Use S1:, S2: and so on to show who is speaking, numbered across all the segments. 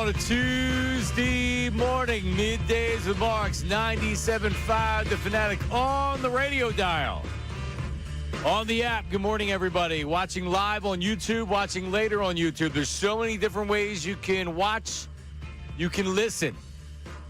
S1: on a Tuesday morning. Middays with Marks, 97.5, the Fanatic on the radio dial. On the app, good morning, everybody. Watching live on YouTube, watching later on YouTube. There's so many different ways you can watch, you can listen.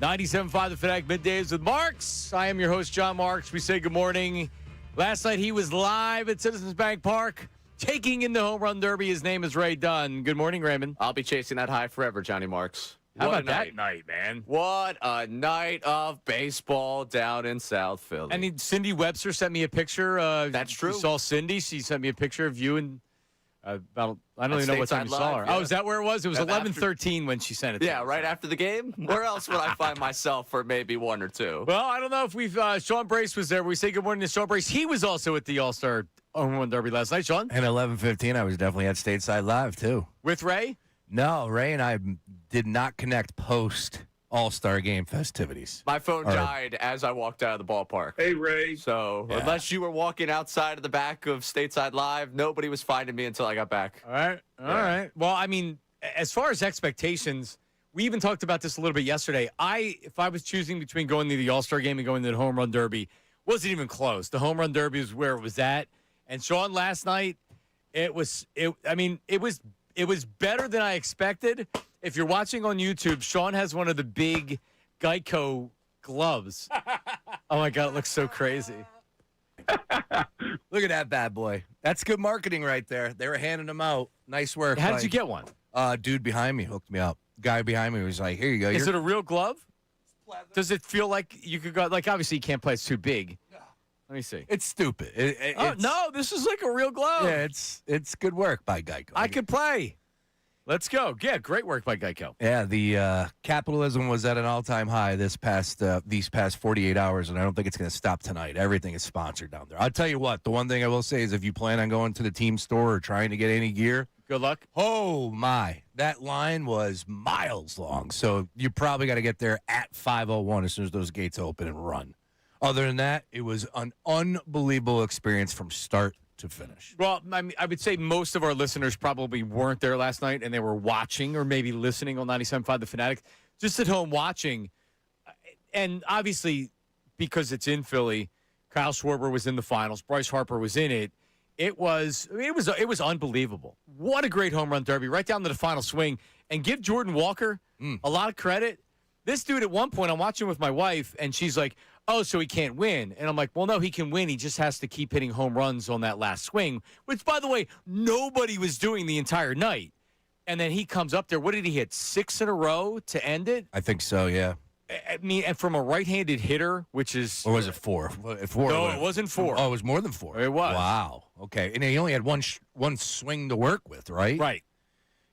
S1: 97.5, the Fanatic Middays with Marks. I am your host, John Marks. We say good morning. Last night he was live at Citizens Bank Park, taking in the home run derby. His name is Ray Dunn. Good morning, Raymond.
S2: I'll be chasing that high forever, Johnny Marks.
S1: How about that night, man?
S2: What a night of baseball down in South Philly.
S1: And Cindy Webster sent me a picture.
S2: That's true.
S1: You saw Cindy. She sent me a picture of you and about, I don't even know what time you saw her.
S2: Yeah.
S1: Oh, is that where it was? It was 11:13 when she sent it to me.
S2: Yeah, right after the game? Where else would I find myself for maybe one or two?
S1: Well, I don't know if we've Sean Brace was there. We say good morning to Sean Brace. He was also at the All-Star Home Run Derby last night, Sean.
S3: And 11:15, I was definitely at Stateside Live, too.
S1: With Ray?
S3: No, Ray and I did not connect post All-Star Game festivities.
S2: My phone died as I walked out of the ballpark.
S4: Hey, Ray.
S2: So unless you were walking outside of the back of Stateside Live, nobody was finding me until I got back.
S1: All right. All right. Well, I mean, as far as expectations, we even talked about this a little bit yesterday. If I was choosing between going to the All-Star Game and going to the Home Run Derby, wasn't even close. The Home Run Derby was where it was at. And Sean, last night, it was better than I expected. If you're watching on YouTube, Sean has one of the big Geico gloves. Oh, my God, it looks so crazy.
S3: Look at that bad boy. That's good marketing right there. They were handing them out. Nice work.
S1: How did you get one?
S3: Dude behind me hooked me up. Guy behind me was like, here you go.
S1: Is it a real glove? Does it feel like you could go, like, obviously you can't play, it's too big. Let me see.
S3: It's stupid.
S1: No, this is like a real glove.
S3: Yeah, it's good work by Geico.
S1: I could play. Let's go. Yeah, great work by Geico.
S3: Yeah, the capitalism was at an all-time high these past 48 hours, and I don't think it's going to stop tonight. Everything is sponsored down there. I'll tell you what, the one thing I will say is if you plan on going to the team store or trying to get any gear,
S1: good luck.
S3: Oh, my. That line was miles long, so you probably got to get there at 5:01 as soon as those gates open and run. Other than that, it was an unbelievable experience from start to finish.
S1: Well, I mean, I would say most of our listeners probably weren't there last night, and they were watching or maybe listening on 97.5 The Fanatic, just at home watching. And obviously, because it's in Philly, Kyle Schwarber was in the finals. Bryce Harper was in it. It was unbelievable. What a great home run derby, right down to the final swing. And give Jordan Walker a lot of credit. This dude, at one point, I'm watching with my wife, and she's like, oh, so he can't win. And I'm like, well, no, he can win. He just has to keep hitting home runs on that last swing, which, by the way, nobody was doing the entire night. And then he comes up there. What did he hit, 6 in a row to end it?
S3: I think so, yeah.
S1: I mean, and from a right-handed hitter, which is...
S3: Or was it 4?
S1: No, it wasn't 4.
S3: Oh, it was more than 4.
S1: It was.
S3: Wow. Okay. And he only had one swing to work with, right?
S1: Right.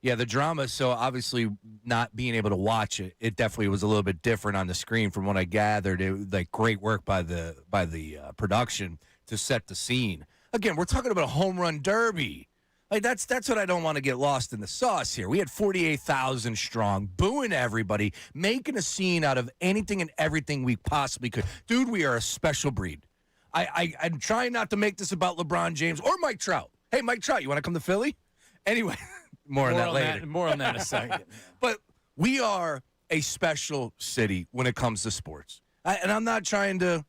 S3: Yeah, the drama, so obviously not being able to watch it, it definitely was a little bit different on the screen from what I gathered. It was like great work by the production to set the scene. Again, we're talking about a home run derby. Like that's what I don't want to get lost in the sauce here. We had 48,000 strong, booing everybody, making a scene out of anything and everything we possibly could. Dude, we are a special breed. I'm trying not to make this about LeBron James or Mike Trout. Hey, Mike Trout, you want to come to Philly? Anyway. More on that later.
S1: More on that in a second.
S3: But we are a special city when it comes to sports. And I'm not trying to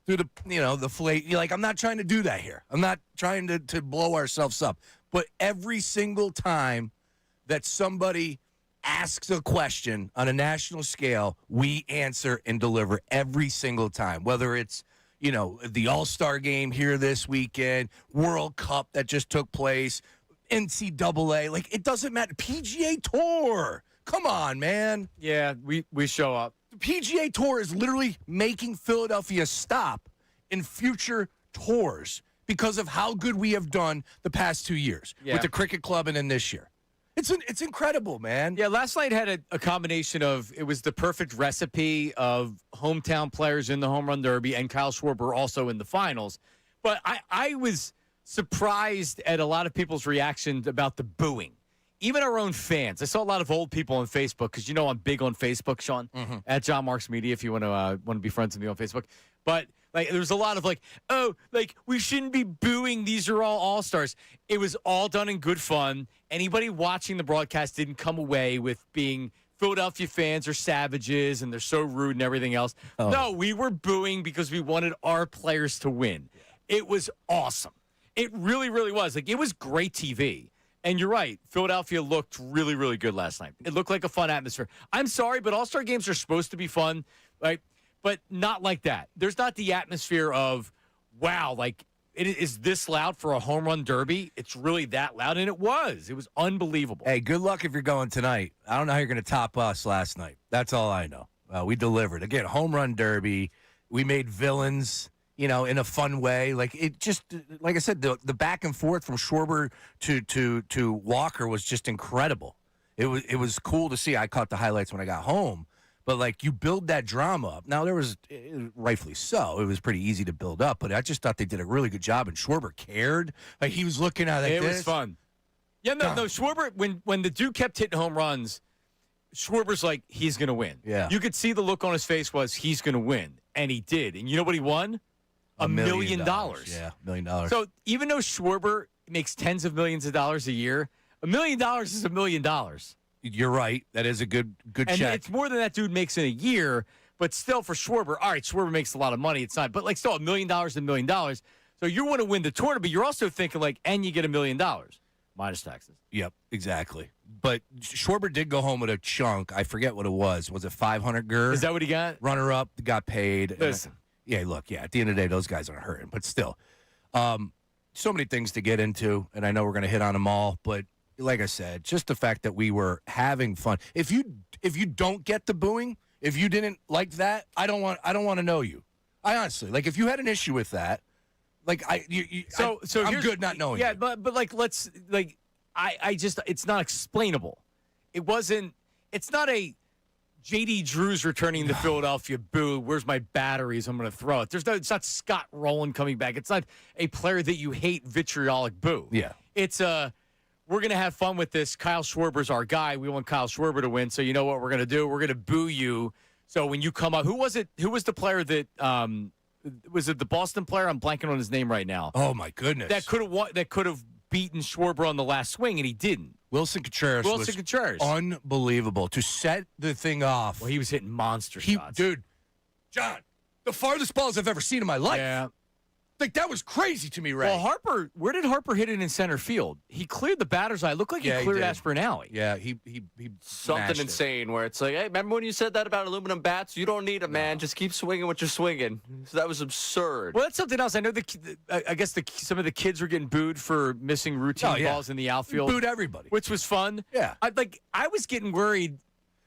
S3: do the flake. Like, I'm not trying to do that here. I'm not trying to blow ourselves up. But every single time that somebody asks a question on a national scale, we answer and deliver every single time. Whether it's, the All-Star game here this weekend, World Cup that just took place, NCAA, like, it doesn't matter. PGA Tour. Come on, man.
S1: Yeah, we show up.
S3: The PGA Tour is literally making Philadelphia stop in future tours because of how good we have done the past 2 years with the cricket club and then this year. It's incredible, man.
S1: Yeah, last night had a combination of, it was the perfect recipe of hometown players in the home run derby and Kyle Schwarber also in the finals. But I was surprised at a lot of people's reactions about the booing. Even our own fans. I saw a lot of old people on Facebook because I'm big on Facebook, Sean, at John Marks Media if you want to be friends with me on Facebook. But like there was a lot of we shouldn't be booing. These are all-stars. It was all done in good fun. Anybody watching the broadcast didn't come away with Philadelphia fans are savages and they're so rude and everything else.
S3: Oh.
S1: No, we were booing because we wanted our players to win. It was awesome. It really, really was. Like, it was great TV. And you're right. Philadelphia looked really, really good last night. It looked like a fun atmosphere. I'm sorry, but All-Star games are supposed to be fun, right? But not like that. There's not the atmosphere of, wow, like, it is this loud for a home run derby? It's really that loud, and it was. It was unbelievable.
S3: Hey, good luck if you're going tonight. I don't know how you're going to top us last night. That's all I know. We delivered. Again, home run derby. We made villains, in a fun way. Like, it just, like I said, the back and forth from Schwarber to Walker was just incredible. It was cool to see. I caught the highlights when I got home. But, like, you build that drama up. Now, there was, rightfully so, it was pretty easy to build up, but I just thought they did a really good job, and Schwarber cared. Like, he was looking at it.
S1: It was fun. Yeah, no, Schwarber, when the dude kept hitting home runs, Schwarber's like, he's going to win.
S3: Yeah.
S1: You could see the look on his face was, he's going to win. And he did. And you know what he won? $1 million.
S3: Yeah, $1 million.
S1: So even though Schwarber makes tens of millions of dollars a year, $1 million is $1 million.
S3: You're right. That is a good
S1: And
S3: check.
S1: it's more than that dude makes in a year, but still for Schwarber, all right, Schwarber makes a lot of money. It's not, but like still $1 million is $1 million. So you want to win the tournament, but you're also thinking like, and you get $1 million minus taxes.
S3: Yep, exactly. But Schwarber did go home with a chunk. I forget what it was. Was it 500 gur?
S1: Is that what he got?
S3: Runner up, got paid.
S1: Listen.
S3: At the end of the day, those guys aren't hurting. But still, so many things to get into, and I know we're going to hit on them all, but like I said, just the fact that we were having fun. If you don't get the booing, if you didn't like that, I don't want to know you. I honestly, like, if you had an issue with that, like I'm good not knowing.
S1: Yeah,
S3: you.
S1: but like I just it's not explainable. It's not a JD Drew's returning to Philadelphia. Boo! Where's my batteries? I'm going to throw it. It's not Scott Rowland coming back. It's not a player that you hate. Vitriolic boo.
S3: Yeah.
S1: It's we're going to have fun with this. Kyle Schwarber's our guy. We want Kyle Schwarber to win. So you know what we're going to do? We're going to boo you. So when you come up, who was it? Who was the player that was it the Boston player? I'm blanking on his name right now.
S3: Oh my goodness.
S1: That could have beaten Schwarber on the last swing, and he didn't.
S3: Wilson Contreras was unbelievable to set the thing off.
S1: Well, he was hitting monster shots.
S3: Dude, John, the farthest balls I've ever seen in my life.
S1: Yeah.
S3: Like, that was crazy to me, Ray.
S1: Well, where did Harper hit it in center field? He cleared the batter's eye. It looked like he cleared Aspen Alley.
S3: Yeah, he
S2: Something insane where it's like, hey, remember when you said that about aluminum bats? You don't need them, man. Just keep swinging what you're swinging. So that was absurd.
S1: Well, that's something else. I know I guess some of the kids were getting booed for missing routine balls in the outfield.
S3: Booed everybody.
S1: Which was fun.
S3: Yeah.
S1: I was getting worried.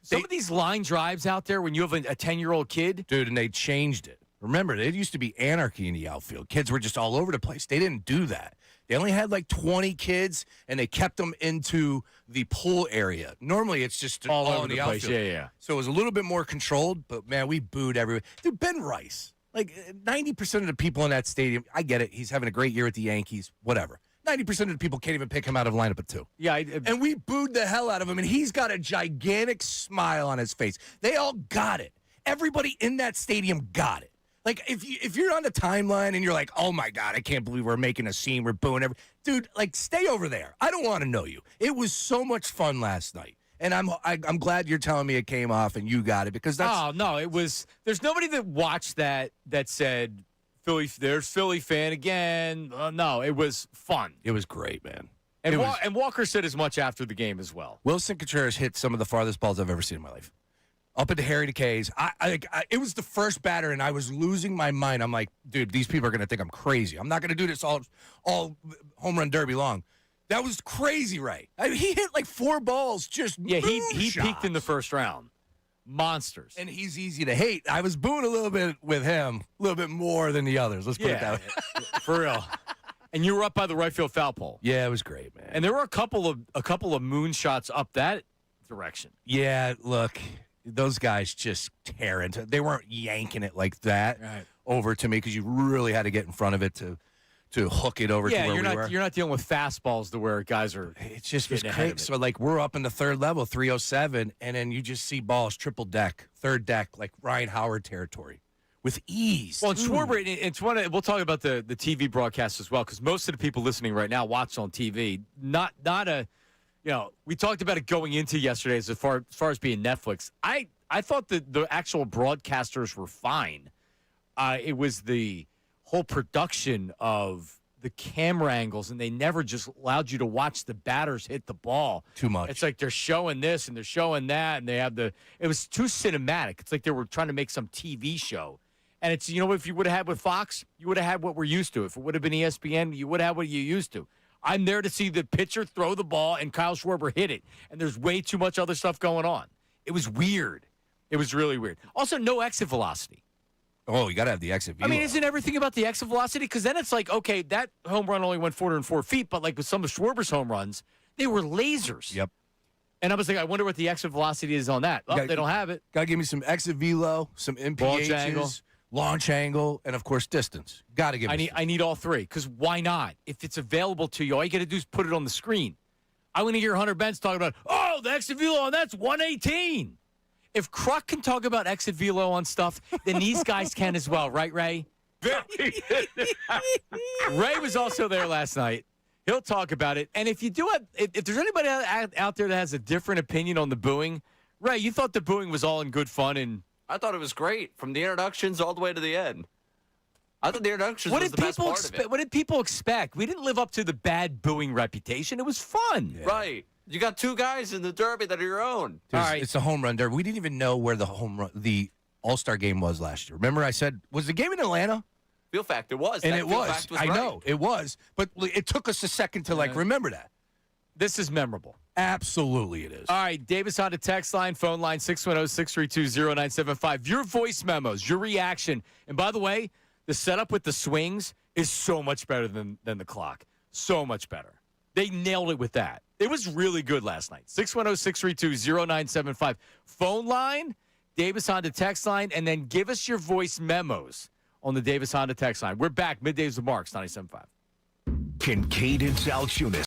S1: Some of these line drives out there when you have a 10-year-old kid.
S3: Dude, and they changed it. Remember, it used to be anarchy in the outfield. Kids were just all over the place. They didn't do that. They only had like 20 kids, and they kept them into the pool area. Normally, it's just all over the
S1: place.
S3: outfield.
S1: Yeah.
S3: So it was a little bit more controlled, but, man, we booed everywhere. Dude, Ben Rice, like 90% of the people in that stadium, I get it. He's having a great year at the Yankees, whatever. 90% of the people can't even pick him out of lineup at 2.
S1: Yeah.
S3: And we booed the hell out of him, and he's got a gigantic smile on his face. They all got it. Everybody in that stadium got it. Like, if you're on the timeline and you're like, oh, my God, I can't believe we're making a scene, we're booing every dude, like, stay over there. I don't want to know you. It was so much fun last night. And I'm glad you're telling me it came off and you got it, because that's...
S1: Oh, no, it was... There's nobody that watched that said, there's Philly fan again. No, it was fun.
S3: It was great, man.
S1: And Walker said as much after the game as well.
S3: Wilson Contreras hit some of the farthest balls I've ever seen in my life. Up into Harry DeKay's. It was the first batter, and I was losing my mind. I'm like, dude, these people are going to think I'm crazy. I'm not going to do this all home run derby long. That was crazy, Ray. He hit like 4 balls, just
S1: he peaked in the first round. Monsters.
S3: And he's easy to hate. I was booing a little bit with him, a little bit more than the others. Let's put it that way.
S1: For real. And you were up by the right field foul pole.
S3: Yeah, it was great, man.
S1: And there were a couple of moonshots up that direction.
S3: Yeah, look. Those guys just tear into it. They weren't yanking it like that over to me, because you really had to get in front of it to hook it over to where we were.
S1: You're not dealing with fastballs to where guys are.
S3: It just was crazy. So, like, we're up in the third level, 307, and then you just see balls triple deck, third deck, like Ryan Howard territory with ease.
S1: Well, and Schwarber, it's we'll talk about the TV broadcast as well, because most of the people listening right now watch on TV. Not a we talked about it going into yesterday as far as being Netflix. I thought that the actual broadcasters were fine. It was the whole production of the camera angles, and they never just allowed you to watch the batters hit the ball.
S3: Too much.
S1: It's like they're showing this and they're showing that, and they have it was too cinematic. It's like they were trying to make some TV show. And it's, if you would have had with Fox, you would have had what we're used to. If it would have been ESPN, you would have what you're used to. I'm there to see the pitcher throw the ball and Kyle Schwarber hit it. And there's way too much other stuff going on. It was weird. It was really weird. Also, no exit velocity.
S3: Oh, you got to have the exit velo.
S1: I mean, isn't everything about the exit velocity? Because then it's like, okay, that home run only went 404 feet, but like with some of Schwarber's home runs, they were lasers.
S3: Yep.
S1: And I was like, I wonder what the exit velocity is on that. Oh, they don't have it.
S3: Got to give me some exit velo, some MPHs, launch angle, and, of course, distance. Got to give me
S1: I need all three, because why not? If it's available to you, all you got to do is put it on the screen. I want to hear Hunter Benz talking about, the exit velo on that's 118. If Kruk can talk about exit velo on stuff, then these guys can as well, right, Ray? Ray was also there last night. He'll talk about it. And if there's anybody out there that has a different opinion on the booing, Ray, you thought the booing was all in good fun, and
S2: I thought it was great from the introductions all the way to the end. I thought the introductions was the best part of it.
S1: What did people expect? We didn't live up to the bad booing reputation. It was fun.
S2: Yeah. Right. You got two guys in the Derby that are your own.
S3: All right. It's a home run derby. We didn't even know where the All-Star game was last year. Remember I said, was the game in Atlanta?
S2: Feel Fact, it was.
S3: And it was. I know, it was. But it took us a second to, remember that.
S1: This is memorable.
S3: Absolutely it is.
S1: All right, Davis on the text line, phone line 610-632-0975. Your voice memos, your reaction. And by the way, the setup with the swings is so much better than the clock. So much better. They nailed it with that. It was really good last night. 610-632-0975. Phone line, Davis Honda text line, and then give us your voice memos on the Davis Honda text line. We're back. Middays with Marks, 97.5.
S4: Kincade and Salciunas.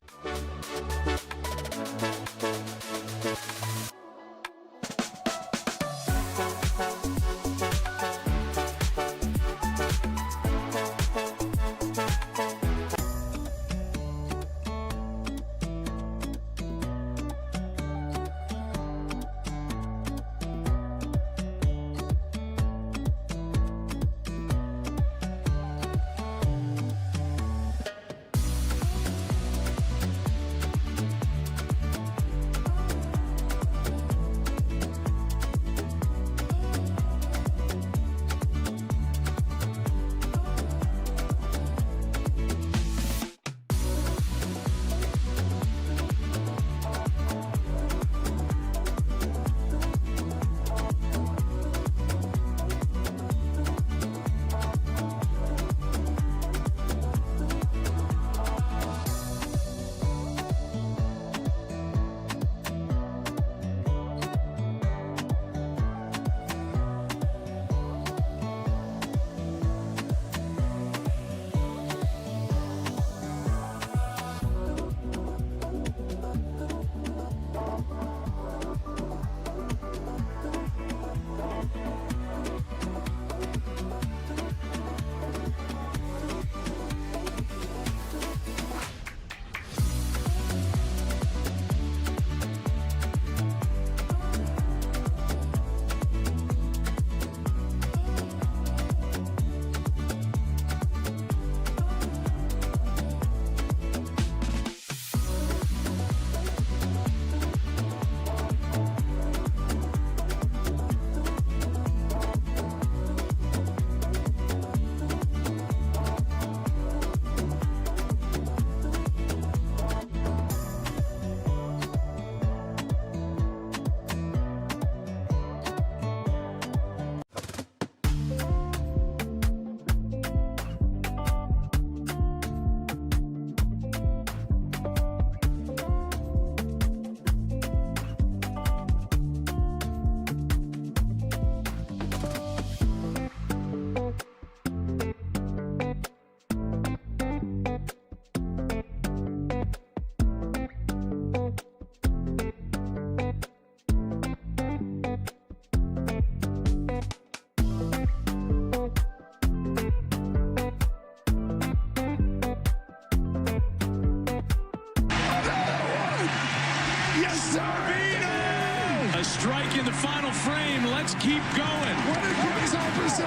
S5: A strike in the final frame. Let's keep going.
S6: What did Bryce Harper say?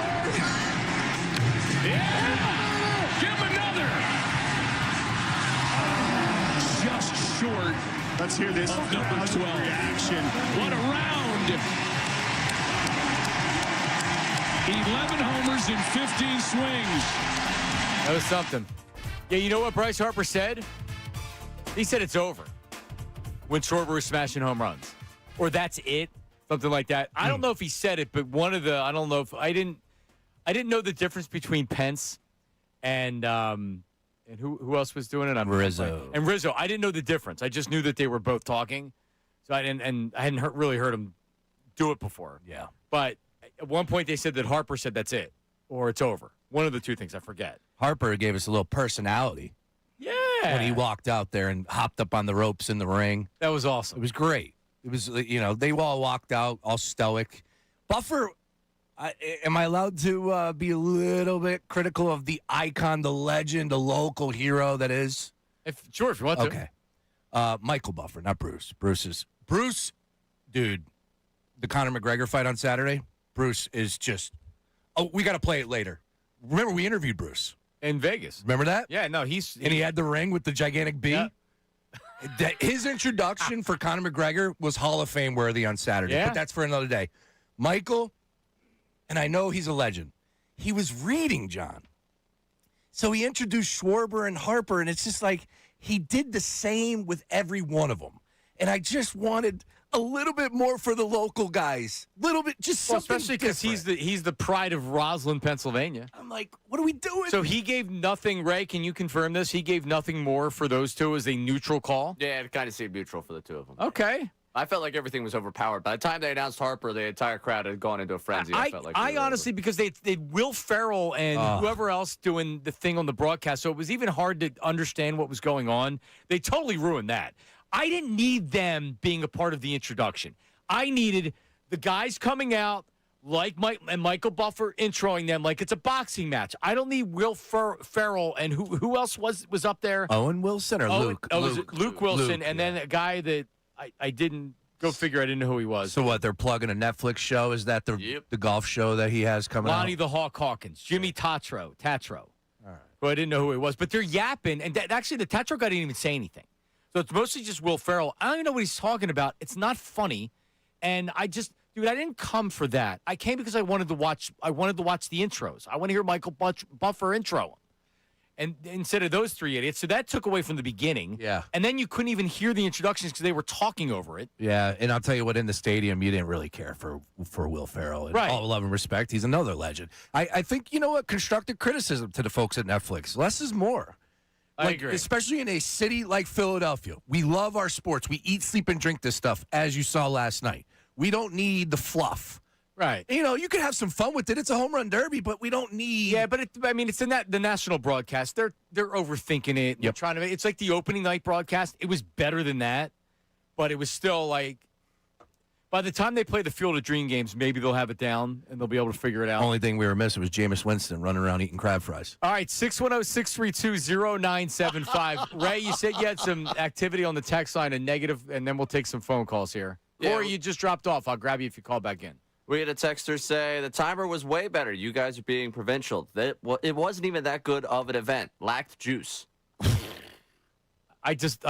S5: Yeah! Give him another. Just short.
S6: Let's hear this.
S5: Of number 12.
S6: Reaction.
S5: What a round. 11 homers in 15 swings.
S1: That was something. Yeah, you know what Bryce Harper said? He said it's over when Schwarber was smashing home runs. Or that's it. Something like that. I don't know if he said it, but I don't know if I didn't know the difference between Pence and who else was doing it?
S3: Rizzo.
S1: And Rizzo. I didn't know the difference. I just knew that they were both talking. So I hadn't really heard him do it before.
S3: Yeah.
S1: But at one point they said that Harper said that's it or it's over. One of the two things, I forget.
S3: Harper gave us a little personality
S1: Yeah.
S3: when he walked out there and hopped up on the ropes in the ring.
S1: That was awesome.
S3: It was great. It was, they all walked out all stoic. Buffer, am I allowed to be a little bit critical of the icon, the legend, the local hero that is?
S1: Sure, if you want to.
S3: Okay. Michael Buffer, not Bruce. Bruce, dude, the Conor McGregor fight on Saturday, Bruce is just, we got to play it later. Remember, we interviewed Bruce.
S1: In Vegas.
S3: Remember that?
S1: Yeah, no,
S3: And he had the ring with the gigantic B.
S1: Yeah.
S3: His introduction for Conor McGregor was Hall of Fame worthy on Saturday,
S1: Yeah.
S3: but that's for another day. Michael, and I know he's a legend, he was reading, John. So he introduced Schwarber and Harper, and it's just like he did the same with every one of them. And I just wanted a little bit more for the local guys. Little bit, just
S1: Well,
S3: something
S1: especially because
S3: different.
S1: he's the pride of Roslyn, Pennsylvania.
S3: I'm like, what are we doing?
S1: So he gave nothing, Ray, can you confirm this? He gave nothing more for those two as a neutral call?
S2: Yeah, it kind of seemed neutral for the two of them.
S1: Okay.
S2: I felt like everything was overpowered. By the time they announced Harper, the entire crowd had gone into a frenzy. I felt like
S1: I honestly, because they Will Ferrell and whoever else doing the thing on the broadcast, so it was even hard to understand what was going on. They totally ruined that. I didn't need them being a part of the introduction. I needed the guys coming out like Mike and Michael Buffer introing them like it's a boxing match. I don't need Will Ferrell and who else was up there?
S3: Owen Wilson or Luke?
S1: Luke Wilson,
S3: Luke,
S1: and
S3: yeah.
S1: then a guy that I didn't go figure. I didn't know who he was.
S3: So what? They're plugging a Netflix show. Is that the golf show that he has coming
S1: Lonnie
S3: out?
S1: the Hawk Hawkins, Jimmy Tatro. All right. Who I didn't know who he was, but they're yapping, and actually the Tatro guy didn't even say anything. So it's mostly just Will Ferrell. I don't even know what he's talking about. It's not funny, and I didn't come for that. I came because I wanted to watch. I wanted to watch the intros. I want to hear Michael Buffer intro, and instead of those three idiots. So that took away from the beginning.
S3: Yeah.
S1: And then you couldn't even hear the introductions because they were talking over it.
S3: Yeah, and I'll tell you what, in the stadium, you didn't really care for Will Ferrell. And
S1: Right.
S3: all love and respect, he's another legend. I think, you know what, constructive criticism to the folks at Netflix. Less is more.
S1: I agree.
S3: Especially in a city like Philadelphia. We love our sports. We eat, sleep, and drink this stuff, as you saw last night. We don't need the fluff.
S1: Right.
S3: You can have some fun with it. It's a home run derby, but we don't need.
S1: Yeah, but it's in the national broadcast. They're overthinking it. They're trying to. It's like the opening night broadcast. It was better than that, but it was still like. By the time they play the Field of Dream games, maybe they'll have it down and they'll be able to figure it out.
S3: Only thing we were missing was Jameis Winston running around eating crab fries.
S1: All right, 610-632-0975. Ray, you said you had some activity on the text line, a negative, and then we'll take some phone calls here.
S2: Yeah,
S1: or you just dropped off. I'll grab you if you call back in.
S2: We had a texter say the timer was way better. You guys are being provincial. It wasn't even that good of an event. Lacked juice.
S1: I just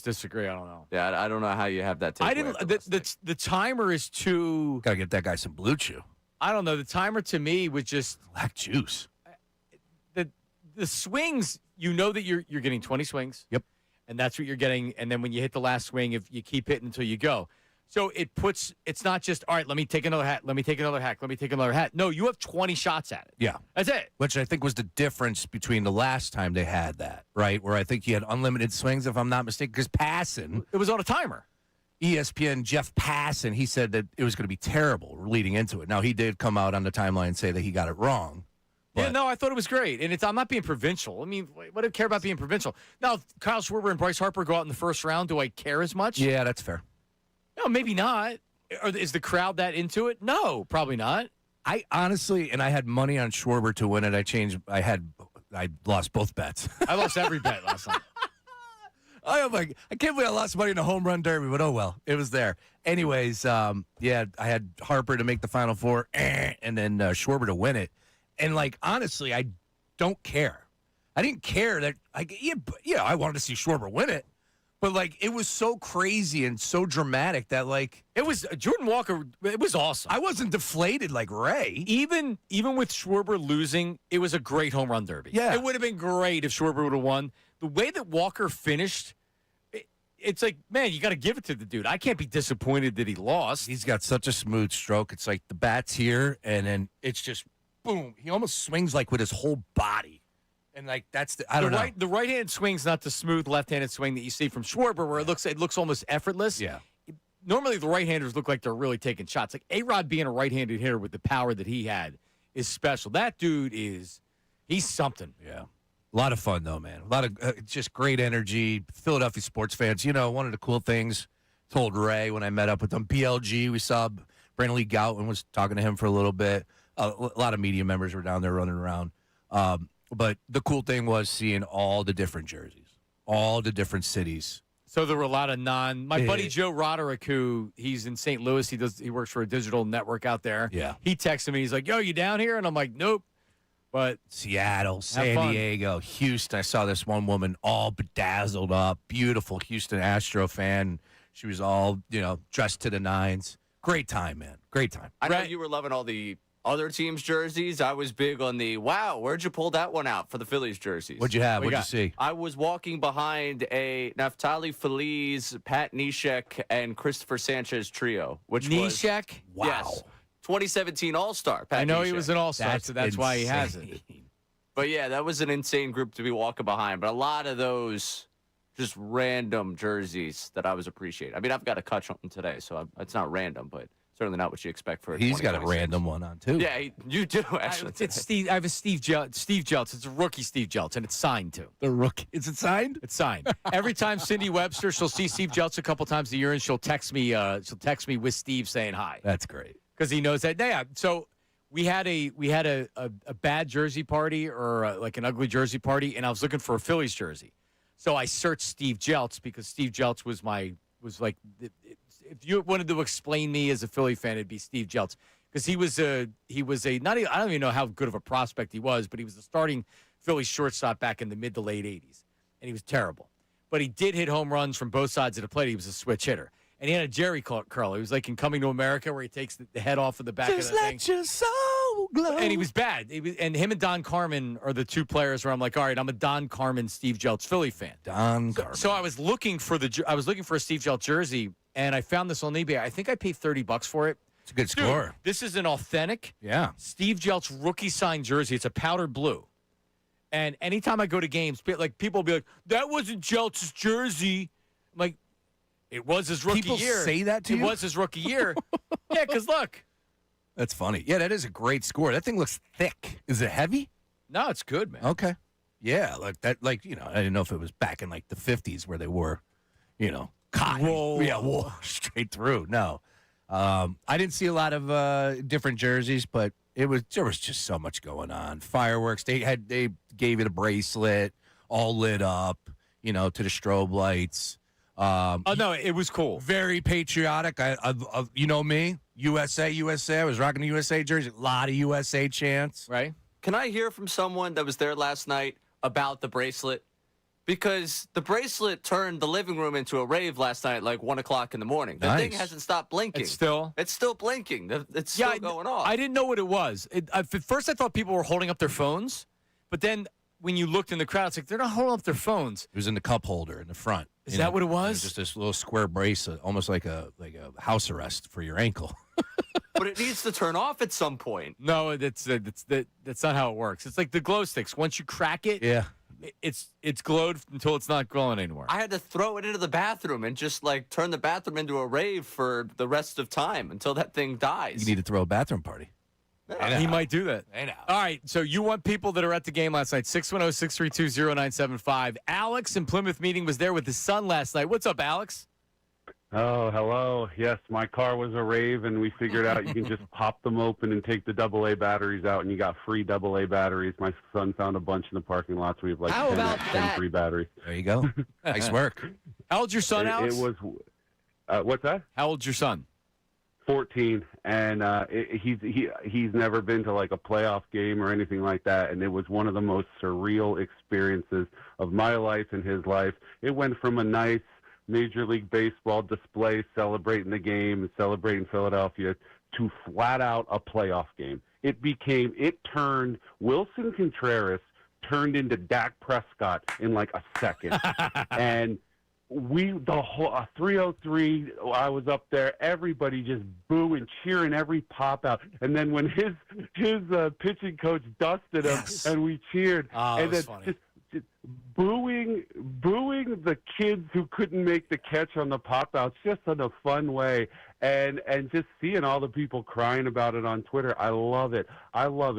S1: disagree. I don't know.
S2: Yeah, I don't know how you have that.
S1: I didn't. The timer is too.
S3: Gotta get that guy some Blue Chew.
S1: I don't know. The timer to me was just
S3: Lack juice.
S1: the swings. You know that you're getting 20 swings.
S3: Yep.
S1: And that's what you're getting. And then when you hit the last swing, if you keep hitting until you go. So it's not just, all right, let me take another hat. Let me take another hack. Let me take another hat. No, you have 20 shots at it.
S3: Yeah.
S1: That's it.
S3: Which I think was the difference between the last time they had that, right? Where I think you had unlimited swings, if I'm not mistaken, because Passan,
S1: It was on a timer.
S3: ESPN Jeff Passan, he said that it was going to be terrible leading into it. Now, he did come out on the timeline and say that he got it wrong.
S1: Yeah,
S3: But-
S1: no, I thought it was great. And I'm not being provincial. I mean, what do I care about being provincial? Now, if Kyle Schwarber and Bryce Harper go out in the first round, do I care as much?
S3: Yeah, that's fair.
S1: No, maybe not. Or is the crowd that into it? No, probably not.
S3: I honestly, and I had money on Schwarber to win it. I lost both bets.
S1: I lost every bet last night.
S3: I'm like, I can't believe I lost money in a home run derby, but oh well, it was there. Anyways, yeah, I had Harper to make the Final Four, and then Schwarber to win it. And like, honestly, I don't care. I didn't care that, like, yeah, I wanted to see Schwarber win it, but like, it was so crazy and so dramatic that like,
S1: It was Jordan Walker. It was awesome.
S3: I wasn't deflated like Ray.
S1: Even with Schwarber losing, it was a great home run derby.
S3: Yeah.
S1: It would have been great if Schwarber would have won. The way that Walker finished, it's like, man, you got to give it to the dude. I can't be disappointed that he lost.
S3: He's got such a smooth stroke. It's like the bat's here, and then it's just boom. He almost swings like with his whole body. And like that's I don't know.
S1: The right hand swing's not the smooth left-handed swing that you see from Schwarber, where it looks almost effortless.
S3: Yeah.
S1: Normally, the right-handers look like they're really taking shots. Like A-Rod being a right-handed hitter with the power that he had is special. That dude he's something.
S3: Yeah. A lot of fun, though, man. A lot of just great energy. Philadelphia sports fans, one of the cool things, told Ray when I met up with them, BLG, we saw Brandon Lee Goutman was talking to him for a little bit. A lot of media members were down there running around. But the cool thing was seeing all the different jerseys, all the different cities.
S1: So there were a lot of my buddy Joe Roderick, who he's in St. Louis. He works for a digital network out there.
S3: Yeah.
S1: He texted me. He's like, "Yo, you down here?" And I'm like, "Nope." But
S3: Seattle, San
S1: fun.
S3: Diego, Houston. I saw this one woman all bedazzled up, beautiful Houston Astro fan. She was all, dressed to the nines. Great time, man. Great time.
S2: I know you were loving all the other teams' jerseys. I was big on the, wow, where'd you pull that one out for the Phillies jerseys?
S3: What'd you have?
S1: What you
S3: What'd you see?
S2: I was walking behind a Naftali Feliz, Pat Neshek, and Christopher Sanchez trio, which was
S1: Neshek?
S3: Wow.
S2: Yes, 2017 All-Star. Pat
S1: I know he
S2: Neshek.
S1: was an all-star, so that's why he has it.
S3: insane.
S2: But yeah, that was an insane group to be walking behind. But a lot of those just random jerseys that I was appreciating. I mean, I've got a cut on today, so it's not random, but certainly not what you expect for.
S3: He's got a
S2: 2026.
S3: random one on too.
S2: Yeah, you do actually.
S1: It's Steve. I have a Steve Jeltz. It's a rookie Steve Jeltz, and it's signed too.
S3: The rookie. Is it signed?
S1: It's signed. Every time Cindy Webster, she'll see Steve Jeltz a couple times a year, and she'll text me. She'll text me with Steve saying hi
S3: That's great.
S1: because he knows that. Yeah. So we had a bad jersey party or like an ugly jersey party, and I was looking for a Phillies jersey. So I searched Steve Jeltz because Steve Jeltz was like. If you wanted to explain me as a Philly fan, it'd be Steve Jeltz because he was a not even, I don't even know how good of a prospect he was, but he was the starting Philly shortstop back in the mid to late 80s, and he was terrible. But he did hit home runs from both sides of the plate. He was a switch hitter, and he had a Jerry curl. He was like in Coming to America where he takes the head off of the back
S3: Just
S1: of the
S3: let
S1: thing.
S3: your soul glow.
S1: And he was bad. And him and Don Carmen are the two players where I'm like, all right, I'm a Don Carmen, Steve Jeltz Philly fan.
S3: Don Carmen.
S1: So I was looking for a Steve Jeltz jersey, and I found this on eBay. I think I paid $30 for it.
S3: It's a good
S1: Dude,
S3: score.
S1: this is an authentic
S3: Yeah.
S1: Steve Jeltz rookie signed jersey. It's a powdered blue. And anytime I go to games, like people will be like, that wasn't Jeltz's jersey. I'm like, it was his rookie
S3: People
S1: year.
S3: say that to you?
S1: It was his rookie year. Yeah, because look.
S3: That's funny. Yeah, that is a great score. That thing looks thick. Is it heavy?
S1: No, it's good, man.
S3: Okay. Yeah, like that. Like I didn't know if it was back in like the 50s where they wore, cotton.
S1: Whoa.
S3: Yeah, wool straight through. No, I didn't see a lot of different jerseys, but there was just so much going on. Fireworks. They gave it a bracelet, all lit up, to the strobe lights.
S1: Oh, no, it was cool.
S3: Very patriotic. You know me, USA. I was rocking the USA jersey. A lot of USA chants.
S1: Right?
S2: Can I hear from someone that was there last night about the bracelet? Because the bracelet turned the living room into a rave last night at like 1 o'clock in the morning. The thing
S3: Nice.
S2: hasn't stopped blinking.
S1: It's still
S2: blinking. It's still going off.
S1: I didn't know what it was. At first, I thought people were holding up their phones, but then when you looked in the crowd, it's like they're not holding up their phones.
S3: It was in the cup holder in the front.
S1: Is that what it was?
S3: Just this little square bracelet, almost like a house arrest for your ankle.
S2: But it needs to turn off at some point.
S1: No, that's not how it works. It's like the glow sticks. Once you crack it,
S3: Yeah.
S1: it's glowed until it's not glowing anymore.
S2: I had to throw it into the bathroom and just like turn the bathroom into a rave for the rest of time until that thing dies.
S3: You need to throw a bathroom party.
S1: He might do that.
S3: I know.
S1: All right, so you want people that are at the game last night, 610-632-0975. Alex in Plymouth meeting was there with his son last night. What's up, Alex?
S7: Oh, hello. Yes, my car was a rave, and we figured out you can just pop them open and take the AA batteries out, and you got free AA batteries. My son found a bunch in the parking lot, so we have like
S2: How
S7: 10,
S2: about
S7: 10
S2: that?
S7: free batteries.
S3: There you go. Nice work.
S1: How old's your son, Alex?
S7: It was, what's that?
S1: How old's your son?
S7: 14, and he's never been to like a playoff game or anything like that, and it was one of the most surreal experiences of my life and his life. It went from a nice Major League Baseball display celebrating the game and celebrating Philadelphia to flat out a playoff game. It turned Wilson Contreras turned into Dak Prescott in like a second. And the whole 303, I was up there, everybody just booing, cheering every pop out. And then when his pitching coach dusted him and we cheered, and then just booing the kids who couldn't make the catch on the pop outs just in a fun way, and just seeing all the people crying about it on Twitter. I love it.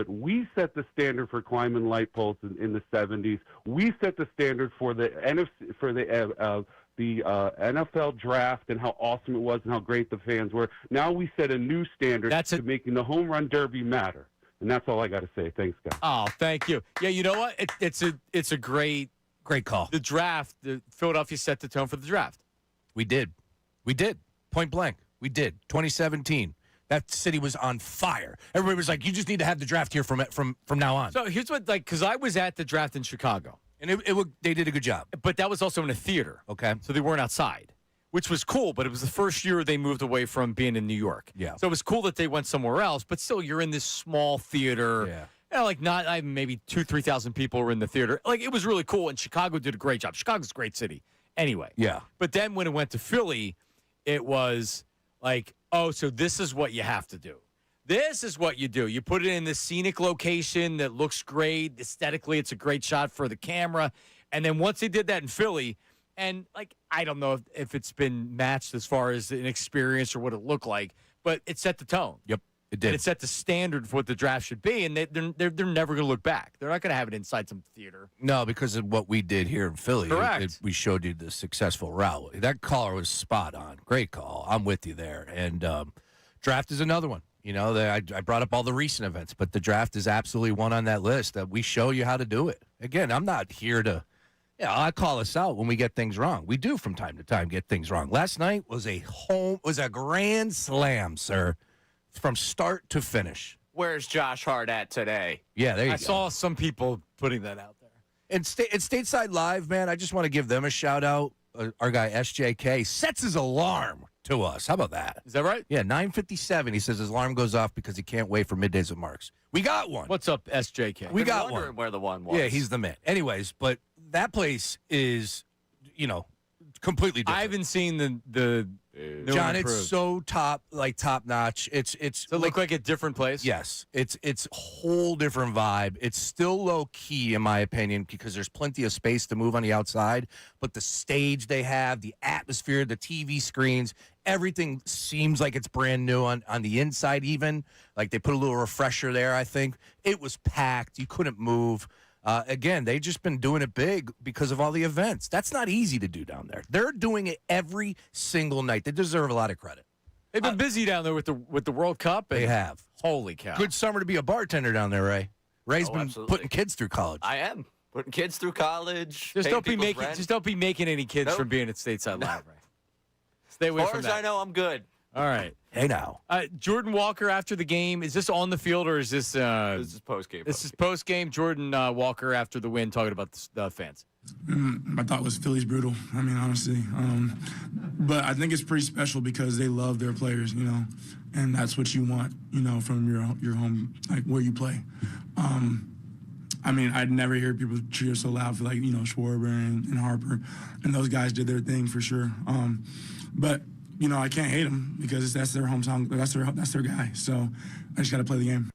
S7: We set the standard for climbing light poles in the 70s. We set the standard for the NFC, for the NFL draft and how awesome it was and how great the fans were. Now we set a new standard to making the home run derby matter. And that's all I got to say. Thanks, guys.
S1: Oh, thank you. Yeah, you know what? It's a great
S3: call.
S1: The draft, Philadelphia set the tone for the draft.
S3: We did. Point blank. We did. 2017. That city was on fire. Everybody was like, "You just need to have the draft here from now on."
S1: So here's what, because I was at the draft in Chicago,
S3: and they did a good job.
S1: But that was also in a theater.
S3: Okay.
S1: So they weren't outside, which was cool. But it was the first year they moved away from being in New York.
S3: Yeah.
S1: So it was cool that they went somewhere else. But still, you're in this small theater.
S3: Yeah.
S1: Maybe 2,000-3,000 people were in the theater. Like, it was really cool, and Chicago did a great job. Chicago's a great city anyway.
S3: Yeah.
S1: But then when it went to Philly, it was like, oh, so this is what you have to do. This is what you do. You put it in this scenic location that looks great. Aesthetically, it's a great shot for the camera. And then once they did that in Philly, and, like, I don't know if it's been matched as far as an experience or what it looked like, but it set the tone.
S3: Yep. It did.
S1: And it set the standard for what the draft should be, and they're never going to look back. They're not going to have it inside some theater.
S3: No, because of what we did here in Philly.
S1: Correct.
S3: We showed you the successful route. That caller was spot on. Great call. I'm with you there. And draft is another one. You know, I brought up all the recent events, but the draft is absolutely one on that list that we show you how to do it. Again, I'm not here to, I call us out when we get things wrong. We do from time to time get things wrong. Last night was a grand slam, sir. From start to finish.
S2: Where's Josh Hart at today?
S3: Yeah, there you go.
S1: I saw some people putting that out there.
S3: And Stateside Live, man, I just want to give them a shout out. Our guy SJK sets his alarm to us. How about that?
S1: Is that right?
S3: Yeah, 9:57. He says his alarm goes off because he can't wait for Middays with Marks. We got one.
S1: What's up, SJK?
S3: We got
S2: wondering
S3: one.
S2: where the one was.
S3: Yeah, he's the man. Anyways, but that place is, completely different.
S1: I haven't seen the
S3: John, it's so top notch. It's
S1: Does it look like a different place?
S3: Yes, it's a whole different vibe. It's still low key in my opinion because there's plenty of space to move on the outside, but the stage they have, the atmosphere, the TV screens, everything seems like it's brand new on the inside even. Like they put a little refresher there, I think. It was packed. You couldn't move. Again, they've just been doing it big because of all the events. That's not easy to do down there. They're doing it every single night. They deserve a lot of credit.
S1: They've been busy down there with the World Cup.
S3: They have.
S1: Holy cow.
S3: Good summer to be a bartender down there, Ray. Ray's been
S2: absolutely.
S3: putting kids through college.
S2: I am putting kids through college.
S1: Just
S2: paying people's rent.
S1: don't be making any kids
S2: Nope.
S1: from being at Stateside Live, right? Stay away
S2: As far
S1: from
S2: as
S1: that.
S2: I know, I'm good.
S1: All right.
S3: Hey now.
S1: Jordan Walker after the game. Is this on the field or is this
S2: This is post game.
S1: This is post game. Jordan Walker after the win talking about the fans.
S8: I thought it was Phillies brutal. I mean, honestly. But I think it's pretty special because they love their players, and that's what you want, from your home, like where you play. I mean, I'd never hear people cheer so loud for Schwarber and Harper, and those guys did their thing for sure. But I can't hate them because that's their hometown, that's their guy. So I just got to play the game.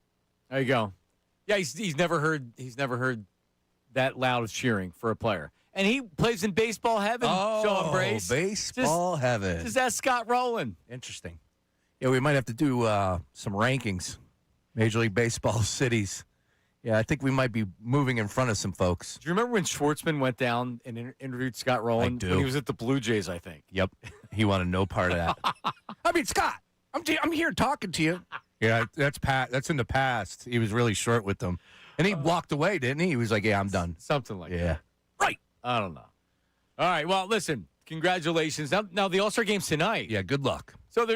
S1: There you go. Yeah, he's never heard that loud of cheering for a player, and he plays in baseball heaven. Sean Brace,
S3: baseball heaven.
S1: Just ask Scott Rowland.
S3: Interesting. Yeah, we might have to do some rankings, Major League Baseball cities. Yeah, I think we might be moving in front of some folks.
S1: Do you remember when Schwartzman went down and interviewed Scott Rowland?
S3: do.
S1: When he was at the Blue Jays, I think.
S3: Yep. He wanted no part of that. I mean, Scott, I'm here talking to you. Yeah, that's in the past. He was really short with them. And he walked away, didn't he? He was like, yeah, I'm done.
S1: Something like that.
S3: Yeah. Right.
S1: I don't know. All right. Well, listen, congratulations. Now the All-Star game's tonight.
S3: Yeah, good luck.
S1: So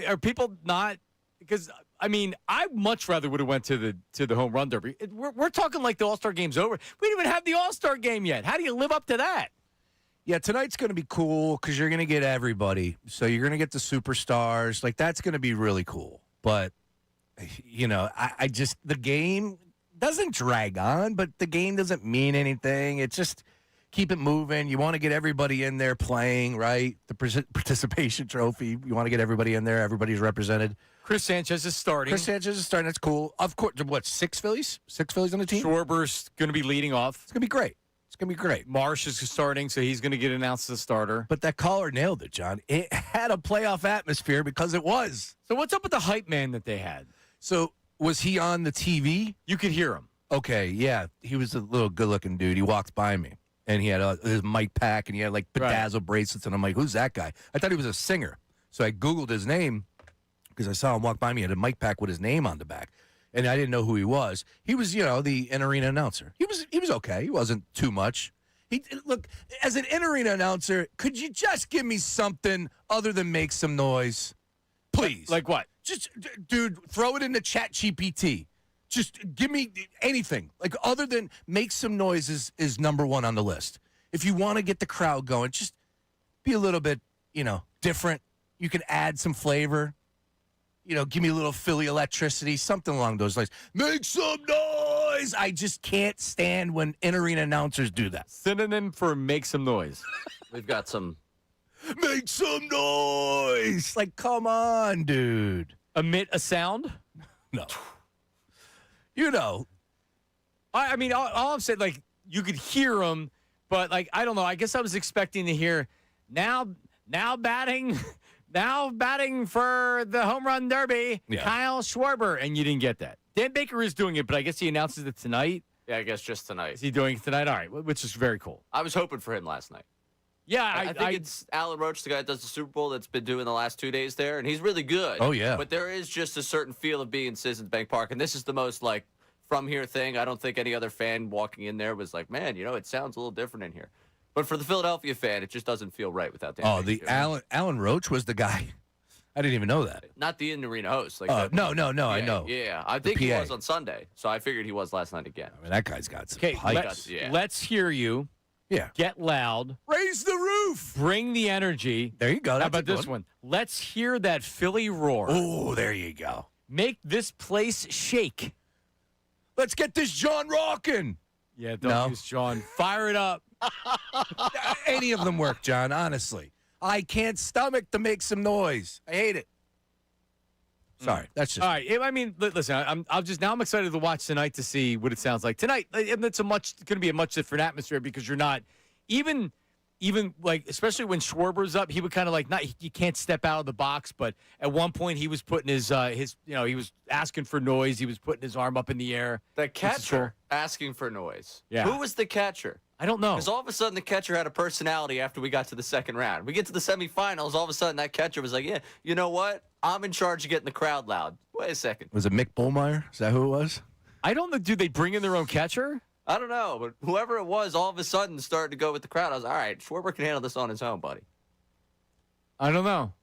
S1: are people not, because, I mean, I much rather would have went to the home run derby. We're talking like the All-Star game's over. We didn't even have the All-Star game yet. How do you live up to that?
S3: Yeah, tonight's going to be cool because you're going to get everybody. So you're going to get the superstars. Like, that's going to be really cool. But, I just, the game doesn't drag on, but the game doesn't mean anything. It's just keep it moving. You want to get everybody in there playing, right? The participation trophy. You want to get everybody in there. Everybody's represented.
S1: Chris Sanchez is starting.
S3: Chris Sanchez is starting. That's cool. Of course, what, 6 Phillies? 6 Phillies on the team?
S1: Schwarber's going to be leading off.
S3: It's going to be great. It's going to be great.
S1: Marsh is starting, so he's going to get announced as a starter.
S3: But that caller nailed it, John. It had a playoff atmosphere because it was.
S1: So what's up with the hype man that they had?
S3: So was he on the TV?
S1: You could hear him.
S3: Okay, yeah. He was a little good-looking dude. He walked by me, and he had his mic pack, and he had, like, bedazzled bracelets, and I'm like, who's that guy? I thought he was a singer. So I Googled his name because I saw him walk by me. He had a mic pack with his name on the back, and I didn't know who he was. He was, the in-arena announcer. He was okay. He wasn't too much. Look, as an in-arena announcer, could you just give me something other than make some noise? Please.
S1: Like what?
S3: Just, dude, throw it into ChatGPT. Just give me anything. Like, other than make some noise is number one on the list. If you want to get the crowd going, just be a little bit, different. You can add some flavor. Give me a little Philly electricity, something along those lines. Make some noise. I just can't stand when in-arena announcers do that.
S1: Synonym for make some noise.
S2: We've got some.
S3: Make some noise. Like, come on, dude.
S1: Emit a sound?
S3: No.
S1: I mean, all I'm saying, like, you could hear him, but, like, I don't know. I guess I was expecting to hear now batting for the home run derby, Kyle Schwarber, and you didn't get that. Dan Baker is doing it, but I guess he announces it tonight.
S2: Yeah, I guess just tonight.
S1: Is he doing it tonight? All right, which is very cool.
S2: I was hoping for him last night.
S1: Yeah,
S2: I think it's Alan Roach, the guy that does the Super Bowl, that's been doing the last 2 days there, and he's really good.
S3: Oh, yeah.
S2: But there is just a certain feel of being in Citizens Bank Park, and this is the most, like, from here thing. I don't think any other fan walking in there was like, man, it sounds a little different in here. But for the Philadelphia fan, it just doesn't feel right without Dan Baker.
S3: The Alan Roach was the guy. I didn't even know that.
S2: Not the in-arena host. Like
S3: no, I know.
S2: Yeah, I think he was on Sunday, so I figured he was last night again.
S3: I mean, that guy's got some
S1: Okay,
S3: pipes.
S1: let's hear you.
S3: Yeah.
S1: Get loud.
S3: Raise the roof.
S1: Bring the energy.
S3: There you go.
S1: How about this one? Let's hear that Philly roar.
S3: Oh, there you go.
S1: Make this place shake.
S3: Let's get this John rockin'.
S1: Yeah, don't use John. Fire it up.
S3: Any of them work, John, honestly. I can't stomach to make some noise. I hate it. Sorry, that's just
S1: all right. I mean, listen, I'm excited to watch tonight to see what it sounds like tonight. And it's going to be a much different atmosphere because you're not even like, especially when Schwarber's up, he would kind of like you can't step out of the box. But at one point, he was putting his he was asking for noise. He was putting his arm up in the air.
S2: The catcher asking for noise.
S1: Yeah.
S2: Who was the catcher?
S1: I don't know.
S2: Because all of a sudden, the catcher had a personality after we got to the second round. We get to the semifinals, all of a sudden, that catcher was like, yeah, you know what? I'm in charge of getting the crowd loud. Wait a second.
S3: Was it Mick Bullmeyer? Is that who it was?
S1: I don't know. Do they bring in their own catcher?
S2: I don't know, but whoever it was, all of a sudden started to go with the crowd. I was all right, Schwarber can handle this on his own, buddy.
S1: I don't know.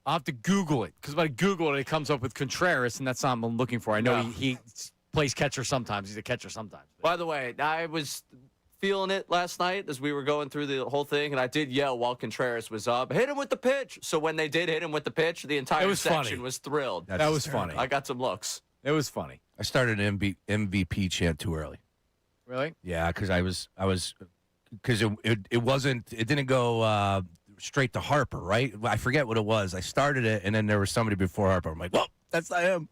S1: I'll have to Google it because when I Google it, it comes up with Contreras, and that's not what I'm looking for. I know he plays catcher sometimes. He's a catcher sometimes.
S2: By the way, I was feeling it last night as we were going through the whole thing, and I did yell while Contreras was up, hit him with the pitch. So when they did hit him with the pitch, the entire section was thrilled.
S1: That was funny.
S2: I got some looks.
S1: It was funny.
S3: I started an MVP chant too early.
S1: Really?
S3: Yeah, because it didn't go straight to Harper, right? I forget what it was. I started it, and then there was somebody before Harper. I'm like, well, that's not him.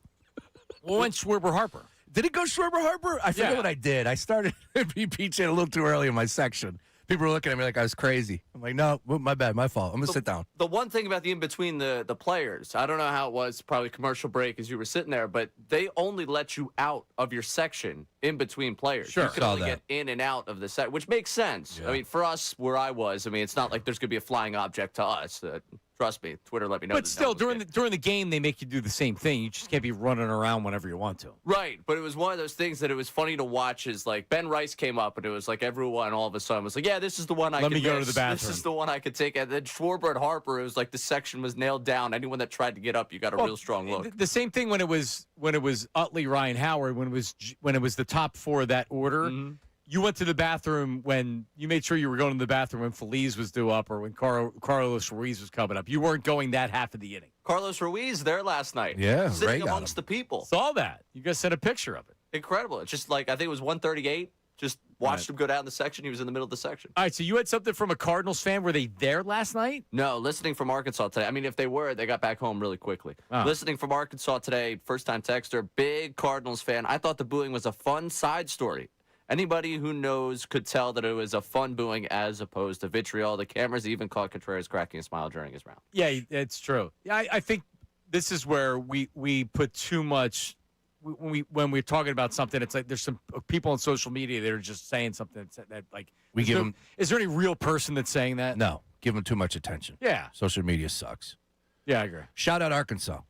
S1: Well, went Schwarber Harper.
S3: Did it go Schwarber Harper? I forget what I did. I started MVP chant a little too early in my section People were looking at me like I was crazy. I'm like, no, my bad, my fault. I'm going to sit down.
S2: The one thing about the in-between the players, I don't know how it was, probably commercial break as you were sitting there, but they only let you out of your section in between players.
S1: Sure.
S2: You could only get in and out of the set, which makes sense.
S3: Yeah.
S2: I mean, for us, where I was, I mean, it's not like there's going to be a flying object to us. Trust me, Twitter let me know.
S1: But
S2: that
S1: still,
S2: that was
S1: during the game, they make you do the same thing. You just can't be running around whenever you want to.
S2: Right, but it was one of those things that it was funny to watch. Is like Ben Rice came up, and it was like everyone all of a sudden was like, "Yeah, this is the one I
S1: Let
S2: could
S1: me go to
S2: miss.
S1: the bathroom.
S2: This is the one I could take." And then Schwarber and Harper, it was like the section was nailed down. Anyone that tried to get up, you got a real strong look.
S1: The same thing when it was Utley, Ryan Howard, when it was the top four of that order.
S2: Mm-hmm.
S1: You went to the bathroom when you made sure you were going to the bathroom when Feliz was due up or when Carlos Ruiz was coming up. You weren't going that half of the inning.
S2: Carlos Ruiz there last night.
S3: Yeah,
S2: sitting
S3: Ray got
S2: amongst
S3: him.
S2: the people.
S1: Saw that. You guys sent a picture of it.
S2: Incredible. It's just like I think it was 138. Just watched him go down the section. He was in the middle of the section.
S1: All right, so you had something from a Cardinals fan. Were they there last night?
S2: No, listening from Arkansas today. I mean, if they were, they got back home really quickly.
S1: Oh.
S2: Listening from Arkansas today, first-time texter, big Cardinals fan. I thought the booing was a fun side story. Anybody who knows could tell that it was a fun booing as opposed to vitriol. The cameras even caught Contreras cracking a smile during his round.
S1: Yeah, it's true. Yeah, I think this is where we put too much when we're talking about something. It's like there's some people on social media that are just saying something that like
S3: We give them.
S1: Is there any real person that's saying that?
S3: No, give them too much attention.
S1: Yeah.
S3: Social media sucks.
S1: Yeah, I agree.
S3: Shout out Arkansas.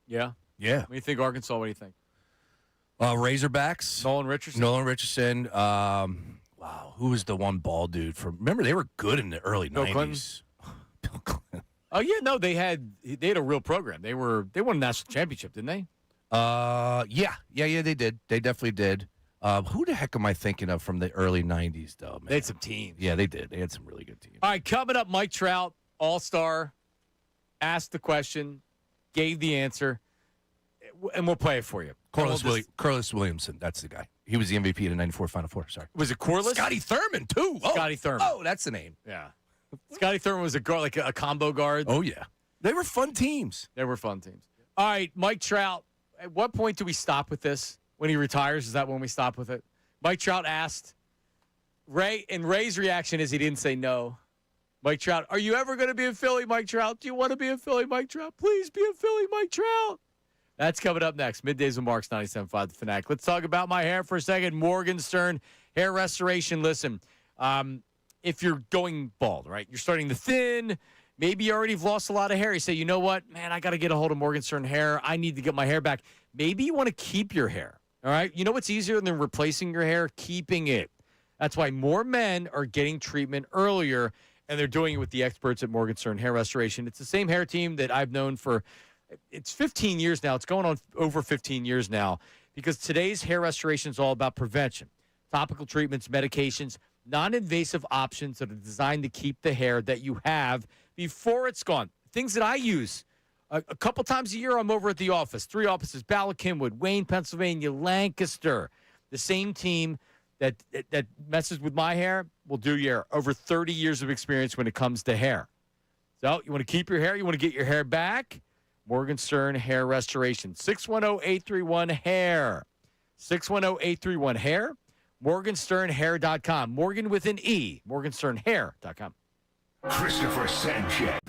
S1: Yeah.
S3: Yeah.
S1: What do you think, Arkansas? What do you think?
S3: Razorbacks.
S1: Nolan Richardson.
S3: Nolan Richardson. Wow, who was the one ball dude from? Remember, they were good in the early
S1: Bill
S3: 90s. Bill Clinton.
S1: Oh yeah, no, they had a real program. They won a national championship, didn't they?
S3: Yeah, they did. They definitely did. Who the heck am I thinking of from the early 90s, though, man?
S1: They had some teams.
S3: Yeah, they did. They had some really good teams.
S1: All right, coming up, Mike Trout, All-Star, asked the question, gave the answer, and we'll play it for you.
S3: Corliss Williamson, that's the guy. He was the MVP of the 94 Final Four. Sorry.
S1: Was it Corliss?
S3: Scotty Thurman, too. Oh.
S1: Scotty Thurman.
S3: Oh, that's the name.
S1: Yeah. Scotty Thurman was a guard, like a combo guard.
S3: Oh, yeah. They were fun teams.
S1: They were fun teams. All right, Mike Trout. At what point do we stop with this? When he retires, is that when we stop with it? Mike Trout asked. Ray's reaction is he didn't say no. Mike Trout, are you ever going to be a Philly, Mike Trout? Do you want to be a Philly, Mike Trout? Please be a Philly, Mike Trout. That's coming up next. Middays with Marks, 97.5 The Fanatic. Let's talk about my hair for a second. Morgenstern Hair Restoration. Listen, if you're going bald, right, you're starting to thin, maybe you already have lost a lot of hair. You say, you know what, man, I got to get a hold of Morgenstern Hair. I need to get my hair back. Maybe you want to keep your hair, all right? You know what's easier than replacing your hair? Keeping it. That's why more men are getting treatment earlier, and they're doing it with the experts at Morgenstern Hair Restoration. It's the same hair team that I've known for, it's 15 years now. It's going on over 15 years now because today's hair restoration is all about prevention. Topical treatments, medications, non-invasive options that are designed to keep the hair that you have before it's gone. Things that I use. A couple times a year, I'm over at the office. 3 offices, Bala Kenwood, Wayne, Pennsylvania, Lancaster. The same team that messes with my hair will do your hair. Over 30 years of experience when it comes to hair. So you want to keep your hair? You want to get your hair back? Morgenstern Hair Restoration. 610-831-HAIR. 610-831-HAIR. MorgensternHair.com. Morgan with an E. MorgensternHair.com.
S4: Christopher Sanchez.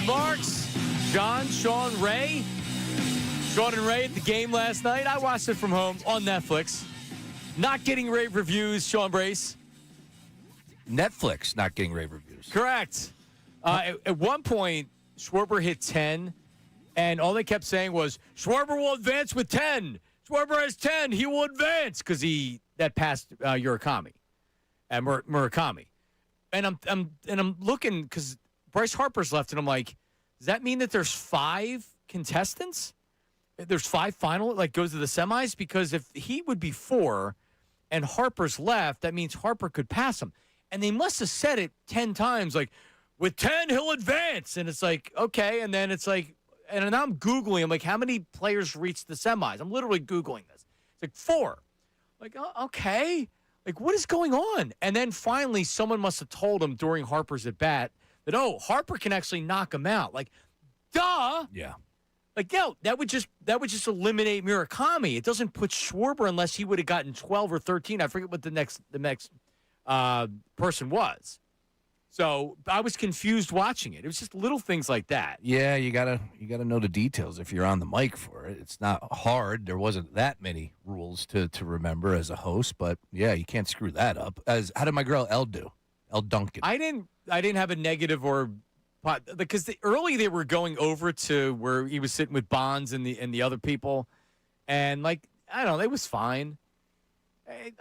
S1: Marks, John, Sean, Ray. Sean and Ray at the game last night. I watched it from home on Netflix. Not getting rave reviews, Sean Brace.
S3: Netflix not getting rave reviews.
S1: Correct. At one point, Schwarber hit 10, and all they kept saying was, Schwarber will advance with 10. Schwarber has 10. He will advance because that passed Murakami and Murakami. And I'm looking because Bryce Harper's left, and I'm like, does that mean that there's 5 contestants? There's 5 final, goes to the semis? Because if he would be 4 and Harper's left, that means Harper could pass him. And they must have said it 10 times, with 10, he'll advance. And it's like, okay. And then it's like, and now I'm Googling. I'm like, how many players reached the semis? I'm literally Googling this. It's like 4. Oh, okay. What is going on? And then finally, someone must have told him during Harper's at bat that, Harper can actually knock him out. Duh.
S3: Yeah.
S1: No, that would just eliminate Murakami. It doesn't put Schwarber unless he would have gotten 12 or 13. I forget what the next person was. So I was confused watching it. It was just little things like that.
S3: Yeah, you gotta know the details if you're on the mic for it. It's not hard. There wasn't that many rules to remember as a host, but yeah, you can't screw that up. How did my girl Elle do? Elle Duncan. I
S1: didn't have a negative or because early they were going over to where he was sitting with Bonds and the other people, and I don't know, it was fine.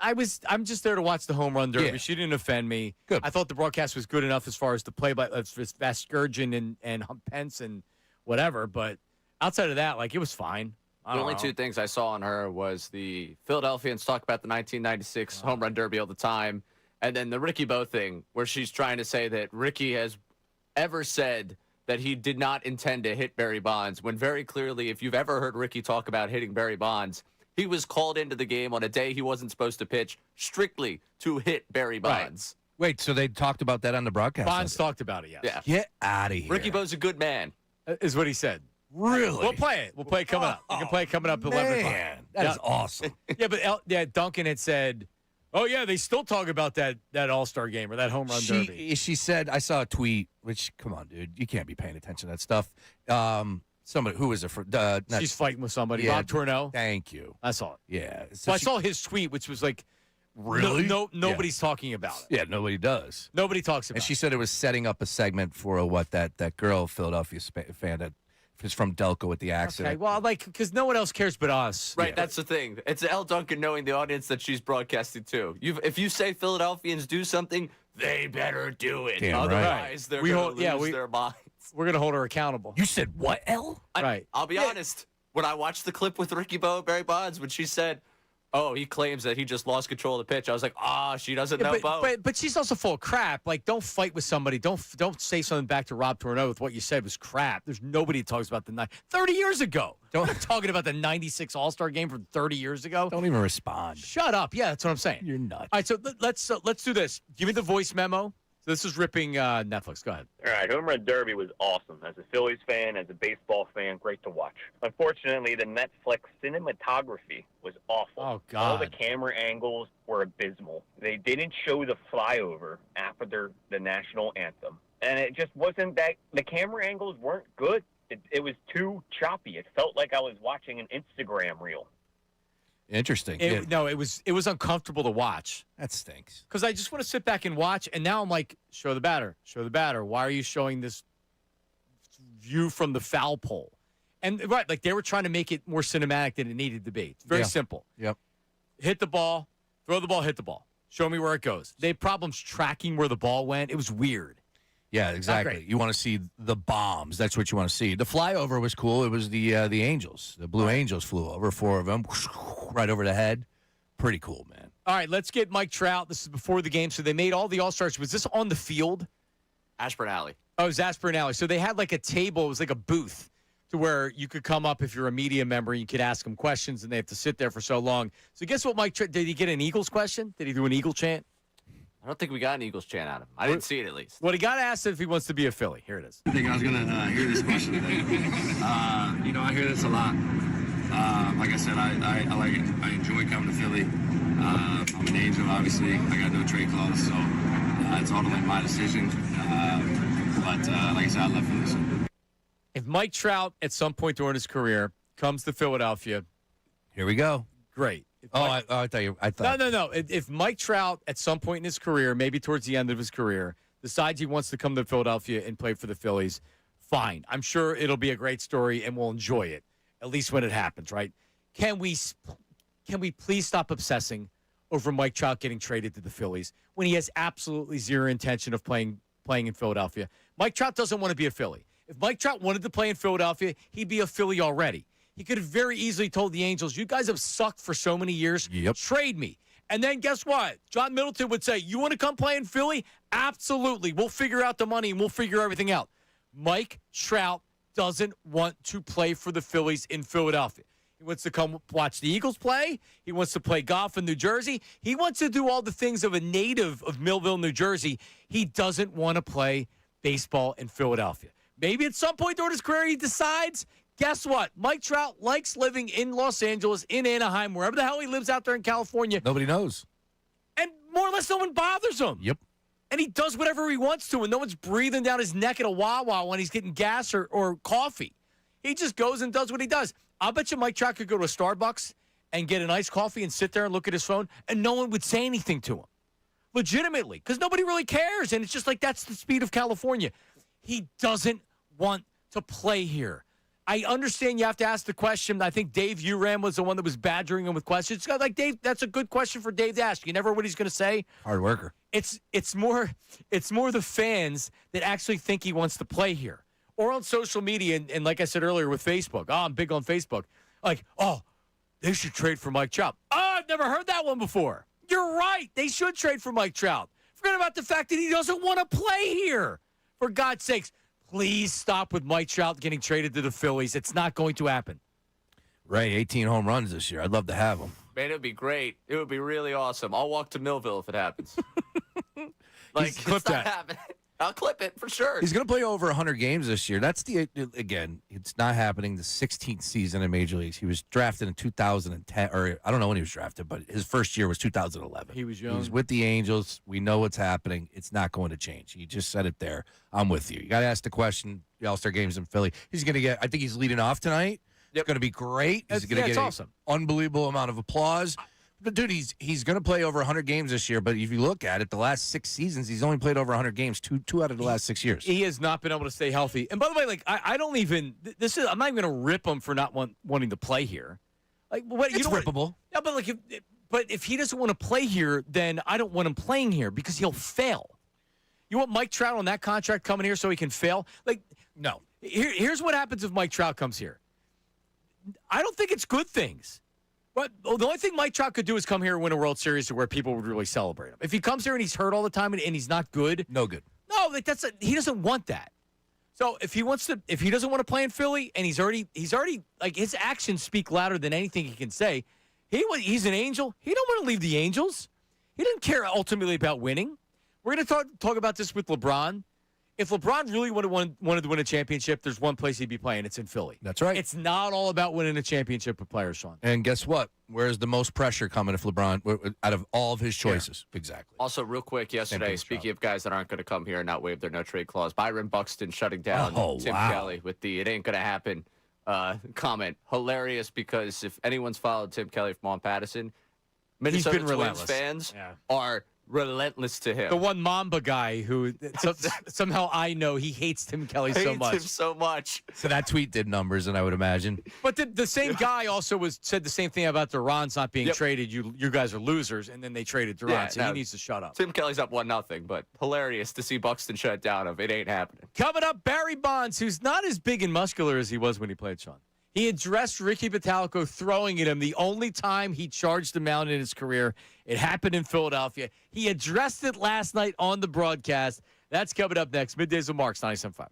S1: I'm just there to watch the home run derby.
S3: Yeah.
S1: She didn't offend me.
S3: Good.
S1: I thought the broadcast was good enough as far as the play by Vasgersian and Pence and whatever. But outside of that, like, it was fine.
S2: The only two things I saw on her was the Philadelphians talk about the 1996 home run derby all the time, and then the Ricky Bo thing, where she's trying to say that Ricky has ever said that he did not intend to hit Barry Bonds, when very clearly, if you've ever heard Ricky talk about hitting Barry Bonds, he was called into the game on a day he wasn't supposed to pitch strictly to hit Barry Bonds.
S3: Wait, so they talked about that on the broadcast?
S1: Bonds talked about it, yes.
S2: Yeah.
S3: Get out of here.
S2: Ricky Bo's a good man.
S1: Is what he said.
S3: Really?
S1: We'll play it. We'll play it coming up. You can play it coming up at 11 o'clock.
S3: Man, that is awesome.
S1: Yeah, but Duncan had said, oh, yeah, they still talk about that All-Star game or that home run derby.
S3: She said, I saw a tweet, which, come on, dude, you can't be paying attention to that stuff. Somebody, who is it?
S1: She's fighting with somebody.
S3: Yeah,
S1: Rob Tourneau.
S3: Thank you.
S1: I saw it.
S3: Yeah.
S1: So I saw his tweet, which was like,
S3: Really?
S1: nobody's talking about it.
S3: Yeah, nobody does.
S1: Nobody talks about it.
S3: And she said it was setting up a segment for that girl, Philadelphia fan that is from Delco with the accent.
S1: Okay, well, like, because no one else cares but us.
S2: Right, that's the thing. It's Elle Duncan knowing the audience that she's broadcasting to. If you say Philadelphians do something, they better do it.
S3: Damn right.
S2: Otherwise, they're going to lose their minds.
S1: We're going to hold her accountable.
S3: You said what, Elle?
S1: Right.
S2: I'll be honest. When I watched the clip with Ricky Bo and Barry Bonds, when she said, oh, he claims that he just lost control of the pitch, I was like, she doesn't know Bo.
S1: But she's also full of crap. Like, don't fight with somebody. Don't say something back to Rob Tourneau with what you said was crap. There's nobody that talks about 30 years ago. We're talking about the 96 All-Star game from 30 years ago.
S3: Don't even respond.
S1: Shut up. Yeah, that's what I'm saying.
S3: You're nuts.
S1: All right, so let's do this. Give me the voice memo. So this is ripping Netflix. Go ahead.
S9: All right, Home Run Derby was awesome. As a Phillies fan, as a baseball fan, great to watch. Unfortunately, the Netflix cinematography was awful.
S1: Oh, God.
S9: All the camera angles were abysmal. They didn't show the flyover after the national anthem. And it just wasn't that – the camera angles weren't good. It was too choppy. It felt like I was watching an Instagram reel.
S3: Interesting.
S1: No, it was uncomfortable to watch.
S3: That stinks.
S1: Because I just want to sit back and watch, and now I'm like, show the batter. Why are you showing this view from the foul pole? And, right, like they were trying to make it more cinematic than it needed to be. It's very simple.
S3: Yep.
S1: Hit the ball, throw the ball, hit the ball. Show me where it goes. They had problems tracking where the ball went. It was weird.
S3: Yeah, exactly. You want to see the bombs. That's what you want to see. The flyover was cool. It was the Angels. The Blue Angels flew over, 4 of them, right over the head. Pretty cool, man.
S1: All right, let's get Mike Trout. This is before the game. So they made all the All-Stars. Was this on the field?
S2: Ashburn Alley.
S1: Oh, it was Ashburn Alley. So they had like a table. It was like a booth to where you could come up if you're a media member and you could ask them questions, and they have to sit there for so long. So guess what, Mike Trout, did he get an Eagles question? Did he do an Eagle chant?
S2: I don't think we got an Eagles chant out of him. I didn't see it at least.
S1: Well, he got asked if he wants to be a Philly. Here it is.
S10: I think I was going to hear this question today. I hear this a lot. Like I said, I like it. I enjoy coming to Philly. I'm an Angel, obviously. I got no trade clause, so it's totally my decision. But like I said, I love Philly.
S1: If Mike Trout, at some point during his career, comes to Philadelphia,
S3: here we go.
S1: Great.
S3: I thought.
S1: No. If Mike Trout, at some point in his career, maybe towards the end of his career, decides he wants to come to Philadelphia and play for the Phillies, fine. I'm sure it'll be a great story, and we'll enjoy it, at least when it happens, right? Can we please stop obsessing over Mike Trout getting traded to the Phillies when he has absolutely zero intention of playing in Philadelphia? Mike Trout doesn't want to be a Philly. If Mike Trout wanted to play in Philadelphia, he'd be a Philly already. He could have very easily told the Angels, you guys have sucked for so many years.
S3: Yep.
S1: Trade me. And then guess what? John Middleton would say, you want to come play in Philly? Absolutely. We'll figure out the money and we'll figure everything out. Mike Trout doesn't want to play for the Phillies in Philadelphia. He wants to come watch the Eagles play. He wants to play golf in New Jersey. He wants to do all the things of a native of Millville, New Jersey. He doesn't want to play baseball in Philadelphia. Maybe at some point during his career he decides, guess what? Mike Trout likes living in Los Angeles, in Anaheim, wherever the hell he lives out there in California.
S3: Nobody knows.
S1: And more or less no one bothers him.
S3: Yep.
S1: And he does whatever he wants to, and no one's breathing down his neck at a Wawa when he's getting gas or coffee. He just goes and does what he does. I'll bet you Mike Trout could go to a Starbucks and get an iced coffee and sit there and look at his phone, and no one would say anything to him. Legitimately, because nobody really cares, and it's just like that's the speed of California. He doesn't want to play here. I understand you have to ask the question. I think Dave Uram was the one that was badgering him with questions. Like, Dave, that's a good question for Dave to ask. You never know what he's going to say.
S3: Hard worker.
S1: It's more the fans that actually think he wants to play here. Or on social media, and like I said earlier with Facebook. Oh, I'm big on Facebook. Like, oh, they should trade for Mike Trout. Oh, I've never heard that one before. You're right. They should trade for Mike Trout. Forget about the fact that he doesn't want to play here. For God's sakes. Please stop with Mike Trout getting traded to the Phillies. It's not going to happen.
S3: Right, 18 home runs this year. I'd love to have him.
S2: Man, it would be great. It would be really awesome. I'll walk to Millville if it happens. Like,
S1: clip
S2: it's not
S1: that.
S2: happening. I'll clip it for sure.
S3: He's going to play over 100 games this year. That's again, it's not happening. The 16th season in Major Leagues. He was drafted in 2010, or I don't know when he was drafted, but his first year was 2011.
S1: He was young.
S3: He's with the Angels. We know what's happening. It's not going to change. He just said it there. I'm with you. You got to ask the question. The All-Star game's in Philly. He's going to get, I think he's leading off tonight.
S2: Yep.
S3: It's going to be great. He's going to get
S1: awesome.
S3: an unbelievable amount of applause. But, dude, he's going to play over 100 games this year. But if you look at it, the last 6 seasons, he's only played over 100 games two out of the last 6 years.
S1: He has not been able to stay healthy. And by the way, like I don't even I'm not even going to rip him for not wanting to play here. Like what?
S3: It's rippable.
S1: Yeah, but like if he doesn't want to play here, then I don't want him playing here because he'll fail. You want Mike Trout on that contract coming here so he can fail? Like no. Here's what happens if Mike Trout comes here. I don't think it's good things. But the only thing Mike Trout could do is come here and win a World Series to where people would really celebrate him. If he comes here and he's hurt all the time and he's not good,
S3: no good.
S1: No, like he doesn't want that. So if he doesn't want to play in Philly and he's already like his actions speak louder than anything he can say. He's an Angel. He don't want to leave the Angels. He didn't care ultimately about winning. We're going to talk about this with LeBron. If LeBron really wanted to win a championship, there's one place he'd be playing. It's in Philly.
S3: That's right.
S1: It's not all about winning a championship with players, Sean.
S3: And guess what? Where's the most pressure coming if LeBron, out of all of his choices? Yeah. Exactly.
S2: Also, real quick, yesterday, speaking of guys that aren't going to come here and not waive their no-trade clause, Byron Buxton shutting down Tim Kelly with the "it ain't going to happen" comment. Hilarious because if anyone's followed Tim Kelly from on Patterson, Minnesota Twins fans are relentless to him.
S1: The one Mamba guy who somehow I know he hates Tim Kelly so much.
S2: Hates him so much.
S3: So that tweet did numbers, and I would imagine.
S1: But the same guy also said the same thing about Duran's not being traded. You guys are losers, and then they traded Duran, so he needs to shut up.
S2: Tim Kelly's up 1-0, but hilarious to see Buxton shut down of "it ain't happening."
S1: Coming up, Barry Bonds, who's not as big and muscular as he was when he played, Sean. He addressed Ricky Vitalico throwing at him the only time he charged the mound in his career. It happened in Philadelphia. He addressed it last night on the broadcast. That's coming up next. Middays with Marks, 97.5.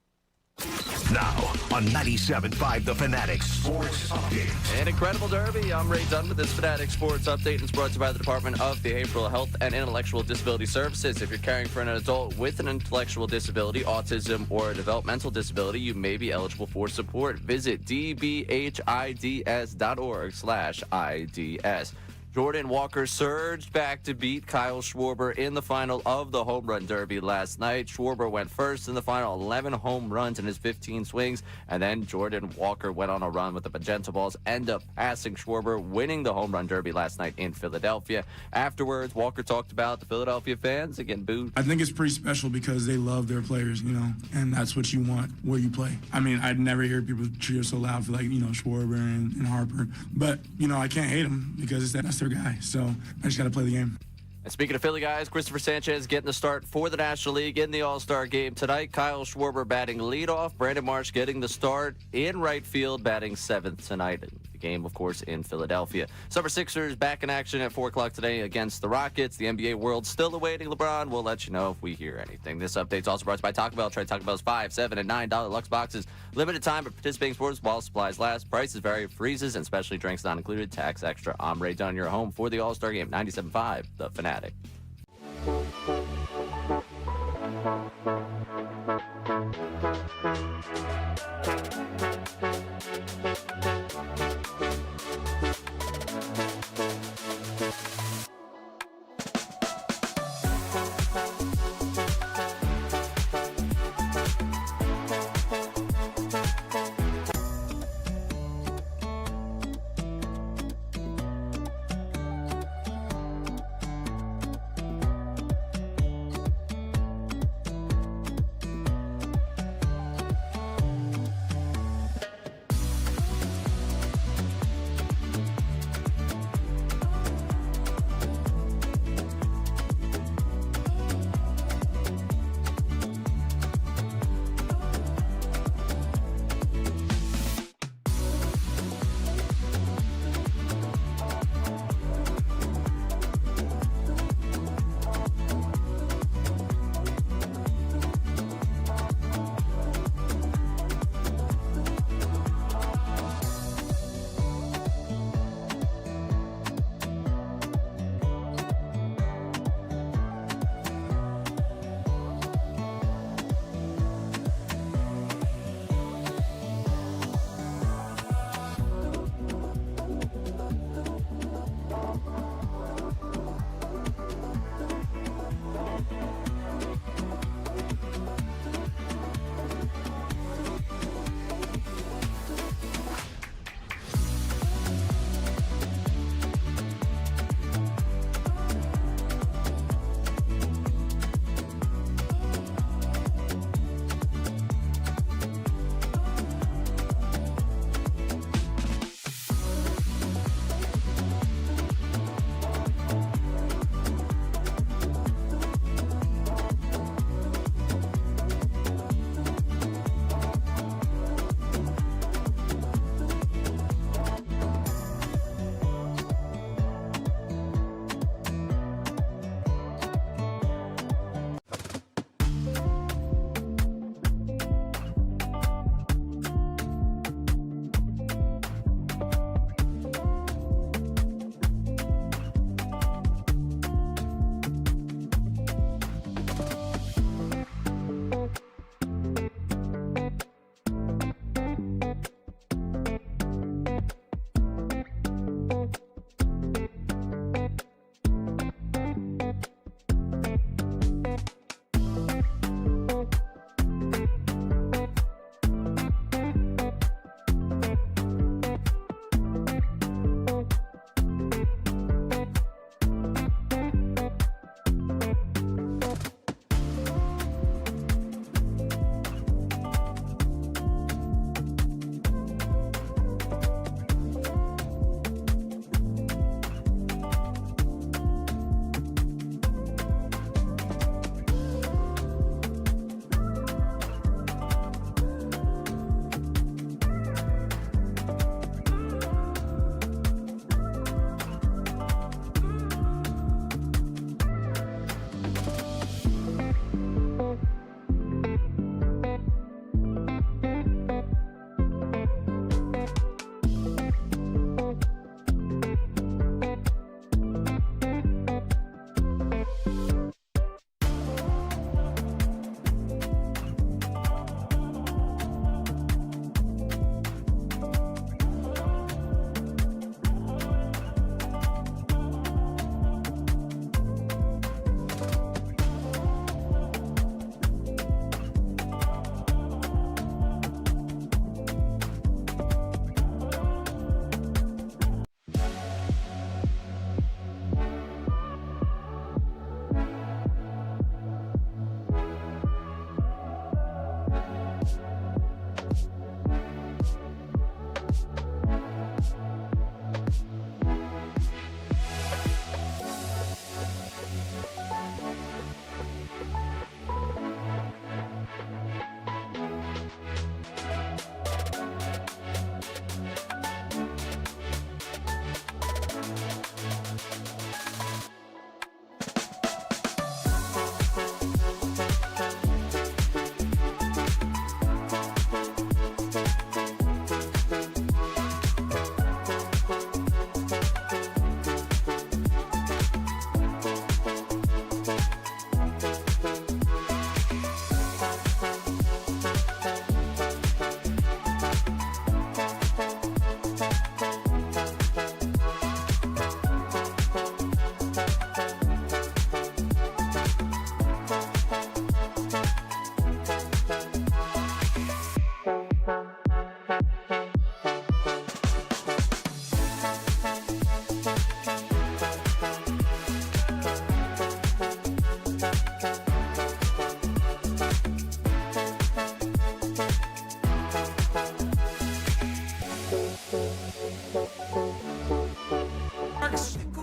S4: Now on 97.5 The Fanatic Sports Update.
S2: An incredible derby. I'm Ray Dunn with this Fanatic Sports Update, and it's brought to you by the Department of Behavioral Health and Intellectual Disability Services. If you're caring for an adult with an intellectual disability, autism, or a developmental disability, you may be eligible for support. Visit dbhids.org/IDS. Jordan Walker surged back to beat Kyle Schwarber in the final of the Home Run Derby last night. Schwarber went first in the final, 11 home runs in his 15 swings, and then Jordan Walker went on a run with the magenta balls, end up passing Schwarber, winning the Home Run Derby last night in Philadelphia. Afterwards, Walker talked about the Philadelphia fans, again booed.
S8: I think it's pretty special because they love their players, and that's what you want where you play. I mean, I'd never hear people cheer so loud for Schwarber and Harper, but, I can't hate them because that's their guy, so I just got to play the game.
S2: And speaking of Philly guys, Christopher Sanchez getting the start for the National League in the All-Star game tonight. Kyle Schwarber batting leadoff. Brandon Marsh getting the start in right field, batting 7th tonight. The game, of course, in Philadelphia. Summer Sixers back in action at 4 o'clock today against the Rockets. The NBA world still awaiting LeBron. We'll let you know if we hear anything. This update's also brought to you by Taco Bell. Try Taco Bell's $5, $7, and $9 Lux boxes. Limited time at participating sports while supplies last. Prices vary, freezes, and specialty drinks not included. Tax extra. I'm Ray Dunn, your home for the All-Star game. 97.5, The Fanatic.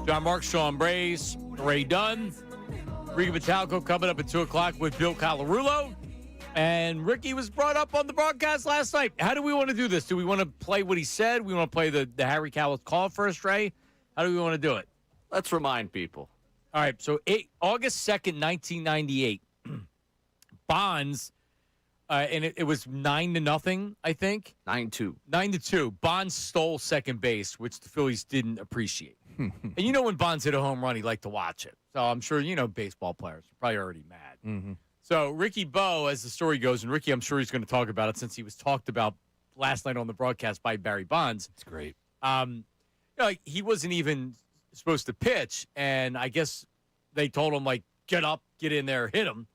S1: John Mark, Sean Brace, Ray Dunn, Ricky Metallico coming up at 2 o'clock with Bill Colarulo. And Ricky was brought up on the broadcast last night. How do we want to do this? Do we want to play what he said? We want to play the Harry Cowell's call first, Ray? How do we want to do it?
S2: Let's remind people.
S1: All right, so August 2nd, 1998, Bonds, and it was 9-0, I think.
S2: 9-2.
S1: 9-2. Bonds stole second base, which the Phillies didn't appreciate. And you know when Bonds hit a home run, he liked to watch it. So I'm sure, baseball players are probably already mad.
S3: Mm-hmm.
S1: So Ricky Bo, as the story goes, and Ricky, I'm sure he's going to talk about it since he was talked about last night on the broadcast by Barry Bonds.
S3: It's great.
S1: He wasn't even supposed to pitch, and I guess they told him, get up, get in there, hit him,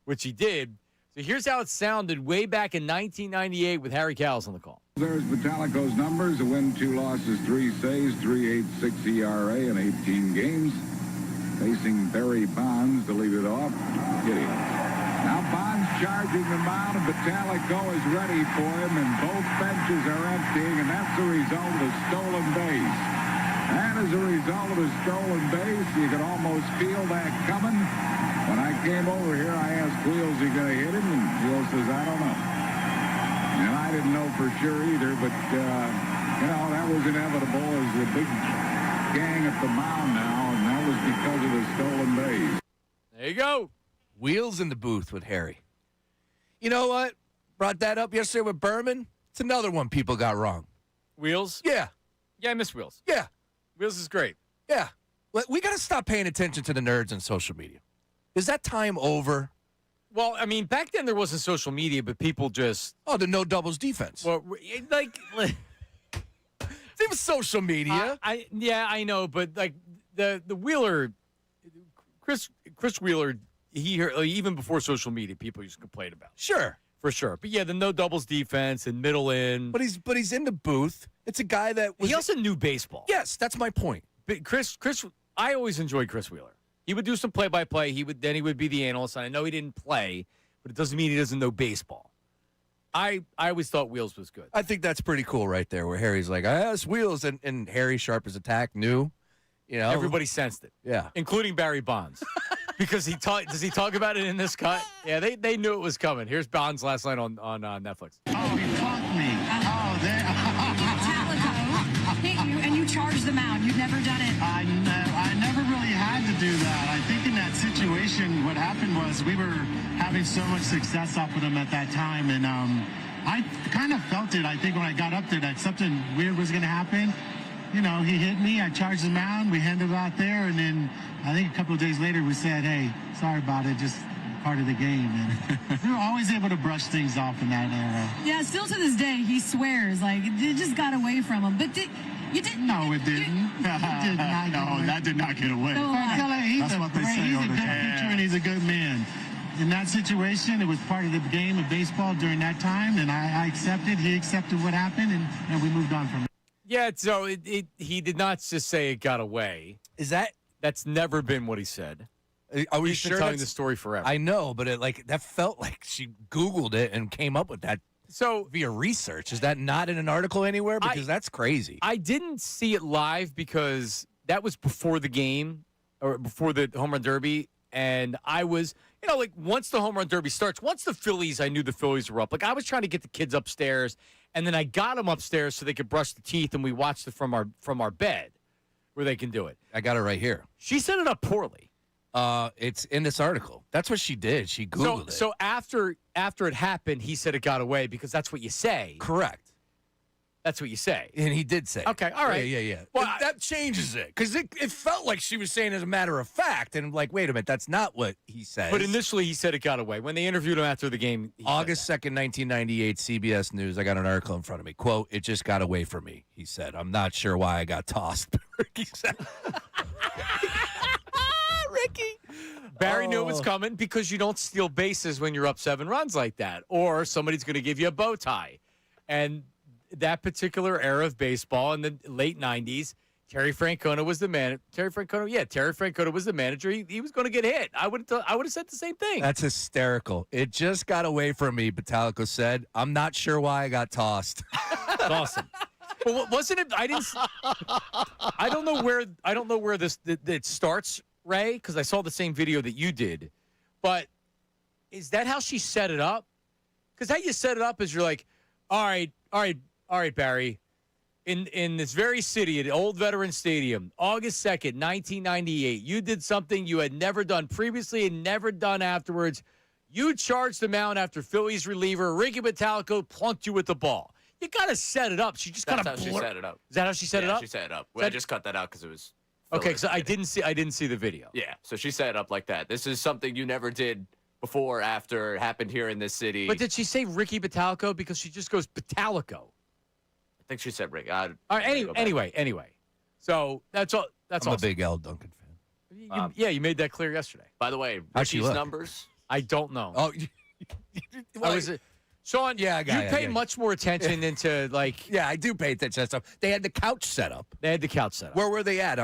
S1: which he did. So here's how it sounded way back in 1998 with Harry Cowles on the call.
S11: There's Metallico's numbers: a win, 2 losses, 3 saves, 3.86 ERA in 18 games. Facing Barry Bonds to lead it off. Get him. Now Bonds charging the mound, and Metallico is ready for him, and both benches are emptying, and that's the result of a stolen base. And as a result of a stolen base, you could almost feel that coming. When I came over here, I asked Wheels, "You going to hit him?" And Wheels says, "I don't know." And I didn't know for sure either, but, that was inevitable as the big gang at the mound now, and that was because of the stolen base.
S1: There you go.
S3: Wheels in the booth with Harry. You know what? Brought that up yesterday with Berman. It's another one people got wrong.
S1: Wheels?
S3: Yeah.
S1: Yeah, I miss Wheels.
S3: Yeah.
S1: Wheels is great.
S3: Yeah. We got to stop paying attention to the nerds on social media. Is that time over?
S1: Well, I mean, back then there wasn't social media, but people just...
S3: Oh, the no doubles defense.
S1: Well,
S3: It was social media.
S1: I know, but the Wheeler, Chris Wheeler, even before social media, people used to complain about.
S3: Sure.
S1: For sure. But yeah, the no doubles defense and middle in.
S3: But he's in the booth. It's a guy that was...
S1: He also knew baseball.
S3: Yes, that's my point.
S1: But Chris, I always enjoyed Chris Wheeler. He would do some play-by-play. He would be the analyst. And I know he didn't play, but it doesn't mean he doesn't know baseball. I always thought Wheels was good.
S3: I think that's pretty cool right there, where Harry's like, I asked Wheels, and Harry, sharp as a tack, knew.
S1: Everybody sensed it.
S3: Yeah.
S1: Including Barry Bonds. Because does he talk about it in this cut? Yeah, they knew it was coming. Here's Bonds last night on Netflix.
S6: Oh, he fucked me. Oh, there.
S12: Metallico hit you, and you charged the mound. You've never done it.
S6: I never really had to do that. I think in that situation, what happened was we were having so much success off with him at that time, and I kind of felt it. I think when I got up there that something weird was going to happen. He hit me. I charged the mound. We handed it out there, and then I think a couple of days later we said, "Hey, sorry about it. Just part of the game." And we were always able to brush things off in that era.
S12: Yeah, still to this day, he swears it just got away from him. But you didn't.
S6: No, it didn't. That did not get away. That's what they say
S12: he's
S6: all
S12: a
S6: the
S12: good
S6: time.
S12: pitcher
S6: And he's a good man. In that situation, it was part of the game of baseball during that time, and I accepted. He accepted what happened, and we moved on from it.
S1: Yeah, so he did not just say it got away. That's never been what he said.
S3: Are we
S1: He's
S3: sure
S1: been telling the story forever.
S3: I know, but that felt like she Googled it and came up with that.
S1: So
S3: via research, is that not in an article anywhere? Because that's crazy.
S1: I didn't see it live because that was before the game or before the home run derby, and I was, once the home run derby starts, once the Phillies, I knew the Phillies were up. I was trying to get the kids upstairs, and then I got them upstairs so they could brush the teeth, and we watched it from our bed where they can do it.
S3: I got it right here.
S1: She set it up poorly.
S3: It's in this article. That's what she did. She Googled it.
S1: So after it happened, he said it got away because that's what you say.
S3: Correct.
S1: That's what you say.
S3: And he did say.
S1: Okay, all right.
S3: Yeah.
S1: Well,
S3: that changes it because it felt like she was saying as a matter of fact. And wait a minute, that's not what he says.
S1: But initially he said it got away. When they interviewed him after the game.
S3: August 2nd, 1998, CBS News. I got an article in front of me. Quote, "It just got away from me," he said. "I'm not sure why I got tossed." Ricky said. Ricky.
S1: Barry knew it was coming because you don't steal bases when you're up 7 runs like that. Or somebody's going to give you a bow tie. And that particular era of baseball in the late 90s, Terry Francona was the man. Terry Francona was the manager. He was going to get hit. I would have said the same thing.
S3: That's hysterical. "It just got away from me," Metallico said. "I'm not sure why I got tossed."
S1: That's awesome. But wasn't it? I don't know where. I don't know where this it starts, Ray, because I saw the same video that you did. But is that how she set it up? Because how you set it up is you're like, all right, Barry. In this very city at Old Veteran Stadium, August 2nd, 1998, you did something you had never done previously and never done afterwards. You charged the mound after Phillies reliever Ricky Metallico plunked you with the ball. You got to set it up. She just got to.
S2: That's how she set it up.
S1: Is that how she set it up?
S2: She set it up. Well, I just cut that out because it was.
S1: Okay, because I didn't see the video.
S2: Yeah, so she set it up like that. This is something you never did before, after it happened here in this city.
S1: But did she say Ricky Metallico? Because she just goes Metallico.
S2: I think she said Rick.
S1: All right. Anyway. So that's all.
S3: I'm a big Al Duncan fan.
S1: You made that clear yesterday.
S2: By the way,
S3: How'd she
S2: Ricky's
S3: look?
S2: numbers.
S1: I don't know.
S3: Oh,
S1: I was. Sean,
S3: Yeah, I got
S1: you
S3: it,
S1: pay much more attention into like.
S3: yeah, I do pay attention to that stuff. They had the couch set up.
S1: They had the couch set up.
S3: Where were they at?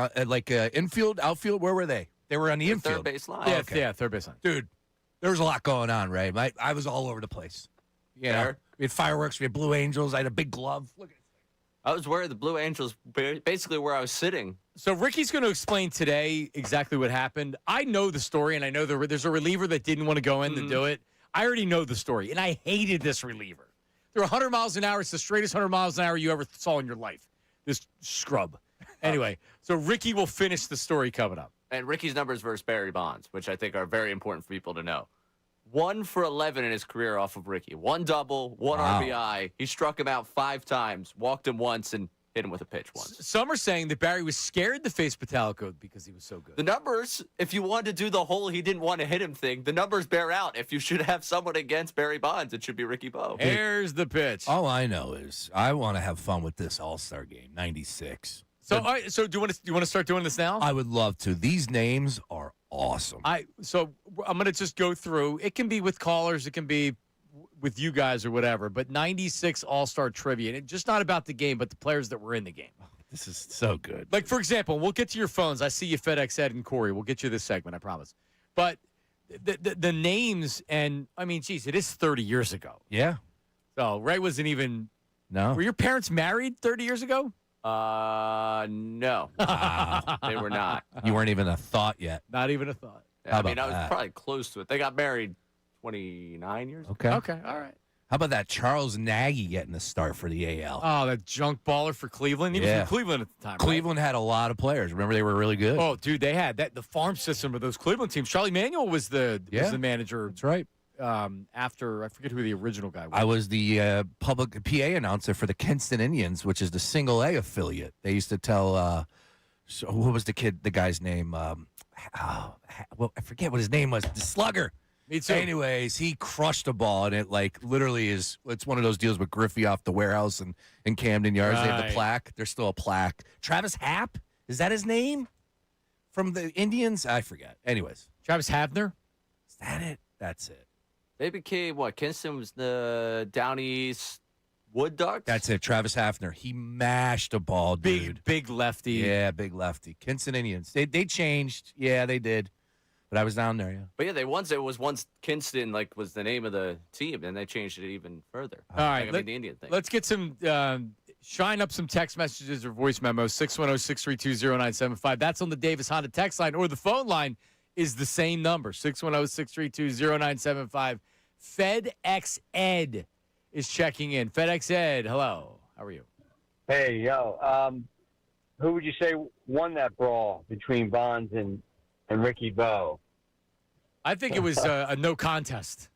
S3: Infield, outfield? Where were they? They were on the infield.
S2: Third base line.
S1: Yeah,
S3: okay.
S1: yeah, third base line.
S3: Dude, there was a lot going on, Ray. I was all over the place. You know,
S2: Fair.
S3: we had fireworks. We had Blue Angels. I had a big glove. Look at
S2: I was wearing the Blue Angels, basically where I was sitting.
S1: So Ricky's going to explain today exactly what happened. I know the story, and I know there's a reliever that didn't want to go in to do it. I already know the story, and I hated this reliever. They're 100 miles an hour. It's the straightest 100 miles an hour you ever saw in your life. This scrub. Anyway, so Ricky will finish the story coming up.
S2: And Ricky's numbers versus Barry Bonds, which I think are very important for people to know. 1 for 11 in his career off of Ricky. 1 double, 1 RBI. He struck him out 5 times, walked him once, and hit him with a pitch once.
S1: Some are saying that Barry was scared to face Metallico because he was so good.
S2: The numbers, if you wanted to do the whole he didn't want to hit him thing, the numbers bear out. If you should have someone against Barry Bonds, it should be Ricky Bo.
S1: Here's the pitch.
S3: all I know is I want to have fun with this All-Star game, 96.
S1: So, all right, so do you want to start doing this now?
S3: I would love to. These names are awesome.
S1: I'm going to just go through. It can be with callers. It can be with you guys or whatever. But 96 All-Star trivia. And it's just not about the game, but the players that were in the game.
S3: This is so good.
S1: Like, for example, we'll get to your phones. I see you, FedEx Ed and Corey. We'll get you this segment, I promise. But the names, and, I mean, geez, it is 30 years ago.
S3: Yeah.
S1: So Ray wasn't even.
S3: No.
S1: Were your parents married 30 years ago?
S2: No. They were not.
S3: You weren't even a thought yet.
S1: Not even a thought.
S3: How
S2: I mean,
S3: about
S2: I was
S3: that?
S2: probably close to it. They got married 29 years ago.
S3: Okay.
S1: Okay, all right.
S3: How about that Charles Nagy getting the start for the AL?
S1: Oh, that junk baller for Cleveland. He was
S3: Yeah.
S1: from Cleveland at the time.
S3: Cleveland had a lot of players. Remember, they were really good.
S1: Right? Oh, dude, they had the farm system of those Cleveland teams. Charlie Manuel was the manager.
S3: That's right.
S1: After I forget who the original guy was.
S3: I was the public PA announcer for the Kinston Indians, which is the Single A affiliate. They used to tell. So what was the guy's name? I forget what his name was. The Slugger.
S1: Me too.
S3: Anyways, he crushed a ball, and it literally is. It's one of those deals with Griffey off the warehouse in Camden Yards. They have the plaque. There's still a plaque. Travis Happ, is that his name? From the Indians, I forget. Anyways,
S1: Travis Havner.
S3: Is that it? That's it.
S2: They became what? Kinston was the Down East Wood Ducks?
S3: That's it. Travis Hafner. He mashed a ball, dude.
S1: Big lefty.
S3: Yeah, big lefty. Kinston Indians. They changed. Yeah, they did. But I was down there, yeah.
S2: But yeah, it was once Kinston was the name of the team, and they changed it even further.
S1: All right,
S2: the Indian thing.
S1: Let's get some shine up some text messages or voice memos. 610-632-0975. That's on the Davis Honda text line, or the phone line is the same number. 610-632-0975. FedEx Ed is checking in. FedEx Ed, hello. How are you?
S13: Hey, yo. Who would you say won that brawl between Bonds and Ricky Bo?
S1: I think it was a no contest,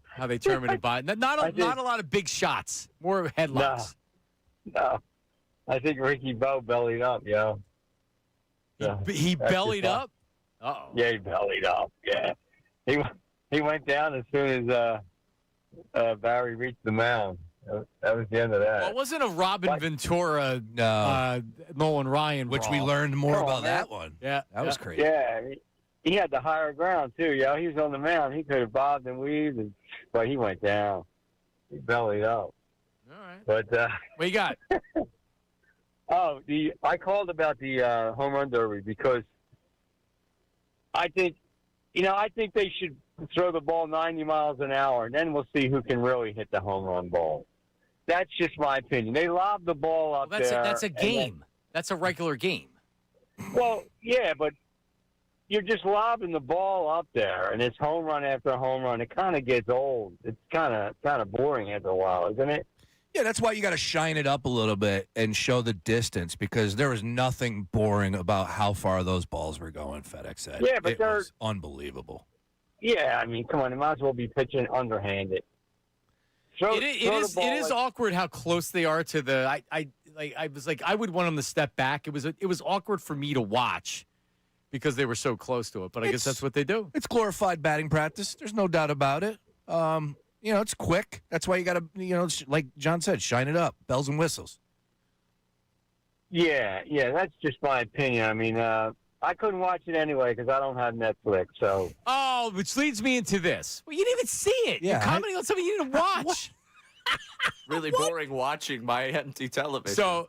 S1: how they terminated Bonds. Not a lot of big shots, more headlocks.
S13: No. I think Ricky Bo bellied up, yo.
S1: He bellied up? Uh-oh.
S13: Yeah, he bellied up, yeah. He went down as soon as Barry reached the mound. That was the end of that.
S1: Well, it wasn't a Robin Ventura, Nolan Ryan
S3: Which we
S1: brawl.
S3: learned more
S13: Come on,
S3: about
S13: man.
S3: that one.
S1: Yeah.
S3: That was crazy.
S13: Yeah, he had the higher ground, too, yo. He was on the mound. He could have bobbed and weaved, but he went down. He bellied up.
S1: All right.
S13: But
S1: what you got?
S13: I called about the home run derby because I think they should throw the ball 90 miles an hour, and then we'll see who can really hit the home run ball. That's just my opinion. They lob the ball up there.
S1: That's a game. That's a regular game.
S13: Well, yeah, but you're just lobbing the ball up there, and it's home run after home run. It kind of gets old. It's kind of boring after a while, isn't it?
S3: Yeah, that's why you got to shine it up a little bit and show the distance, because there was nothing boring about how far those balls were going, FedEx said.
S13: Yeah, but
S3: it was unbelievable.
S13: Yeah, I mean, come on, they might as well be pitching underhanded.
S1: It is awkward how close they are to the. I was like, I would want them to step back. It was awkward for me to watch because they were so close to it. But I guess that's what they do.
S3: It's glorified batting practice. There's no doubt about it. It's quick. That's why you got to, like John said, shine it up, bells and whistles.
S13: Yeah, that's just my opinion. I mean, I couldn't watch it anyway because I don't have Netflix. So.
S1: Oh, which leads me into this. Well, you didn't even see it.
S3: Yeah,
S1: You're commenting on something you didn't watch.
S2: Really boring watching my empty television.
S1: So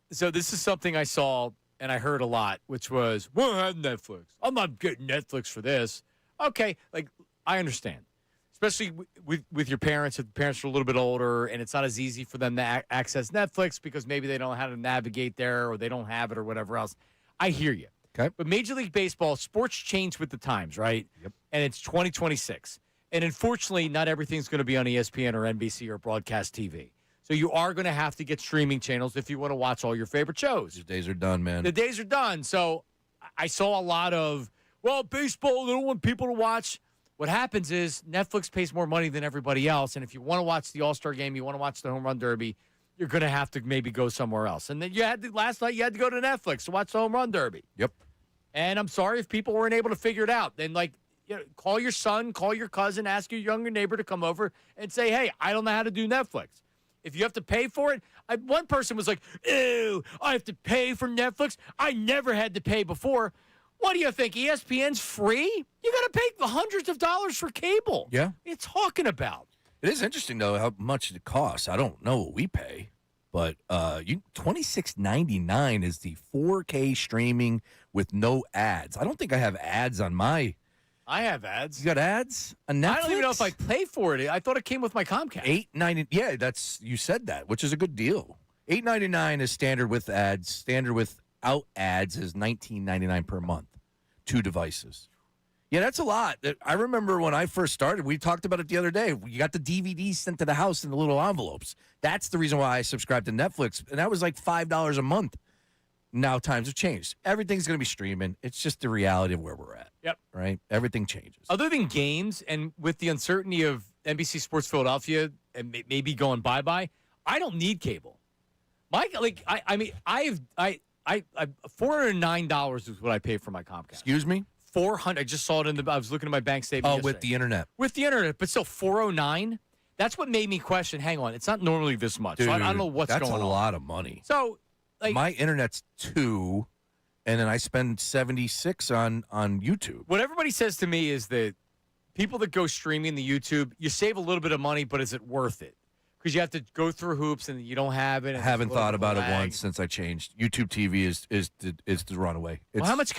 S1: this is something I saw and I heard a lot, which was, we don't have Netflix. I'm not getting Netflix for this. Okay, like, I understand. Especially with your parents, if the parents are a little bit older and it's not as easy for them to access Netflix because maybe they don't know how to navigate there or they don't have it or whatever else. I hear you.
S3: Okay.
S1: But Major League Baseball, sports change with the times, right?
S3: Yep.
S1: And it's 2026. And unfortunately, not everything's going to be on ESPN or NBC or broadcast TV. So you are going to have to get streaming channels if you want to watch all your favorite shows.
S3: These days are done, man.
S1: The days are done. So I saw a lot of, baseball, they don't want people to watch. What happens is Netflix pays more money than everybody else. And if you want to watch the All-Star game, you want to watch the Home Run Derby, you're going to have to maybe go somewhere else. And then last night you had to go to Netflix to watch the Home Run Derby.
S3: Yep.
S1: And I'm sorry if people weren't able to figure it out. Then, call your son, call your cousin, ask your younger neighbor to come over and say, hey, I don't know how to do Netflix. If you have to pay for it, one person was like, ew, I have to pay for Netflix? I never had to pay before. What do you think, ESPN's free? You got to pay hundreds of dollars for cable.
S3: Yeah.
S1: What are you talking about?
S3: It is interesting, though, how much it costs. I don't know what we pay, but $26.99 is the 4K streaming with no ads. I don't think I have ads on my.
S1: I have ads.
S3: You got ads on Netflix?
S1: I don't even know if I pay for it. I thought it came with my Comcast.
S3: $8.90. Yeah, you said that, which is a good deal. $8.99 is standard with ads. Standard without ads is $19.99 per month. 2 devices. Yeah, that's a lot. I remember when I first started, we talked about it the other day. You got the DVDs sent to the house in the little envelopes. That's the reason why I subscribed to Netflix, and that was like $5 a month. Now times have changed. Everything's going to be streaming. It's just the reality of where we're at.
S1: Yep.
S3: Right? Everything changes.
S1: Other than games and with the uncertainty of NBC Sports Philadelphia and maybe going bye-bye, I don't need cable. $409 is what I pay for my Comcast.
S3: Excuse me?
S1: $400. I just saw it I was looking at my bank statement yesterday.
S3: With the internet.
S1: With the internet, but still $409. That's what made me question, hang on, it's not normally this much.
S3: Dude,
S1: so I don't know what's going on.
S3: That's a lot of money.
S1: So,
S3: my internet's $2, and then I spend $76 on YouTube.
S1: What everybody says to me is that people that go streaming the YouTube, you save a little bit of money, but is it worth it? Because you have to go through hoops and you don't have it.
S3: I haven't thought about it once since I changed. YouTube TV is the runaway.
S1: Well, how much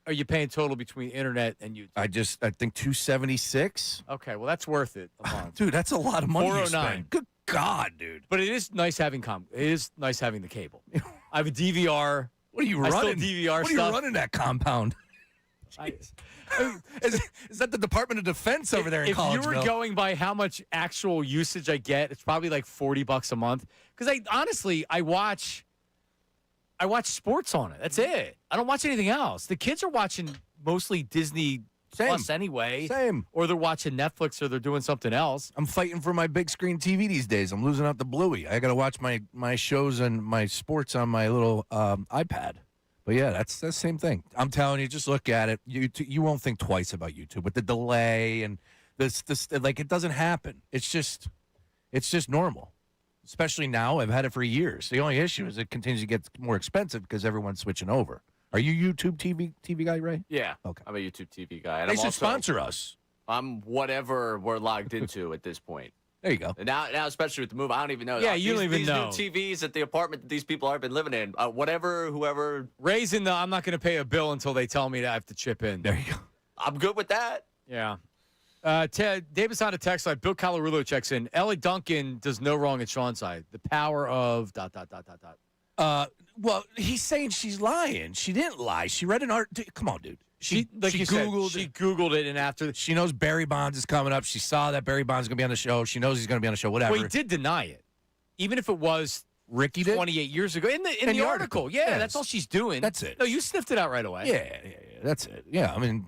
S1: are you paying total between internet and YouTube?
S3: I think $276.
S1: Okay, well that's worth it a month.
S3: Dude, that's a lot of money.
S1: $409.
S3: Good God, dude.
S1: But it is nice having the cable. I have a DVR.
S3: What are you running?
S1: I still DVR
S3: what
S1: stuff.
S3: Are you running that compound? Is that the Department of Defense over there in Collegeville?
S1: If you were going by how much actual usage I get, it's probably like $40 a month. Because I watch sports on it. That's it. I don't watch anything else. The kids are watching mostly Disney Plus anyway.
S3: Same.
S1: Or they're watching Netflix or they're doing something else.
S3: I'm fighting for my big screen TV these days. I'm losing out the Bluey. I got to watch my shows and my sports on my little iPad. But yeah, that's the same thing. I'm telling you, just look at it. You won't think twice about YouTube with the delay and this it doesn't happen. It's just normal. Especially now, I've had it for years. The only issue is it continues to get more expensive because everyone's switching over. Are you YouTube TV guy, Ray?
S2: Yeah.
S3: Okay.
S2: I'm a YouTube TV guy. And
S3: They should sponsor us.
S2: I'm whatever we're logged into at this point.
S3: There you go.
S2: And now, especially with the move, I don't even know.
S1: Yeah, you don't even know.
S2: These new TVs at the apartment that these people have been living in, whoever.
S1: Raising I'm not going to pay a bill until they tell me that I have to chip in.
S3: There you go.
S2: I'm good with that.
S1: Yeah. Davis on a text line. Bill Calarulo checks in. Ellie Duncan does no wrong at Sean's side. The power of ...
S3: Well, he's saying she's lying. She didn't lie. She read an art. Come on, dude. She
S1: Googled it, and after
S3: she knows Barry Bonds is coming up. She saw that Barry Bonds is going to be on the show. She knows he's going to be on the show. Whatever.
S1: Well, he did deny it, even if it was
S3: Ricky did
S1: 28 years ago in the article. Yeah,
S3: yes.
S1: that's all she's doing.
S3: That's it.
S1: No, you sniffed it out right away.
S3: Yeah, that's it. Yeah, I mean,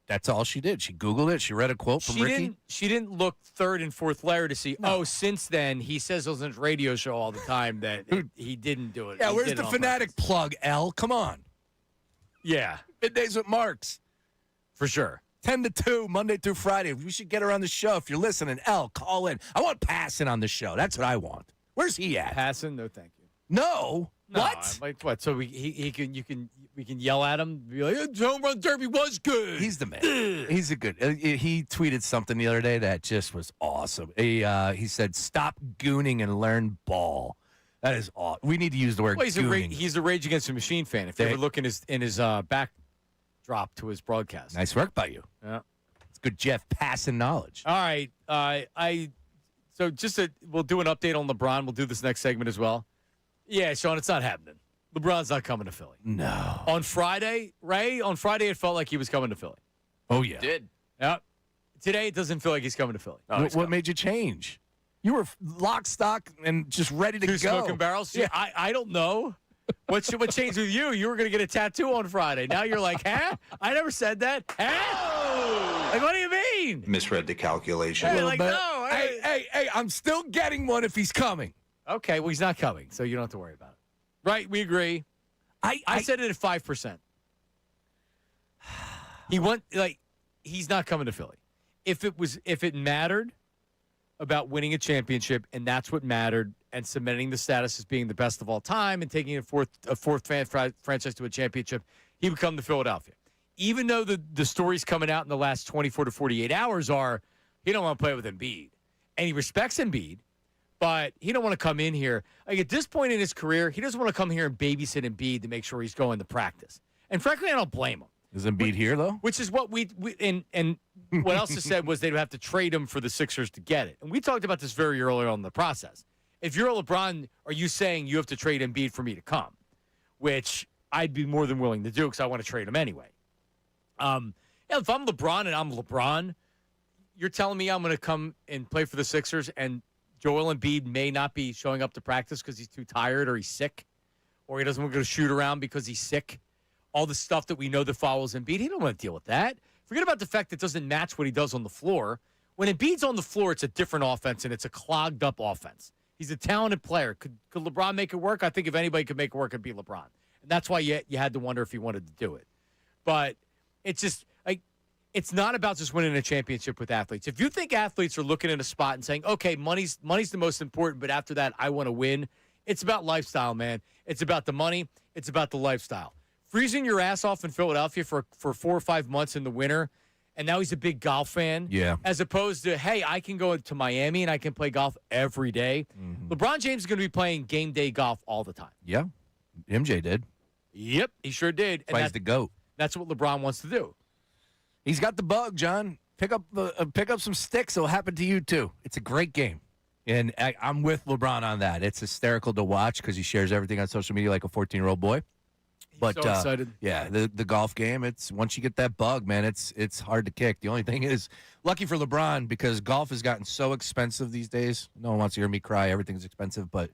S3: that's all she did. She Googled it. She read a quote from Ricky.
S1: She didn't look third and fourth layer to see. No. Oh, since then he says on his radio show all the time that he didn't do it.
S3: Yeah,
S1: he
S3: where's the Fanatic plug? L, come on.
S1: Yeah,
S3: Middays with Marks.
S1: For sure.
S3: 10 to 2, Monday through Friday. We should get her on the show. If you're listening, L, call in. I want Passon on the show. That's what I want. Where's he at?
S1: Passon? No, thank you.
S3: No. What?
S1: I'm like what? So we can yell at him, be like, home run derby was good.
S3: He's the man. He's a good. He tweeted something the other day that just was awesome. He said, "Stop gooning and learn ball." That is awesome. We need to use the word.
S1: Well,
S3: gooning.
S1: he's a Rage Against the Machine fan. If you ever look in his backdrop to his broadcast.
S3: Nice work by you.
S1: Yeah,
S3: it's good, Jeff. Passing knowledge.
S1: All right, so we'll do an update on LeBron. We'll do this next segment as well. Yeah, Sean, it's not happening. LeBron's not coming to Philly.
S3: No.
S1: On Friday, Ray, it felt like he was coming to Philly.
S3: Oh, yeah.
S2: Did.
S1: Yeah. Today, it doesn't feel like he's coming to Philly.
S3: Oh, what made you change? You were lock, stock, and just ready to go.
S1: Smoking barrels? Yeah. I don't know. What changed with you? You were going to get a tattoo on Friday. Now you're like, huh? I never said that. Huh? Oh! Like, what do you mean?
S14: Misread the calculation.
S1: Hey, like, no.
S3: Hey, I'm still getting one if he's coming.
S1: Okay, well, he's not coming, so you don't have to worry about it. Right, we agree. I said it at 5%. He's not coming to Philly. If it mattered about winning a championship, and that's what mattered, and cementing the status as being the best of all time and taking a fourth franchise to a championship, he would come to Philadelphia. Even though the stories coming out in the last 24 to 48 hours are he don't want to play with Embiid, and he respects Embiid. But he don't want to come in here. Like at this point in his career, he doesn't want to come here and babysit Embiid to make sure he's going to practice. And frankly, I don't blame him.
S3: Is Embiid here, though?
S1: Which is what and what else is said was they'd have to trade him for the Sixers to get it. And we talked about this very early on in the process. If you're a LeBron, are you saying you have to trade Embiid for me to come? Which I'd be more than willing to do because I want to trade him anyway. If I'm LeBron and I'm LeBron, you're telling me I'm going to come and play for the Sixers and Joel Embiid may not be showing up to practice because he's too tired or he's sick or he doesn't want to go shoot around because he's sick. All the stuff that we know that follows Embiid, he don't want to deal with that. Forget about the fact that it doesn't match what he does on the floor. When Embiid's on the floor, it's a different offense, and it's a clogged-up offense. He's a talented player. Could LeBron make it work? I think if anybody could make it work, it'd be LeBron. And that's why you had to wonder if he wanted to do it. But it's just like it's not about just winning a championship with athletes. If you think athletes are looking at a spot and saying, okay, money's the most important, but after that, I want to win, it's about lifestyle, man. It's about the money. It's about the lifestyle. Freezing your ass off in Philadelphia for 4 or 5 months in the winter, and now he's a big golf fan.
S3: Yeah.
S1: As opposed to, hey, I can go to Miami and I can play golf every day. Mm-hmm. LeBron James is going to be playing game day golf all the time.
S3: Yeah. MJ did.
S1: Yep, he sure did.
S3: And he's the GOAT.
S1: That's what LeBron wants to do.
S3: He's got the bug, John. Pick up some sticks. It'll happen to you, too. It's a great game. And I'm with LeBron on that. It's hysterical to watch because he shares everything on social media like a 14-year-old boy. But
S1: so excited.
S3: Yeah, the golf game, it's once you get that bug, man, it's hard to kick. The only thing is, lucky for LeBron, because golf has gotten so expensive these days. No one wants to hear me cry. Everything's expensive. But,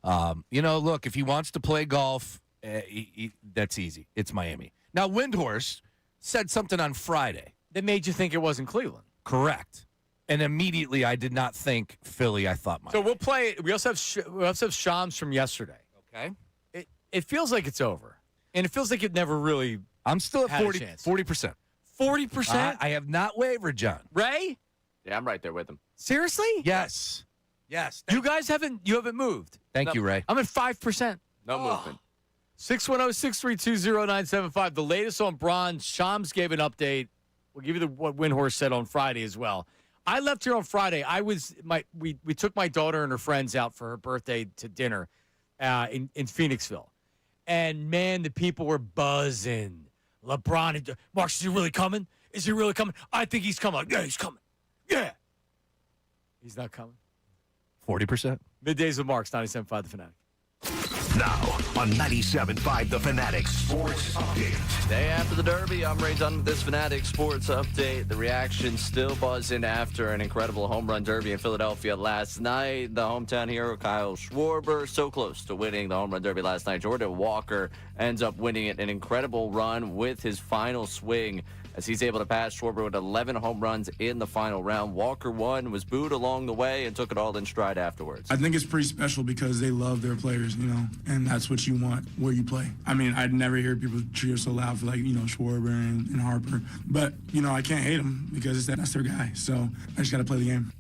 S3: look, if he wants to play golf, that's easy. It's Miami. Now, Windhorst said something on Friday
S1: that made you think it wasn't Cleveland.
S3: Correct. And immediately I did not think Philly. I thought Miami.
S1: So we'll play it. We also have Shams from yesterday.
S3: Okay.
S1: It feels like it's over. And it feels like it never really
S3: I'm still at
S1: had
S3: 40%.
S1: 40%?
S3: I have not wavered, John.
S1: Ray?
S2: Yeah, I'm right there with him.
S1: Seriously?
S3: Yes. Yes.
S1: You guys haven't moved.
S3: Thank you, Ray.
S1: I'm at 5%.
S2: No movement.
S1: 610-632-0975. The latest on Bron. Shams gave an update. We'll give you what Windhorst said on Friday as well. I left here on Friday. We took my daughter and her friends out for her birthday to dinner in Phoenixville. And, man, the people were buzzing. LeBron, Mark, is he really coming? Is he really coming? I think he's coming. Yeah, he's coming.
S3: Yeah.
S1: He's not coming.
S3: 40%.
S1: Middays with Marks, 97.5 The Fanatic.
S4: Now on 97.5 The Fanatic Sports Update.
S2: Day after the Derby, I'm Ray Dunn with this Fanatic Sports Update. The reaction still buzzing after an incredible home run derby in Philadelphia last night. The hometown hero, Kyle Schwarber, so close to winning the home run derby last night. Jordan Walker ends up winning it, an incredible run with his final swing as he's able to pass Schwarber with 11 home runs in the final round. Walker won, was booed along the way, and took it all in stride afterwards.
S8: I think it's pretty special because they love their players, and that's what you want where you play. I mean, I'd never hear people cheer so loud for, Schwarber and Harper. But, I can't hate them because that's their guy. So I just got to play the game.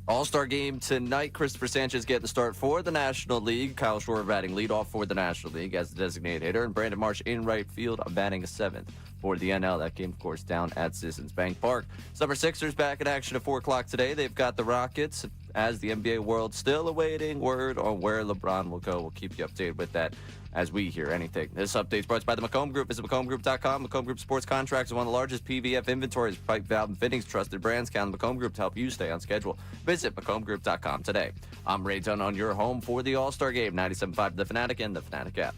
S2: All-Star game tonight. Christopher Sanchez getting the start for the National League. Kyle Schwarber batting leadoff for the National League as the designated hitter. And Brandon Marsh in right field batting seventh for the NL. That game, of course, down at Citizens Bank Park. Summer Sixers back in action at 4 o'clock today. They've got the Rockets as the NBA world still awaiting word on where LeBron will go. We'll keep you updated with that as we hear anything. This update is brought to you by the McComb Group. Visit McCombGroup.com. McComb Group Sports Contracts is one of the largest PVF inventories, pipe, valve, and fittings. Trusted brands. Count on the McComb Group to help you stay on schedule. Visit McCombGroup.com today. I'm Ray Dunn on your home for the All-Star Game. 97.5 The Fanatic and the Fanatic app.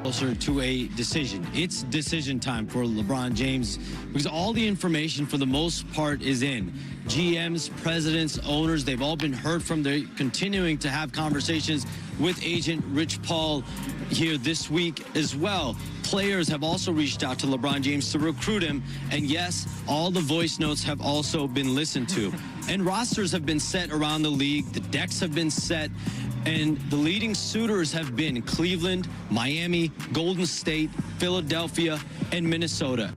S14: closer to a decision. It's decision time for LeBron James because all the information for the most part is in. GMs, presidents, owners, they've all been heard from. They're continuing to have conversations with agent Rich Paul here this week as well. Players have also reached out to LeBron James to recruit him. And yes, all the voice notes have also been listened to. And rosters have been set around the league. The decks have been set. And the leading suitors have been Cleveland, Miami, Golden State, Philadelphia, and Minnesota.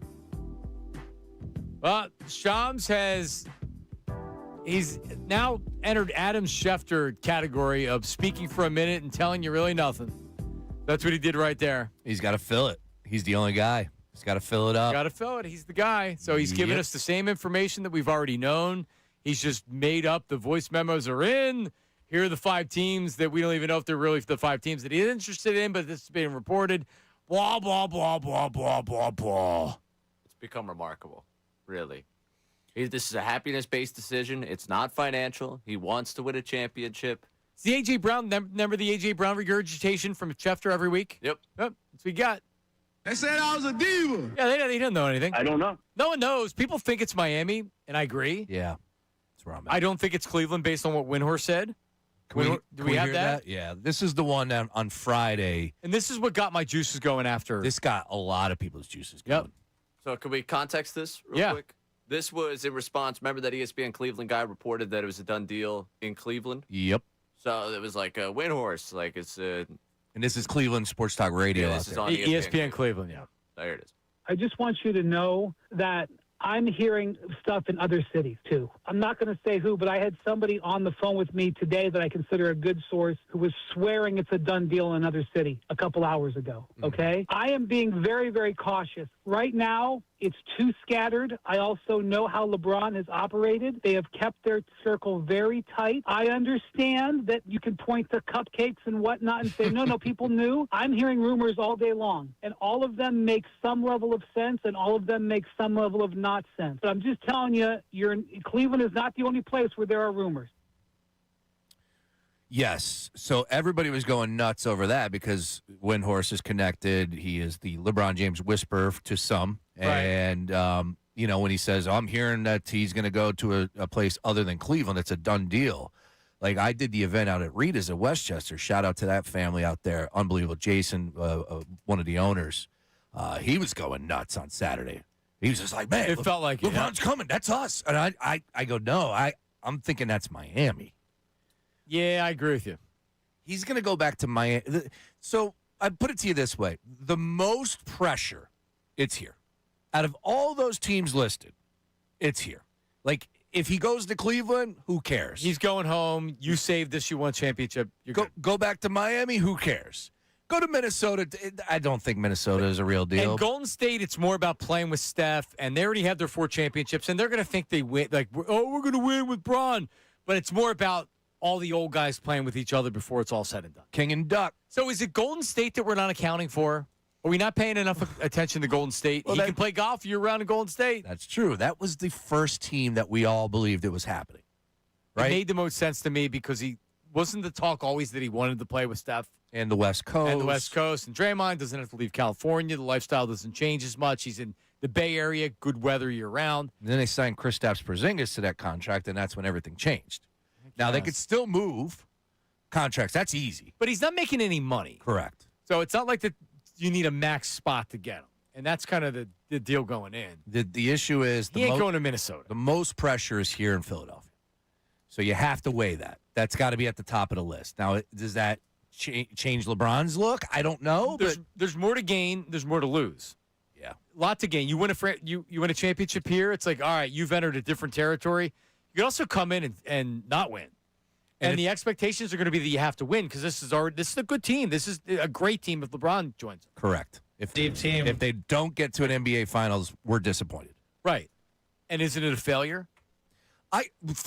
S1: Well, Shams he's now entered Adam Schefter category of speaking for a minute and telling you really nothing. That's what he did right there.
S3: He's got to fill it. He's the only guy. He's got to fill it up.
S1: Got to fill it. He's the guy. So he's giving us the same information that we've already known. He's just made up. The voice memos are in. Here are the 5 teams that we don't even know if they're really the 5 teams that he's interested in, but this is being reported. Blah, blah, blah, blah, blah, blah, blah.
S2: It's become remarkable, really. This is a happiness-based decision. It's not financial. He wants to win a championship.
S1: It's the A.J. Brown. Remember the A.J. Brown regurgitation from Schefter every week?
S2: Yep.
S1: That's what we got.
S5: They said I was a diva.
S1: Yeah, they didn't know anything.
S13: I don't know.
S1: No one knows. People think it's Miami, and I agree.
S3: Yeah. That's where I'm at.
S1: I don't think it's Cleveland based on what Windhorst said. Do we have
S3: hear
S1: that?
S3: Yeah. This is the one on Friday.
S1: And this is what got my juices going after.
S3: This got a lot of people's juices going.
S1: Yep.
S2: So can we context this real quick? This was in response. Remember that ESPN Cleveland guy reported that it was a done deal in Cleveland?
S3: Yep.
S2: So it was like a Windhorst. Like it's a...
S3: And this is Cleveland Sports Talk Radio.
S2: Yeah, this is on
S1: ESPN Cleveland, yeah.
S2: There it is.
S15: I just want you to know that I'm hearing stuff in other cities, too. I'm not going to say who, but I had somebody on the phone with me today that I consider a good source who was swearing it's a done deal in another city a couple hours ago, okay? I am being very, very cautious. Right now, it's too scattered. I also know how LeBron has operated. They have kept their circle very tight. I understand that you can point to cupcakes and whatnot and say, no, people knew. I'm hearing rumors all day long, and all of them make some level of sense, and all of them make some level of not sense. But I'm just telling you, Cleveland is not the only place where there are rumors.
S3: Yes. So everybody was going nuts over that because Windhorst is connected. He is the LeBron James whisperer to some. Right. And, when he says, I'm hearing that he's going to go to a place other than Cleveland, it's a done deal. Like, I did the event out at Rita's at Westchester. Shout out to that family out there. Unbelievable. Jason, one of the owners, he was going nuts on Saturday. He was just like, man,
S1: it felt like
S3: LeBron's coming. That's us. And I go, no, I'm thinking that's Miami.
S1: Yeah, I agree with you.
S3: He's going to go back to Miami. So I put it to you this way. The most pressure, it's here. Out of all those teams listed, it's here. Like, if he goes to Cleveland, who cares?
S1: He's going home. You saved this. You won a championship.
S3: Go back to Miami, who cares? Go to Minnesota. I don't think Minnesota is a real deal.
S1: And Golden State, it's more about playing with Steph, and they already have their 4 championships, and they're going to think they win. Like, we're going to win with Bron. But it's more about all the old guys playing with each other before it's all said and done.
S3: King and Duck.
S1: So is it Golden State that we're not accounting for? Are we not paying enough attention to Golden State? Well, he can play golf year-round in Golden State.
S3: That's true. That was the first team that we all believed it was happening. Right?
S1: It made the most sense to me because he wasn't the talk always that he wanted to play with Steph.
S3: And the West Coast.
S1: And Draymond doesn't have to leave California. The lifestyle doesn't change as much. He's in the Bay Area, good weather year-round.
S3: And then they signed Kristaps Porzingis to that contract, and that's when everything changed. Now, they could still move contracts. That's easy.
S1: But he's not making any money.
S3: Correct.
S1: So it's not like that you need a max spot to get him. And that's kind of the deal going in.
S3: The issue is
S1: he ain't going to Minnesota.
S3: The most pressure is here in Philadelphia. So you have to weigh that. That's got to be at the top of the list. Now, does that change LeBron's look? I don't know.
S1: There's more to gain. There's more to lose.
S3: Yeah.
S1: A lot to gain. You win a championship here. It's like, all right, you've entered a different territory. You can also come in and not win. And the expectations are going to be that you have to win because this is a good team. This is a great team if LeBron joins them.
S3: Correct. If they don't get to an NBA Finals, we're disappointed.
S1: Right. And isn't it a failure? If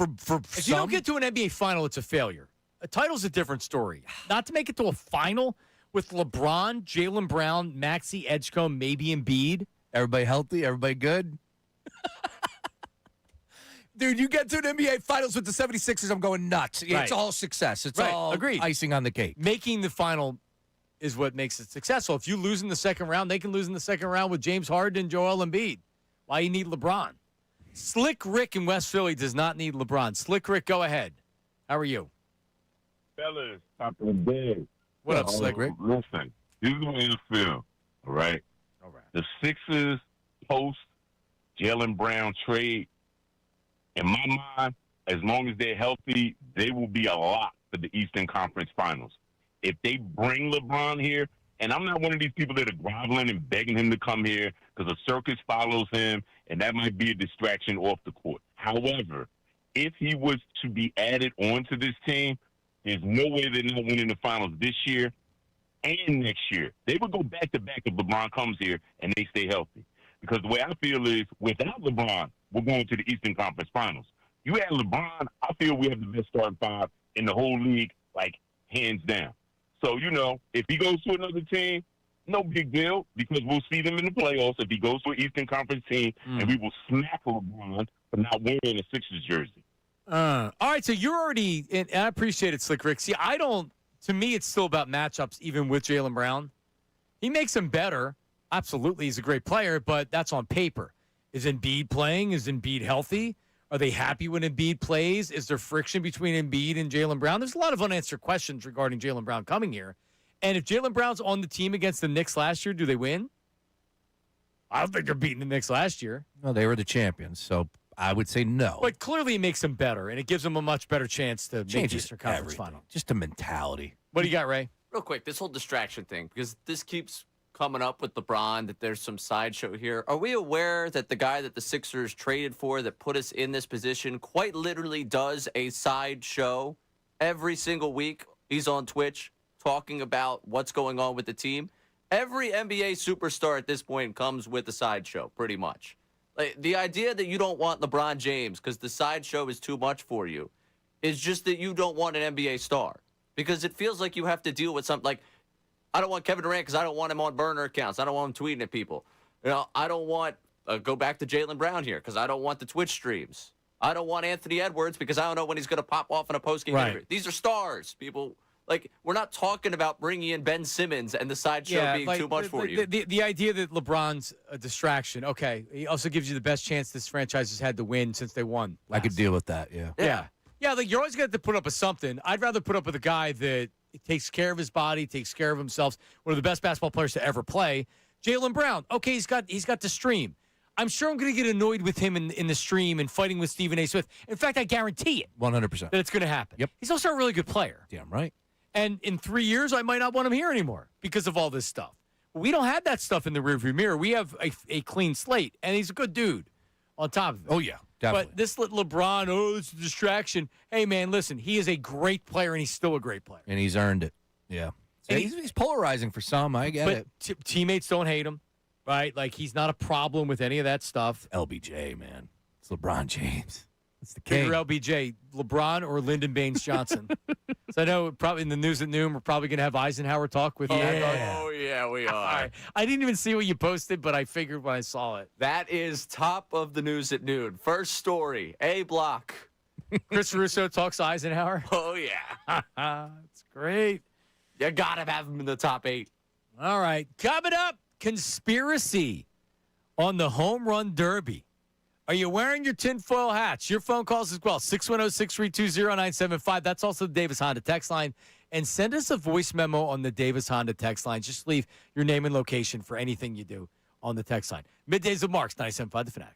S1: you don't get to an NBA Final, it's a failure. A title's a different story. Not to make it to a final with LeBron, Jaylen Brown, Maxey, Edgecombe, maybe Embiid.
S3: Everybody healthy? Everybody good? Dude, you get to an NBA Finals with the 76ers, I'm going nuts. Right. It's all success. It's all
S1: Agreed.
S3: icing on the cake.
S1: Making the final is what makes it successful. If you lose in the second round, they can lose in the second round with James Harden and Joel Embiid. Why you need LeBron? Slick Rick in West Philly does not need LeBron. Slick Rick, go ahead. How are you?
S16: Fellas, top of the day.
S1: What up, Slick Rick?
S16: Listen, this is the way I feel, all right?
S1: All right.
S16: The Sixers post Jaylen Brown trade, in my mind, as long as they're healthy, they will be a lock for the Eastern Conference Finals. If they bring LeBron here, and I'm not one of these people that are groveling and begging him to come here because a circus follows him, and that might be a distraction off the court. However, if he was to be added onto this team, there's no way they're not winning the finals this year and next year. They would go back-to-back if LeBron comes here and they stay healthy. Because the way I feel is, without LeBron, we're going to the Eastern Conference Finals. You add LeBron, I feel we have the best starting five in the whole league, like, hands down. So, if he goes to another team, no big deal, because we'll see them in the playoffs if he goes to an Eastern Conference team, and we will smack LeBron for not wearing a Sixers jersey.
S1: All right, so you're already, and I appreciate it, Slick Rick. See, to me, it's still about matchups, even with Jaylen Brown. He makes him better. Absolutely, he's a great player, but that's on paper. Is Embiid playing? Is Embiid healthy? Are they happy when Embiid plays? Is there friction between Embiid and Jaylen Brown? There's a lot of unanswered questions regarding Jaylen Brown coming here. And if Jaylen Brown's on the team against the Knicks last year, do they win? I don't think they're beating the Knicks last year.
S3: No, they were the champions, so I would say no.
S1: But clearly it makes them better, and it gives them a much better chance to make Eastern Conference Final.
S3: Just a mentality.
S1: What do you got, Ray?
S2: Real quick, this whole distraction thing, because this keeps coming up with LeBron, that there's some sideshow here. Are we aware that the guy that the Sixers traded for that put us in this position quite literally does a sideshow every single week? He's on Twitch talking about what's going on with the team. Every NBA superstar at this point comes with a sideshow, pretty much. Like, the idea that you don't want LeBron James because the sideshow is too much for you is just that you don't want an NBA star, because it feels like you have to deal with something like, I don't want Kevin Durant because I don't want him on burner accounts. I don't want him tweeting at people. I don't want, go back to Jaylen Brown here, because I don't want the Twitch streams. I don't want Anthony Edwards because I don't know when he's going to pop off in a post-game interview. These are stars, people. Like, we're not talking about bringing in Ben Simmons and the sideshow being too much for you.
S1: The idea that LeBron's a distraction, okay, he also gives you the best chance this franchise has had to win since they won.
S3: I could deal with that, yeah.
S1: Yeah, like, you're always going to have to put up with something. I'd rather put up with a guy that takes care of his body, takes care of himself, one of the best basketball players to ever play. Jaylen Brown, okay, he's got the stream. I'm sure I'm going to get annoyed with him in the stream and fighting with Stephen A. Smith. In fact, I guarantee it.
S3: 100%.
S1: That it's going to happen.
S3: Yep.
S1: He's also a really good player.
S3: Damn right.
S1: And in 3 years, I might not want him here anymore because of all this stuff. We don't have that stuff in the rearview mirror. We have a clean slate, and he's a good dude on top of it.
S3: Oh, yeah, definitely.
S1: But this LeBron, it's a distraction. Hey, man, listen, he is a great player, and he's still a great player.
S3: And he's earned it. Yeah. And he's polarizing for some. I get it.
S1: But teammates don't hate him, right? Like, he's not a problem with any of that stuff.
S3: LBJ, man. It's LeBron James. It's the king.
S1: Figure LBJ, LeBron or Lyndon Baines Johnson. So I know probably in the news at noon, we're probably going to have Eisenhower talk with you.
S2: Oh, yeah, we are.
S1: I didn't even see what you posted, but I figured when I saw it.
S2: That is top of the news at noon. First story, A block.
S1: Chris Russo talks Eisenhower.
S2: Oh, yeah.
S1: It's great.
S2: You got to have him in the top 8.
S1: All right. Coming up, conspiracy on the home run derby. Are you wearing your tinfoil hats? Your phone calls as well, 610-632-0975. That's also the Davis Honda text line. And send us a voice memo on the Davis Honda text line. Just leave your name and location for anything you do on the text line. Middays with Marks, 97.5 The Fanatic.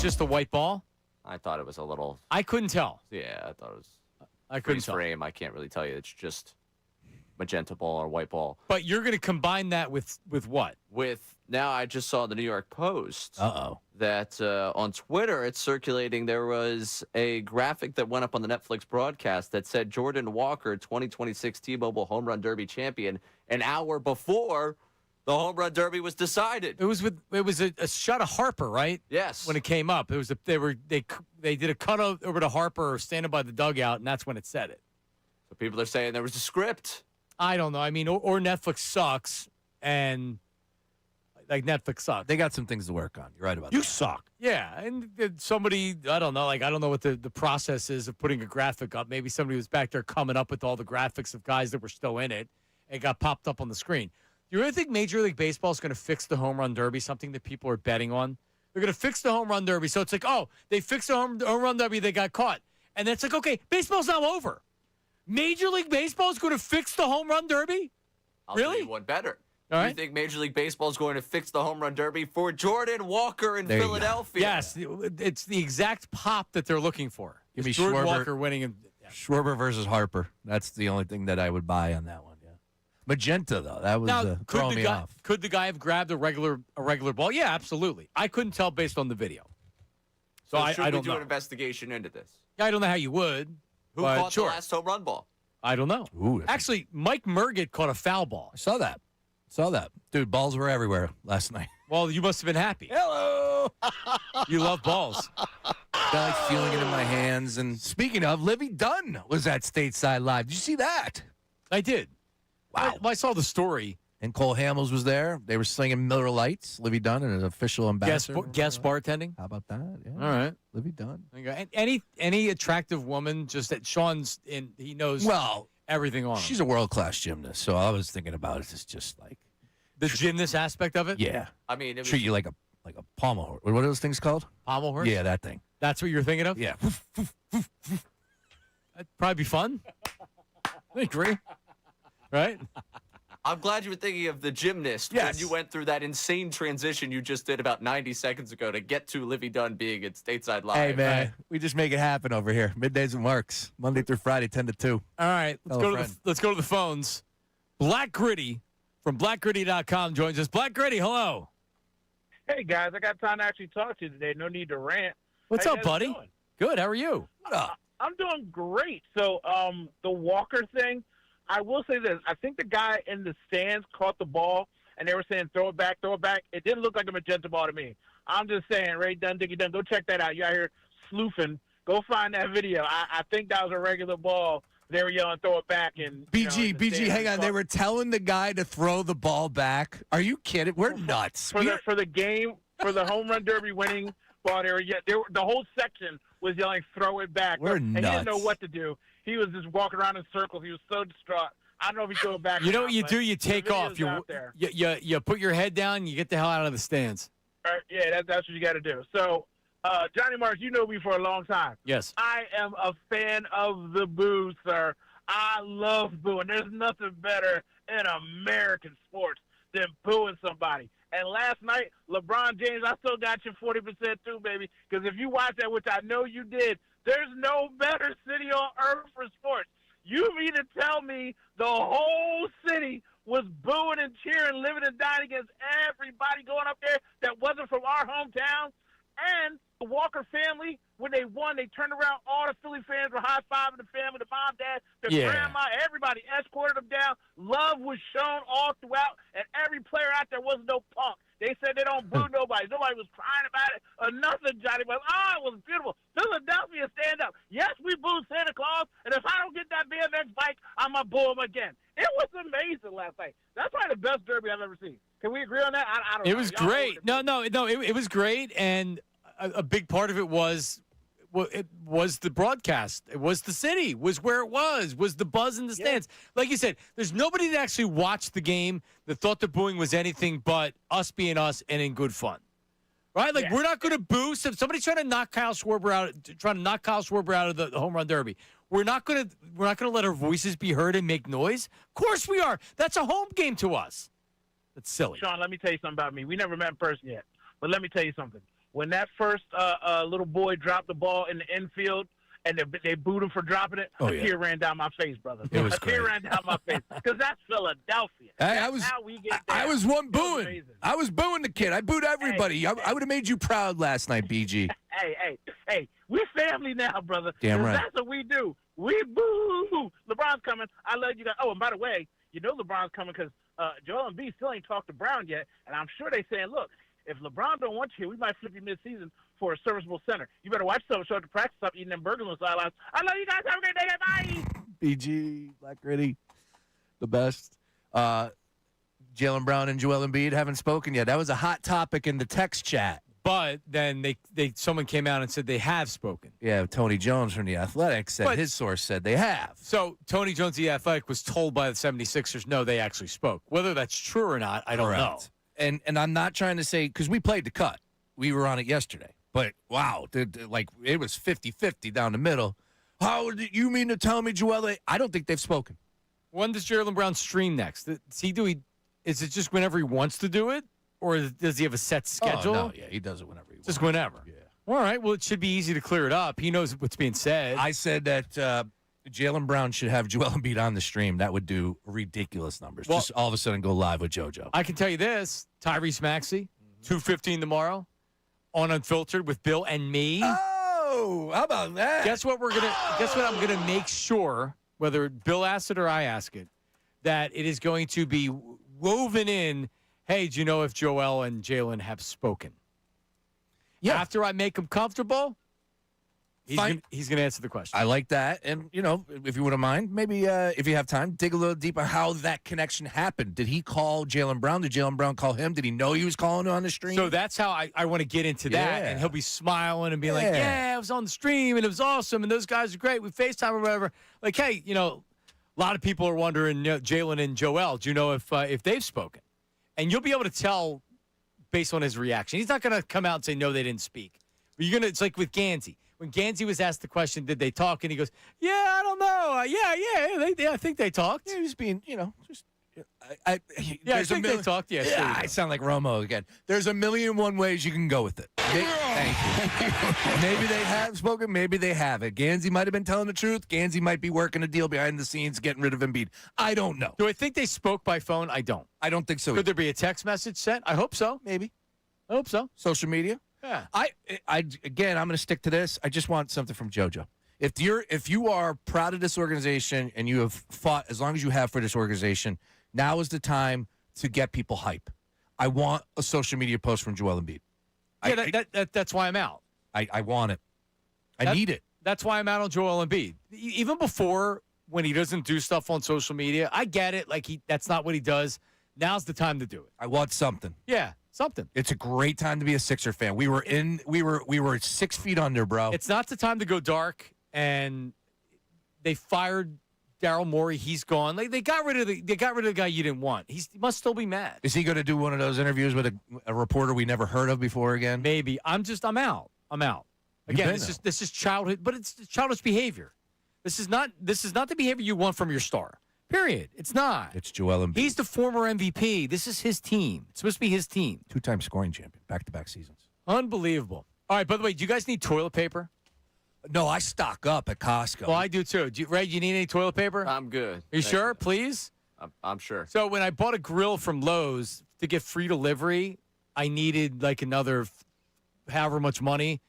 S1: it's just a white ball?
S2: I thought it was a little.
S1: I couldn't tell.
S2: Yeah, I thought it was.
S1: I couldn't
S2: freeze
S1: tell.
S2: frame. I can't really tell you. It's just magenta ball or white ball.
S1: But you're going to combine that with what?
S2: With now, I just saw the New York Post. That on Twitter, it's circulating. There was a graphic that went up on the Netflix broadcast that said Jordan Walker, 2026 T-Mobile Home Run Derby champion, an hour before the Home Run Derby was decided.
S1: It was a shot of Harper, right?
S2: Yes.
S1: When it came up, they did a cut over to Harper standing by the dugout, and that's when it said it.
S2: So people are saying there was a script.
S1: I don't know. I mean, or Netflix sucks, and like Netflix sucks.
S3: They got some things to work on. You're right about that.
S1: You suck. Yeah, and somebody, I don't know. Like, I don't know what the process is of putting a graphic up. Maybe somebody was back there coming up with all the graphics of guys that were still in it and got popped up on the screen. Do you really think Major League Baseball is going to fix the home run derby, something that people are betting on? They're going to fix the home run derby. So it's like, oh, they fixed the home run derby, they got caught. And it's like, okay, baseball's now over. Major League Baseball is going to fix the home run derby?
S2: I'll
S1: Really?
S2: tell you one better.
S1: All
S2: You
S1: right.
S2: think Major League Baseball is going to fix the home run derby for Jordan Walker in
S3: There you go.
S2: Philadelphia?
S1: Yes, it's the exact pop that they're looking for.
S3: Give me
S1: Jordan
S3: Schwarber.
S1: Walker winning.
S3: Schwarber versus Harper. That's the only thing that I would buy on that one. Yeah. Magenta though, that was
S1: Now,
S3: throwing me off.
S1: could the guy have grabbed a regular ball? Yeah, absolutely. I couldn't tell based on the video. So I
S2: should we
S1: don't
S2: do
S1: know.
S2: an investigation into this?
S1: I don't know how you would.
S2: Who
S1: but
S2: caught
S1: sure.
S2: the last home run ball?
S1: I don't know.
S3: Ooh,
S1: Actually, Mike Murgett caught a foul ball.
S3: I saw that. Dude, balls were everywhere last night.
S1: Well, you must have been happy.
S3: Hello.
S1: You love balls.
S3: I like feeling it in my hands. And speaking of, Livy Dunn was at Stateside Live. Did you see that?
S1: I did.
S3: Wow.
S1: I saw the story.
S3: And Cole Hamels was there. They were singing Miller Lights. Livy Dunn, an official ambassador.
S1: Guest bartending.
S3: How about that? Yeah.
S1: All right.
S3: Livy Dunn.
S1: There you go. And any attractive woman, just that Sean's in, he knows everything on
S3: She's
S1: him.
S3: a world-class gymnast. So all I was thinking about is just like
S1: The gymnast aspect of it?
S3: yeah.
S2: I mean, it was,
S3: Treat you like a pommel horse. What are those things called?
S1: Pommel horse?
S3: Yeah, that thing.
S1: That's what you're thinking of?
S3: Yeah.
S1: That'd probably be fun. I agree. Right?
S2: I'm glad you were thinking of the gymnast
S3: Yes.
S2: when you went through that insane transition you just did about 90 seconds ago to get to Livy Dunn being at Stateside Live.
S3: Hey, man, we just make it happen over here. Middays and Marks, Monday through Friday, 10 to 2.
S1: All right. Let's go to the phones. Black Gritty from blackgritty.com joins us. Black Gritty, hello.
S17: Hey, guys, I got time to actually talk to you today. No need to rant.
S1: What's
S17: How
S1: up,
S17: you guys
S1: buddy?
S17: doing?
S1: Good. How are you?
S17: I'm doing great. So, the Walker thing, I will say this. I think the guy in the stands caught the ball, and they were saying, throw it back, throw it back. It didn't look like a magenta ball to me. I'm just saying, Ray Dunn, Dickie Dunn, go check that out. You out here sloofing. Go find that video. I think that was a regular ball. They were yelling, throw it back. And
S3: BG, hang on. They were telling the guy to throw the ball back. Are you kidding? We're nuts.
S17: For the game, for the home run derby winning ball, the whole section was yelling, throw it back.
S3: We're
S17: and he didn't know
S3: nuts.
S17: what to do. He was just walking around in circles. He was so distraught. I don't know if he threw it back.
S1: You know
S17: or
S1: what
S17: not,
S1: you
S17: but
S1: do? You
S17: the
S1: take off.
S17: video's out there.
S1: You put your head down and you get the hell out of the stands.
S17: Yeah, that's what you got to do. So, Johnny Marks, you know me for a long time.
S1: Yes.
S17: I am a fan of the boo, sir. I love booing. There's nothing better in American sports than booing somebody. And last night, LeBron James, I still got you 40% too, baby. Because if you watch that, which I know you did, there's no better city on earth for sports. You mean to tell me the whole city was booing and cheering, living and dying against everybody going up there that wasn't from our hometown? And the Walker family, when they won, they turned around. All the Philly fans were high-fiving the family, the mom, dad, the grandma, everybody escorted them down. Love was shown all throughout, and every player out there was no punk. They said they don't boo nobody. Nobody was crying about it or nothing, Johnny. But, it was beautiful. Philadelphia, stand up. Yes, we booed Santa Claus, and if I don't get that BMX bike, I'm going to boo him again. It was amazing last night. That's probably the best derby I've ever seen. Can we agree on that? I don't know.
S1: It was great. No, it was great, and a big part of it was the broadcast. It was the city, was where it was the buzz in the stands. Like you said, there's nobody that actually watched the game that thought the booing was anything but us being us and in good fun. Right? Like, we're not going to boo. So if somebody's trying to knock Kyle Schwarber out of the home run derby, we're not going to let our voices be heard and make noise. Of course we are. That's a home game to us. That's silly.
S17: Sean, let me tell you something about me. We never met in person yet, but let me tell you something. when that first little boy dropped the ball in the infield and they booed him for dropping it, a tear ran down my face, brother.
S3: It was
S17: a tear ran down my face because that's Philadelphia.
S3: Hey,
S17: That's how we get there.
S3: I was one
S17: It
S3: booing.
S17: amazing.
S3: I was booing the kid. I booed everybody. I would have made you proud last night, BG.
S17: Hey, we family now, brother.
S3: Damn
S17: 'Cause
S3: right.
S17: That's what we do. We boo. LeBron's coming. I love you guys. Oh, and by the way, you know LeBron's coming because Joel Embiid still ain't talked to Brown yet, and I'm sure they saying, look, if LeBron don't want you here, we might flip you mid-season for a serviceable center. You better watch yourself. Show up to practice, stop eating them burgers on the sidelines. I love you guys. Have a great day. Bye.
S3: BG, Black Gritty, the best. Jaylen Brown and Joel Embiid haven't spoken yet. That was a hot topic in the text chat.
S1: But then someone came out and said they have spoken.
S3: Yeah, Tony Jones from The Athletic said his source said they have.
S1: So Tony Jones, the Athletic, was told by the 76ers, no, they actually spoke. Whether that's true or not, I don't know.
S3: And I'm not trying to say, because we played the cut. We were on it yesterday. But, wow, it was 50-50 down the middle. How did you mean to tell me, Joel? I don't think they've spoken.
S1: When does Jaylen Brown stream next? Is it just whenever he wants to do it? Or does he have a set schedule?
S3: Oh, no, yeah, he does it whenever he wants.
S1: Just whenever.
S3: Yeah.
S1: All right, well, it should be easy to clear it up. He knows what's being said.
S3: I said that Jaylen Brown should have Joel Embiid on the stream. That would do ridiculous numbers.
S1: Well,
S3: just all of a sudden go live with JoJo.
S1: I can tell you this, Tyrese Maxey, 2:15 tomorrow on Unfiltered with Bill and me.
S3: Oh, how about that?
S1: Guess what I'm gonna make sure, whether Bill asks it or I ask it, that it is going to be woven in. Hey, do you know if Joel and Jaylen have spoken?
S3: Yeah.
S1: After I make him comfortable, he's going to answer the question.
S3: I like that. And, if you wouldn't mind, maybe if you have time, dig a little deeper how that connection happened. Did he call Jaylen Brown? Did Jaylen Brown call him? Did he know he was calling on the stream?
S1: So that's how I want to get into that.
S3: Yeah.
S1: And he'll be smiling and be like, yeah, I was on the stream and it was awesome. And those guys are great. We FaceTime or whatever. Like, hey, a lot of people are wondering, Jaylen and Joel, do you know if they've spoken? And you'll be able to tell based on his reaction. He's not going to come out and say, no, they didn't speak. But it's like with Gansey. When Gansey was asked the question, did they talk? And he goes, yeah, I don't know. I think they talked.
S3: Yeah, he was being,
S1: I think they talked. Yeah,
S3: yeah, I sound like Romo again. There's a million and one ways you can go with it. Thank you. Maybe they have spoken. Maybe they haven't. Gansey might have been telling the truth. Gansey might be working a deal behind the scenes, getting rid of Embiid. I don't know.
S1: Do I think they spoke by phone? I don't.
S3: I don't think so.
S1: Could there be a text message sent? I hope so.
S3: Maybe.
S1: I hope so.
S3: Social media?
S1: Yeah.
S3: Again, I'm going to stick to this. I just want something from JoJo. If you are proud of this organization and you have fought as long as you have for this organization, now is the time to get people hype. I want a social media post from Joel Embiid.
S1: Yeah, that's why I'm out.
S3: I want it. I need it.
S1: That's why I'm out on Joel Embiid. Even before, when he doesn't do stuff on social media, I get it. Like that's not what he does. Now's the time to do it.
S3: I want something.
S1: Yeah, something.
S3: It's a great time to be a Sixer fan. We were 6 feet under, bro.
S1: It's not the time to go dark. And they fired Daryl Morey. He's gone. Like they got rid of the guy you didn't want. He must still be mad.
S3: Is he going to do one of those interviews with a reporter we never heard of before again?
S1: Maybe. I'm out. Again, this is childhood, but it's childish behavior. This is not the behavior you want from your star. Period. It's not.
S3: It's Joel Embiid.
S1: He's the former MVP. This is his team. It's supposed to be his team.
S3: 2-time scoring champion, back-to-back seasons.
S1: Unbelievable. All right. By the way, do you guys need toilet paper?
S3: No, I stock up at Costco.
S1: Well, I do too. Ray, do you need any toilet paper?
S2: I'm good.
S1: Are you sure? Please?
S2: I'm sure.
S1: So when I bought a grill from Lowe's to get free delivery, I needed like another however much money.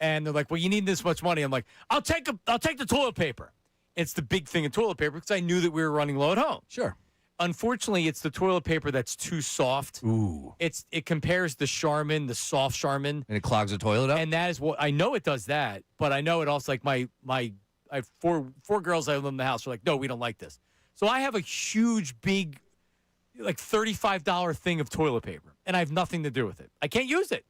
S1: And they're like, well, you need this much money. I'm like, I'll take the toilet paper. It's the big thing in toilet paper because I knew that we were running low at home.
S3: Sure.
S1: Unfortunately, it's the toilet paper that's too soft.
S3: Ooh.
S1: It compares the Charmin, the soft Charmin.
S3: And it clogs the toilet up?
S1: And that is what I know it does that, but I know it also like I have four girls I live in the house are like, no, we don't like this. So I have a huge, big, like $35 thing of toilet paper, and I have nothing to do with it. I can't use it.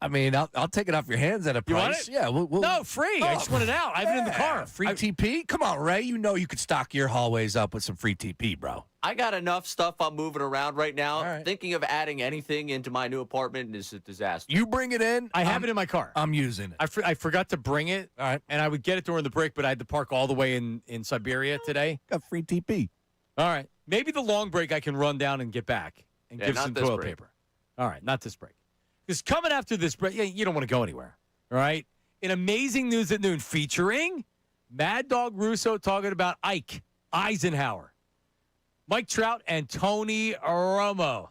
S3: I mean, I'll take it off your hands at a price.
S1: You want it?
S3: Yeah, we'll
S1: no, free. I just want it out. I have it in the car.
S3: Free TP? Come on, Ray. You know you could stock your hallways up with some free TP, bro.
S2: I got enough stuff I'm moving around right now. Right. Thinking of adding anything into my new apartment is a disaster.
S3: You bring it in.
S1: I have it in my car.
S3: I'm using it.
S1: I forgot to bring it.
S3: All right.
S1: And I would get it during the break, but I had to park all the way in Siberia today.
S3: Got free TP.
S1: All right. Maybe the long break I can run down and get back and give some toilet paper. All right. Not this break. Because coming after this break, you don't want to go anywhere. All right? In Amazing News at Noon, featuring Mad Dog Russo talking about Ike Eisenhower, Mike Trout, and Tony Romo.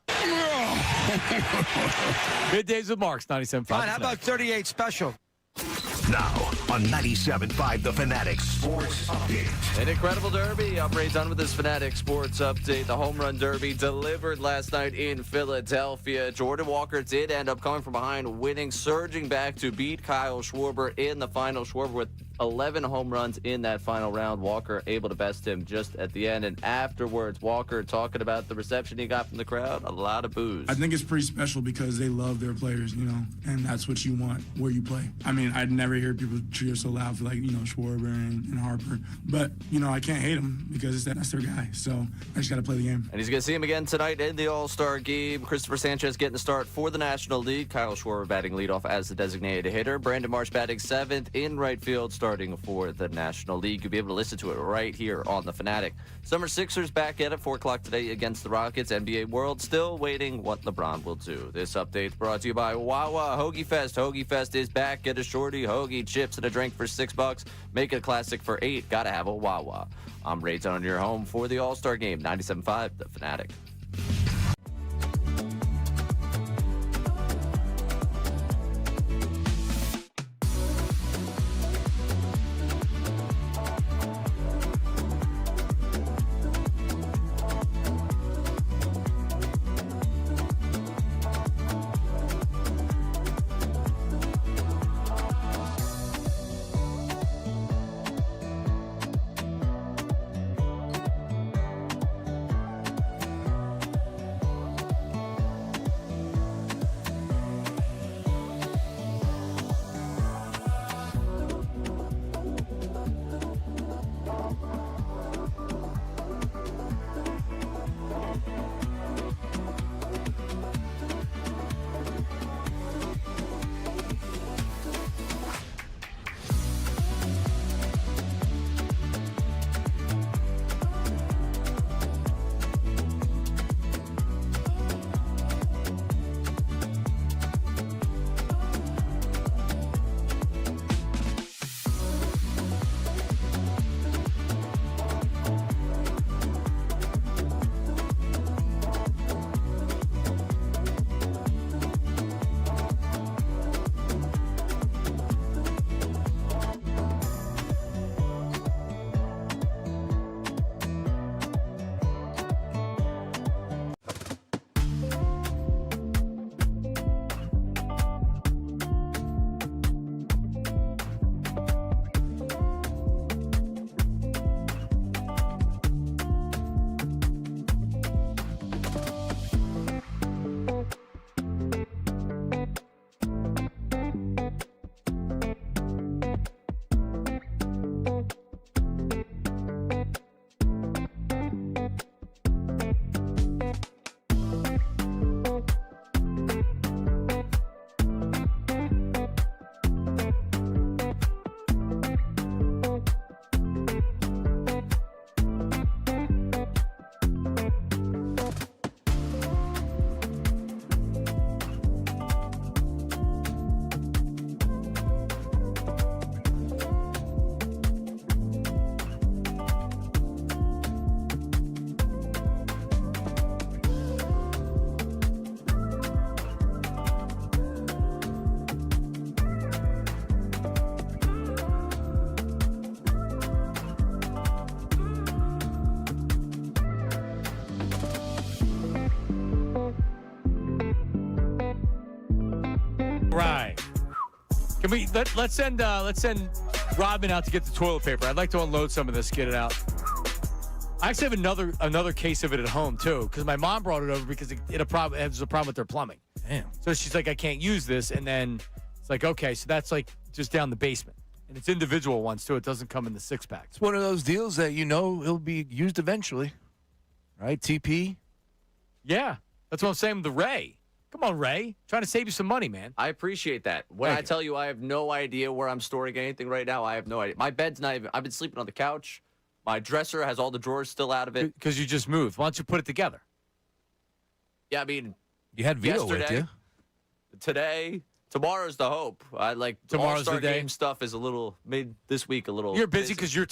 S1: Middays with Marks, 97.5.
S18: Fine, how about 38 special?
S4: Now on 97.5 The Fanatic Sports Update.
S2: An incredible derby. I'm Ray Dunn with this Fanatic Sports Update. The home run derby delivered last night in Philadelphia. Jordan Walker did end up coming from behind, winning, surging back to beat Kyle Schwarber in the final. Schwarber with 11 home runs in that final round. Walker able to best him just at the end. And afterwards, Walker talking about the reception he got from the crowd. A lot of boos.
S8: I think it's pretty special because they love their players, and that's what you want where you play. I mean, I'd never hear people cheer so loud for, Schwarber and Harper. But, I can't hate them because that's their guy. So I just got to play the game.
S2: And he's going to see him again tonight in the All-Star game. Christopher Sanchez getting the start for the National League. Kyle Schwarber batting leadoff as the designated hitter. Brandon Marsh batting seventh in right field, starting for the National League. You'll be able to listen to it right here on The Fanatic. Summer Sixers back at 4 o'clock today against the Rockets. NBA World still waiting what LeBron will do. This update brought to you by Wawa Hoagie Fest. Hoagie Fest is back. Get a shorty, hoagie, chips, and a drink for $6. Make it a classic for $8. Gotta have a Wawa. I'm Ray Dunn, your home for the All-Star Game. 97.5 The Fanatic.
S1: Right. Can we let's send Robin out to get the toilet paper. I'd like to unload some of this, get it out. I actually have another case of it at home too, because my mom brought it over because it has a problem with their plumbing.
S3: Damn.
S1: So she's like, I can't use this, and then it's like, okay, so that's like just down the basement, and it's individual ones too. It doesn't come in the 6-pack.
S3: It's one of those deals that it'll be used eventually, right? TP.
S1: Yeah, that's what I'm saying with the Ray. Come on, Ray. Trying to save you some money, man.
S2: I appreciate that. When I tell you I have no idea where I'm storing anything right now, I have no idea. My bed's not even, I've been sleeping on the couch. My dresser has all the drawers still out of it.
S1: Because you just moved. Why don't you put it together?
S2: Yeah, I mean,
S3: you had Vito with
S2: yesterday,
S3: you.
S2: today. Tomorrow's the hope. I like
S1: Tomorrow's
S2: All-Star
S1: the day.
S2: game stuff is made this week a little.
S1: You're busy because you're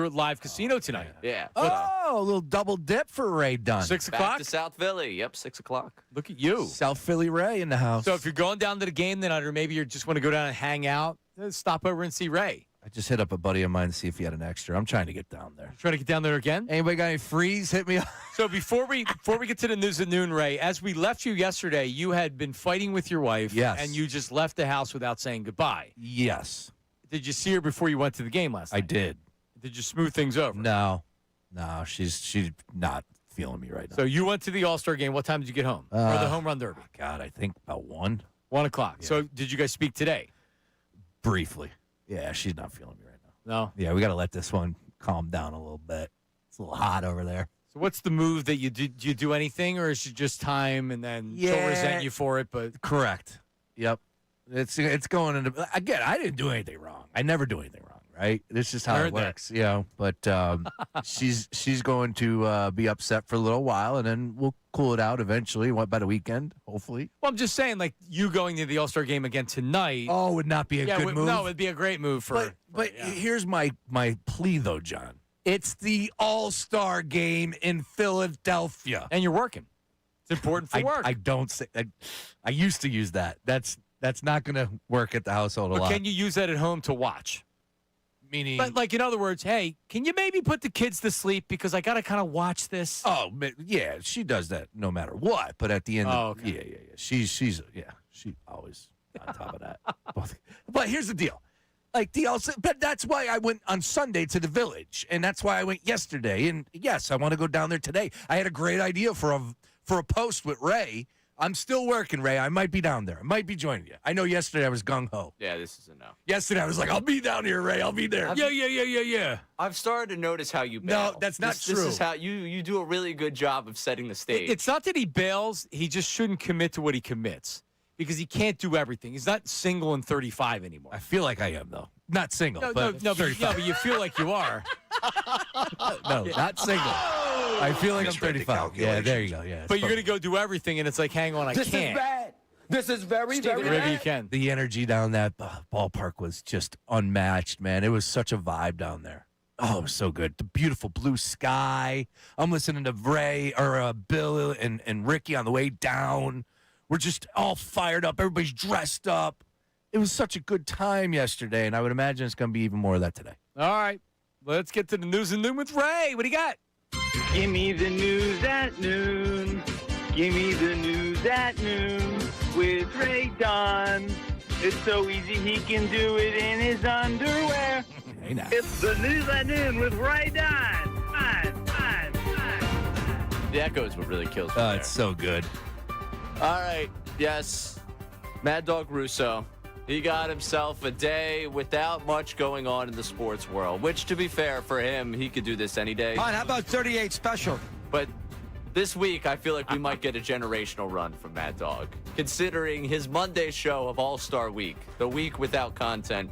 S1: at live casino tonight.
S2: Yeah.
S3: Oh, a little double dip for Ray Dunn.
S1: 6
S2: Back
S1: o'clock.
S2: to South Philly. Yep, 6 o'clock.
S1: Look at you.
S3: South Philly Ray in the house.
S1: So if you're going down to the game tonight, or maybe you just want to go down and hang out, stop over and see Ray.
S3: I just hit up a buddy of mine to see if he had an extra. I'm trying to get down there.
S1: Trying to get down there again.
S3: Anybody got any freeze? Hit me up.
S1: So before we get to the news at noon, Ray, as we left you yesterday, you had been fighting with your wife.
S3: Yes.
S1: And you just left the house without saying goodbye.
S3: Yes.
S1: Did you see her before you went to the game last night?
S3: I did.
S1: Did you smooth things over?
S3: No, she's not feeling me right now.
S1: So you went to the All-Star game. What time did you get home? Or the home run derby?
S3: God, I think about 1.
S1: 1 o'clock.
S3: Yeah.
S1: So did you guys speak today?
S3: Briefly. Yeah, she's not feeling me right now.
S1: No.
S3: Yeah, we got to let this one calm down a little bit. It's a little hot over there.
S1: So what's the move that you do? Do you do anything, or is it just time and then she'll resent you for it? But
S3: correct. Yep. It's going into again. I didn't do anything wrong. I never do anything wrong, right? This is how
S1: Heard
S3: it works, you know. But she's going to be upset for a little while, and then we'll cool it out eventually. What by the weekend, hopefully.
S1: Well, I'm just saying, like you going to the All-Star game again tonight.
S3: Oh, would not be a good move.
S1: No, it'd be a great move for.
S3: But here's my plea though, John. It's the All-Star game in Philadelphia,
S1: and you're working. It's important for work.
S3: I don't say. I used to use that. That's not going to work at the household a lot.
S1: Can you use that at home to watch?
S3: Meaning,
S1: but like in other words, hey, can you maybe put the kids to sleep because I got to kind of watch this?
S3: Oh, yeah, she does that no matter what. But at the end, yeah. She's always on top of that. But here's the deal. Like but that's why I went on Sunday to the Village, and that's why I went yesterday. And yes, I want to go down there today. I had a great idea for a post with Ray. I'm still working, Ray. I might be down there. I might be joining you. I know yesterday I was gung-ho.
S2: Yeah, this is a no.
S3: Yesterday I was like, I'll be down here, Ray. I'll be there.
S1: Yeah.
S2: I've started to notice how you bail.
S3: No, that's not true.
S2: This is how you do a really good job of setting the stage.
S1: It's not that he bails. He just shouldn't commit to what he commits because he can't do everything. He's not single and 35 anymore.
S3: I feel like I am, though. Not single, but
S1: but you feel like you are.
S3: No, not single. I feel like I'm 35. Yeah, there you go. Yeah,
S1: but you're going to go do everything, and it's like, hang on, I can't.
S18: This is bad. This is very
S1: Maybe you
S18: bad.
S1: can.
S3: The energy down that ballpark was just unmatched, man. It was such a vibe down there. Oh, it was so good. The beautiful blue sky. I'm listening to Ray or Bill and Ricky on the way down. We're just all fired up. Everybody's dressed up. It was such a good time yesterday, and I would imagine it's going to be even more of that today.
S1: All right. Let's get to the news and noon with Ray. What do you got?
S17: Give me the news at noon. Give me the news at noon with Ray Dunn. It's so easy he can do it in his underwear.
S3: Hey, now.
S17: It's the news at noon with Ray Dunn.
S2: The echo is what really kills me.
S3: It's so good.
S2: All right. Yes. Mad Dog Russo. He got himself a day without much going on in the sports world, which, to be fair, for him, he could do this any day.
S18: All right, how about 38 special?
S2: But this week, I feel like we might get a generational run from Mad Dog, considering his Monday show of All-Star Week, the week without content,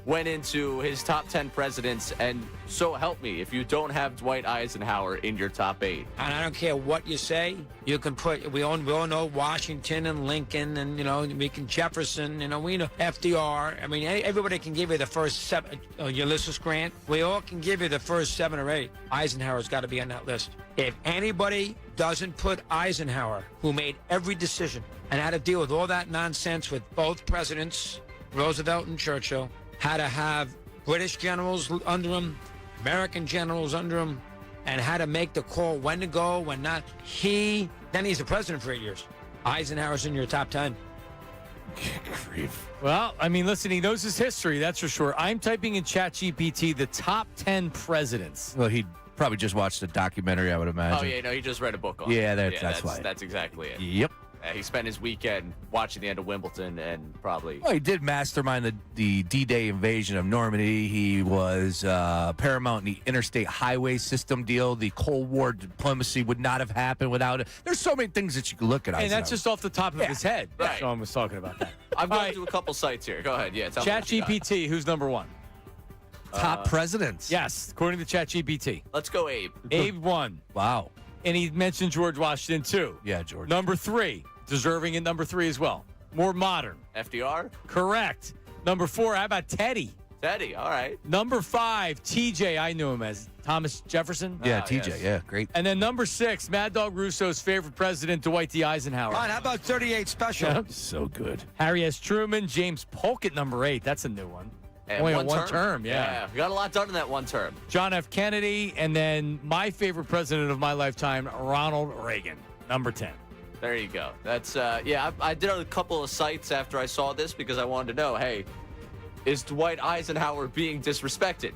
S2: went into his top 10 presidents, and so help me if you don't have Dwight Eisenhower in your top 8.
S18: And I don't care what you say. You can put, we all know Washington and Lincoln and, we can Jefferson, we know FDR. I mean, everybody can give you the first 7, Ulysses Grant. We all can give you the first 7 or 8. Eisenhower's got to be on that list. If anybody doesn't put Eisenhower, who made every decision and had to deal with all that nonsense with both presidents, Roosevelt and Churchill, had to have British generals under him, American generals under him, and had to make the call when to go, when not. Then he's the president for 8 years. Eisenhower's in your top 10.
S1: Well, I mean, listen, he knows his history, that's for sure. I'm typing in ChatGPT the top 10 presidents.
S3: Well, he probably just watched a documentary, I would imagine.
S2: Oh, yeah, no, he just read a book on it.
S3: Yeah, that's why.
S2: That's exactly it.
S3: Yep.
S2: He spent his weekend watching the end of Wimbledon and probably...
S3: Well, he did mastermind the D-Day invasion of Normandy. He was paramount in the interstate highway system deal. The Cold War diplomacy would not have happened without it. There's so many things that you could look at.
S1: And that's just off the top of his head.
S2: Right.
S1: Sean was talking about that.
S2: I've gone to a couple sites here. Go ahead. Yeah, tell me what you got.
S1: ChatGPT, who's number 1?
S3: Top presidents.
S1: Yes, according to ChatGPT.
S2: Let's go, Abe.
S1: Abe 1.
S3: Wow.
S1: And he mentioned George Washington 2.
S3: Yeah, George.
S1: Number 3. Deserving at number 3 as well. More modern.
S2: FDR?
S1: Correct. Number 4, how about Teddy?
S2: Teddy, all right.
S1: Number 5, TJ, I knew him as Thomas Jefferson.
S3: Yeah, TJ,
S2: yes.
S3: yeah, great.
S1: And then number 6, Mad Dog Russo's favorite president, Dwight D. Eisenhower.
S18: All right, how about 38 special?
S1: Yep.
S3: So good.
S1: Harry S. Truman, James Polk at number 8. That's a new one.
S2: And
S1: Only one term,
S2: Yeah, we got a lot done in that one term.
S1: John F. Kennedy, and then my favorite president of my lifetime, Ronald Reagan, number 10.
S2: There you go. That's, I did a couple of sites after I saw this because I wanted to know, hey, is Dwight Eisenhower being disrespected?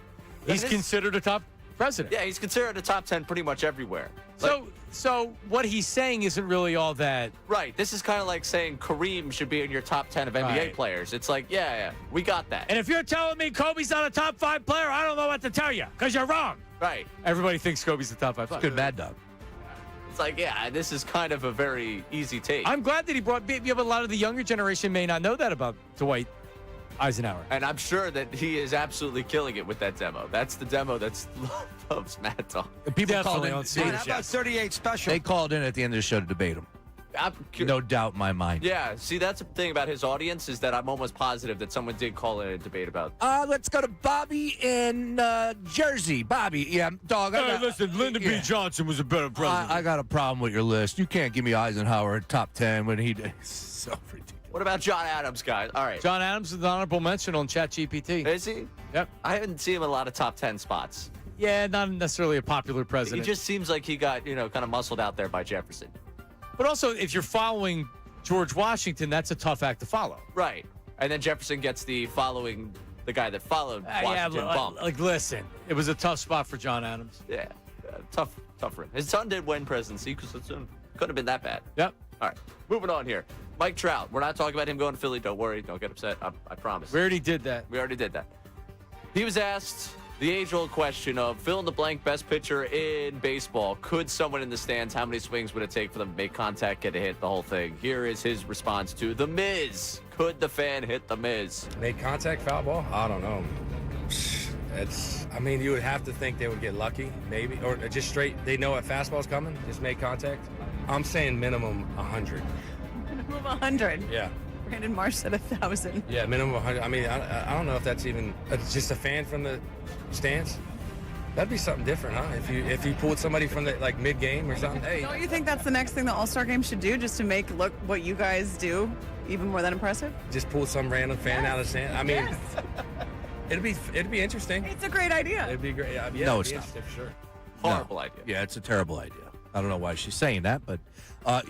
S1: He's considered a top president.
S2: Yeah, he's considered a top 10 pretty much everywhere.
S1: So what he's saying isn't really all that.
S2: Right. This is kind of like saying Kareem should be in your top 10 of NBA
S1: Right.
S2: players. It's like, yeah, we got that.
S1: And if you're telling me Kobe's not a top 5 player, I don't know what to tell you, because you're wrong.
S2: Right.
S1: Everybody thinks Kobe's the top 5 player.
S3: Good Mad Dog.
S2: It's like, yeah, this is kind of a very easy take.
S1: I'm glad that he brought. Yeah, but a lot of the younger generation may not know that about Dwight Eisenhower.
S2: And I'm sure that he is absolutely killing it with that demo. That's the demo that loves Mad Dog.
S3: People called in.
S18: All right, how about 38 special?
S3: They called in at the end of the show to debate him. No doubt in my mind.
S2: Yeah, see, that's the thing about his audience is that I'm almost positive that someone did call in a debate about.
S3: Let's go to Bobby in Jersey. Bobby, yeah, dog.
S1: Listen, Lyndon B. Johnson was a better president.
S3: I got a problem with your list. You can't give me Eisenhower in top 10 when he did. So ridiculous.
S2: What about John Adams, guys? All right.
S1: John Adams is an honorable mention on ChatGPT.
S2: Is he?
S1: Yep.
S2: I haven't seen him in a lot of top 10 spots.
S1: Yeah, not necessarily a popular
S2: He
S1: president.
S2: just seems like he got, kind of muscled out there by Jefferson.
S1: But also, if you're following George Washington, that's a tough act to follow.
S2: Right. And then Jefferson gets the guy that followed Washington bump.
S1: Like, listen, it was a tough spot for John Adams.
S2: Yeah. Tough for him. His son did win presidency because it couldn't have been that bad.
S1: Yep.
S2: All right. Moving on here. Mike Trout. We're not talking about him going to Philly. Don't worry. Don't get upset. I promise.
S1: We already did that.
S2: He was asked the age-old question of fill-in-the-blank best pitcher in baseball. Could someone in the stands, how many swings would it take for them to make contact, get a hit, the whole thing? Here is his response to The Miz. Could the fan hit The Miz?
S10: Make contact, foul ball? I don't know. You would have to think they would get lucky, maybe. Or just straight, they know a fastball's coming, just make contact. I'm saying minimum 100.
S19: Minimum 100.
S10: Yeah.
S19: Brandon Marsh said 1,000.
S10: Yeah, minimum 100. I don't know if that's even just a fan from the stands. That'd be something different, huh? If you pulled somebody from the mid game or something. Hey,
S19: Don't you think that's the next thing the All-Star Game should do, just to make look what you guys do even more than impressive?
S10: just pull some random fan out of the stand.
S19: Yes.
S10: It'd be interesting.
S19: It's a great idea.
S10: It'd be great. Yeah,
S3: No,
S10: it'd
S3: it's
S10: be
S3: not.
S10: interesting for sure.
S2: Horrible idea.
S3: Yeah, it's a terrible idea. I don't know why she's saying that, but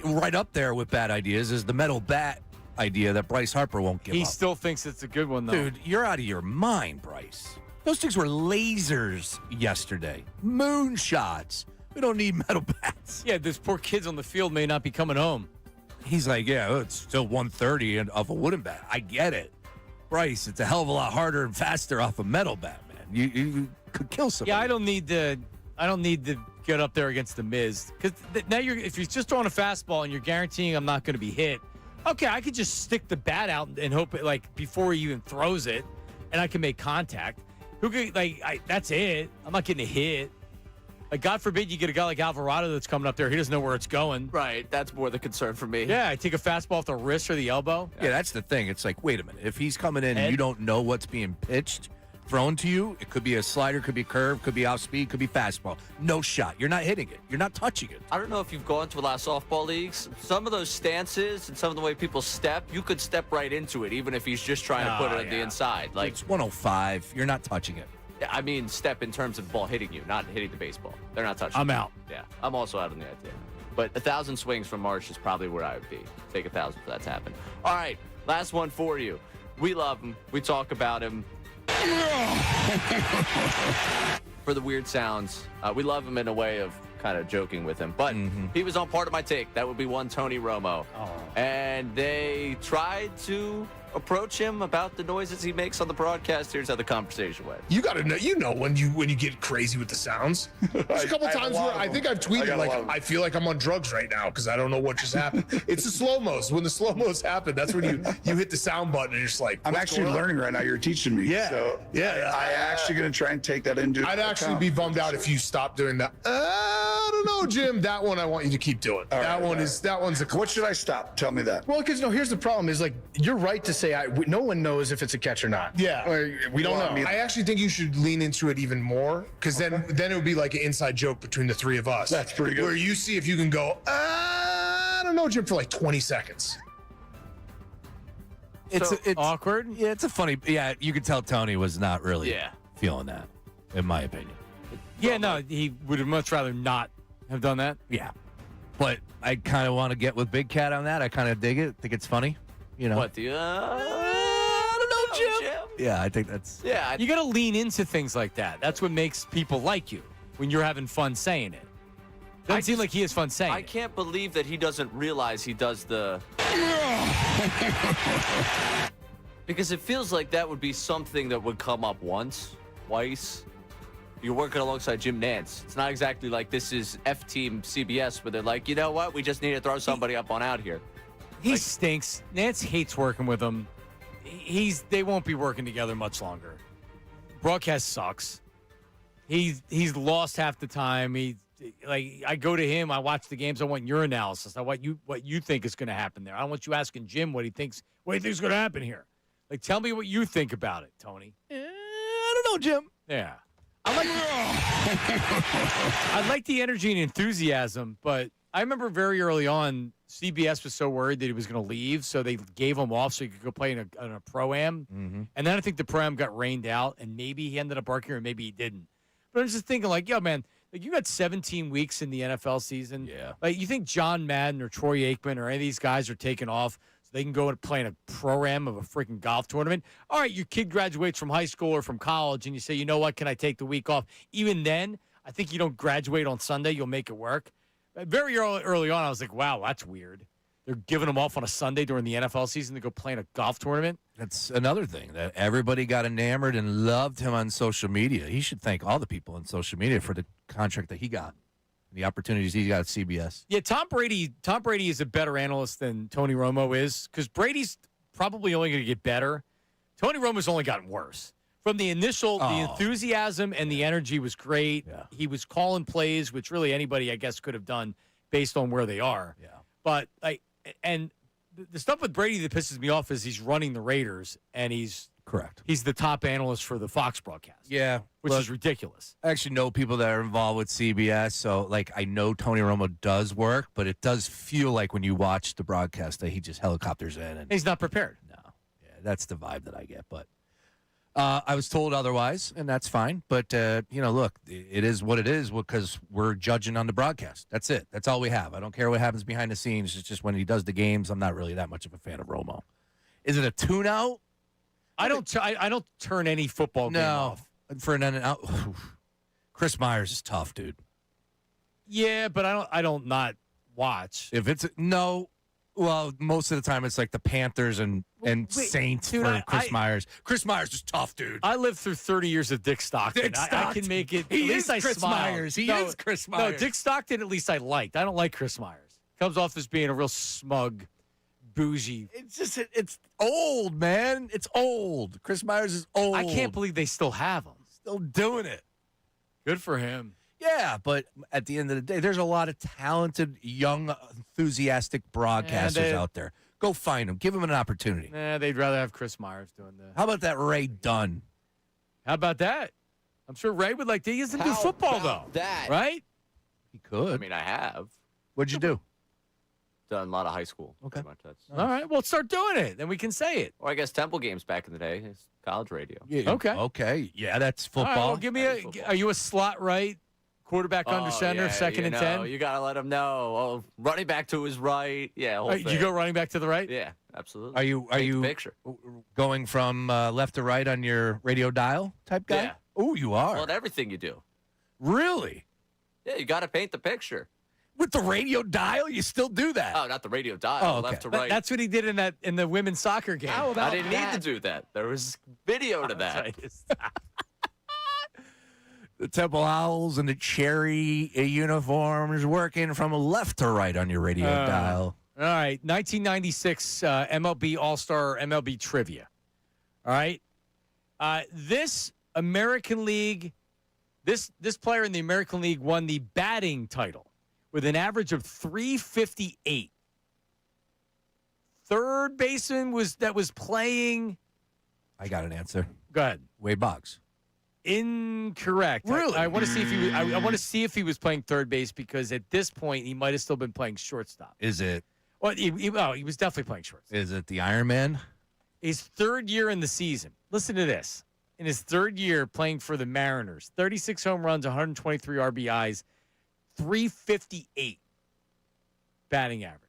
S3: right up there with bad ideas is the metal bat idea that Bryce Harper won't give
S1: He
S3: up.
S1: still thinks it's a good one, though.
S3: Dude, you're out of your mind, Bryce. Those things were lasers yesterday. Moonshots. We don't need metal bats.
S1: Yeah, those poor kids on the field may not be coming home.
S3: He's like, yeah, it's still 130 of a wooden bat. I get it. Bryce, it's a hell of a lot harder and faster off a metal bat, man. You could kill somebody.
S1: Yeah, I don't need to get up there against the Miz, because now if you're just throwing a fastball and you're guaranteeing I'm not going to be hit. Okay, I could just stick the bat out and hope it before he even throws it, and I can make contact. Who could that's it. I'm not getting a hit. God forbid you get a guy like Alvarado that's coming up there. He doesn't know where it's going.
S2: Right. That's more the concern for me.
S1: Yeah, I take a fastball off the wrist or the elbow.
S3: Yeah, that's the thing. It's like, wait a minute. If he's coming in and you don't know what's being pitched, thrown to you, it could be a slider, could be a curve, could be off speed, could be fastball. No shot. You're not hitting it. You're not touching it.
S2: I don't know if you've gone to a lot of softball leagues. Some of those stances and some of the way people step, you could step right into it, even if he's just trying to put it on the inside.
S3: It's 105. You're not touching it.
S2: I mean, step in terms of the ball hitting you, not hitting the baseball. They're not touching.
S1: I'm
S2: it.
S1: out.
S2: Yeah, I'm also out on the idea. But 1,000 swings from Marsh is probably where I would be. Take 1,000 for that to happen. All right, last one for you. We love him. We talk about him. For the weird sounds, we love him in a way of kind of joking with him. But he was on Part of My Take. That would be one Tony Romo.
S1: Oh.
S2: And they tried to approach him about the noises he makes on the broadcast. Here's how the conversation went.
S20: You gotta know, when you get crazy with the sounds. There's a couple times where I think I've tweeted I feel like I'm on drugs right now because I don't know what just happened. It's the slow-mos. When the slow-mos happen, that's when you hit the sound button and you're just like,
S21: I'm actually learning right now. You're teaching me.
S20: Yeah.
S21: So
S20: yeah.
S21: I actually gonna try and take that into
S20: I'd actually be bummed out if you stopped doing that. don't know, Jim. That one I want you to keep doing. That one's a.
S21: What should I stop? Tell me that.
S20: Well, because here's the problem: is like you're right to say no one knows if it's a catch or not. Yeah, we don't know. I actually think you should lean into it even more, because then it would be like an inside joke between the three of us.
S21: That's pretty good.
S20: Where you see if you can go, I don't know, Jim, for like 20 seconds.
S3: It's
S1: awkward.
S3: Yeah, it's a funny. Yeah, you could tell Tony was not really feeling that, in my opinion.
S1: Yeah, no, he would have much rather not have done that.
S3: Yeah, but I kind of want to get with Big Cat on that. I kind of dig it. Think it's funny. You know
S2: What the?
S1: I don't know, Jim.
S3: Yeah, I think that's.
S2: Yeah,
S1: You got to lean into things like that. That's what makes people like you when you're having fun saying it. Doesn't seem like he has fun saying
S2: I
S1: it.
S2: can't believe that he doesn't realize he does the. Because it feels like that would be something that would come up once, twice. You're working alongside Jim Nantz. It's not exactly like this is F-Team CBS where they're like, you know what? We just need to throw somebody up on out here.
S1: He stinks. Nance hates working with him. They won't be working together much longer. Broadcast sucks. He's lost half the time. I go to him. I watch the games. I want your analysis. I want what you think is going to happen there. I don't want you asking Jim what he thinks is going to happen here. Like, tell me what you think about it, Tony.
S3: I don't know, Jim.
S1: Yeah. I like the energy and enthusiasm, but I remember very early on, CBS was so worried that he was going to leave, so they gave him off so he could go play in a pro-am.
S3: Mm-hmm.
S1: And then I think the pro-am got rained out, and maybe he ended up barking or maybe he didn't. But I was just thinking, like, yo, man, like you got 17 weeks in the NFL season.
S3: Yeah.
S1: Like, you think John Madden or Troy Aikman or any of these guys are taking off so they can go and play in a pro-am of a freaking golf tournament? All right, your kid graduates from high school or from college, and you say, you know what, can I take the week off? Even then, I think you don't graduate on Sunday. You'll make it work. Very early on, I was like, wow, that's weird. They're giving him off on a Sunday during the NFL season to go play in a golf tournament.
S3: That's another thing that everybody got enamored and loved him on social media. He should thank all the people on social media for the contract that he got, the opportunities he got at CBS.
S1: Yeah, Tom Brady is a better analyst than Tony Romo is, because Brady's probably only going to get better. Tony Romo's only gotten worse. From the initial, the enthusiasm and the energy was great.
S3: Yeah.
S1: He was calling plays, which really anybody, I guess, could have done based on where they are.
S3: Yeah.
S1: But the stuff with Brady that pisses me off is he's running the Raiders, and he's
S3: correct.
S1: He's the top analyst for the Fox broadcast.
S3: Yeah,
S1: which is ridiculous.
S3: I actually know people that are involved with CBS, so like I know Tony Romo does work, but it does feel like when you watch the broadcast that he just helicopters in and
S1: he's not prepared.
S3: No, yeah, that's the vibe that I get. But I was told otherwise, and that's fine. But look, it is what it is because we're judging on the broadcast. That's it. That's all we have. I don't care what happens behind the scenes. It's just when he does the games, I'm not really that much of a fan of Romo. Is it a tune-out?
S1: I don't turn any football game off.
S3: For an out. Chris Myers is tough, dude.
S1: Yeah, but I don't not watch.
S3: If it's well, most of the time it's like the Panthers and Saints for Chris Myers. Chris Myers is tough, dude.
S1: I lived through 30 years of Dick Stockton. I can make it.
S3: He
S1: at least
S3: is
S1: I
S3: Chris
S1: smiled.
S3: Myers. He is Chris Myers.
S1: No, Dick Stockton at least I liked. I don't like Chris Myers. Comes off as being a real smug, bougie.
S3: It's old, man. It's old. Chris Myers is old.
S1: I can't believe they still have him.
S3: Still doing it.
S1: Good for him.
S3: Yeah, but at the end of the day, there's a lot of talented, young, enthusiastic broadcasters out there. Go find them. Give them an opportunity.
S1: They'd rather have Chris Myers doing that.
S3: How about that Ray Dunn?
S1: How about that? I'm sure Ray would like to. He doesn't do football, though.
S2: That.
S1: Right?
S3: He could.
S2: I mean, I have
S3: What'd you do?
S2: done a lot of high school.
S3: Okay.
S2: Pretty much that's.
S1: All right. Well, start doing it. Then we can say it.
S2: Or I guess Temple games back in the day. It's college radio.
S3: Yeah.
S1: Okay.
S3: Okay. Yeah, that's
S1: All
S3: football.
S1: right, well, give me Are you a slot right? Quarterback under center,
S2: yeah,
S1: second and 10?
S2: You got to let him know. Oh, running back to his right. Yeah, whole thing.
S1: You go running back to the right?
S2: Yeah, absolutely.
S3: Are you
S2: Paint the picture.
S3: going from left to right on your radio dial type guy?
S2: Yeah.
S3: Oh, you are.
S2: Well, everything you do.
S3: Really?
S2: Yeah, you got to paint the picture.
S3: With the radio dial, you still do that?
S2: Oh, not the radio dial,
S3: Oh, okay.
S2: left to right.
S1: That's what he did in the women's soccer game.
S3: How about
S2: I didn't need to do that. There was video to that.
S3: The Temple Owls and the cherry uniforms working from left to right on your radio dial.
S1: All right, 1996 MLB All-Star MLB Trivia. All right, this American League, this player in the American League won the batting title. with an average of 358. Third baseman was playing.
S3: I got an answer.
S1: Go ahead.
S3: Wade Boggs.
S1: Incorrect.
S3: Really?
S1: I want to see if he was, I want to see if he was playing third base because at this point he might have still been playing shortstop.
S3: Is it?
S1: Well, he was definitely playing shortstop.
S3: Is it the Iron Man?
S1: His third year in the season. Listen to this. In his third year playing for the Mariners, 36 home runs, 123 RBIs, 358 batting average.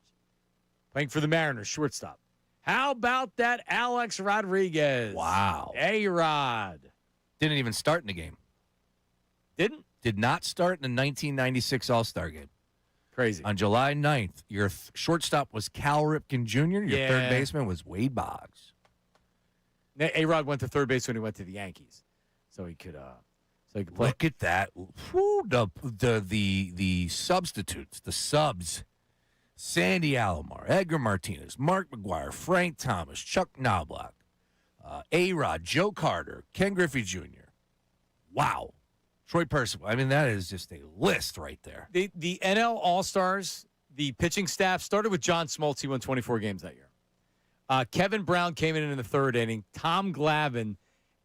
S1: Playing for the Mariners, shortstop. How about that Alex Rodriguez?
S3: Wow.
S1: A-Rod.
S3: Didn't even start in the game.
S1: Didn't?
S3: Did not start in the 1996 All-Star game.
S1: Crazy.
S3: On July 9th, your shortstop was Cal Ripken Jr. Your third baseman was Wade Boggs.
S1: A-Rod went to third base when he went to the Yankees. So he could play.
S3: Look at that. Whew, the substitutes, the subs. Sandy Alomar, Edgar Martinez, Mark McGuire, Frank Thomas, Chuck Knobloch, A-Rod, Joe Carter, Ken Griffey Jr. Wow. Troy Percival. I mean, that is just a list right there.
S1: The NL All-Stars, the pitching staff, started with John Smoltz. He won 24 games that year. Kevin Brown came in the third inning, Tom Glavine,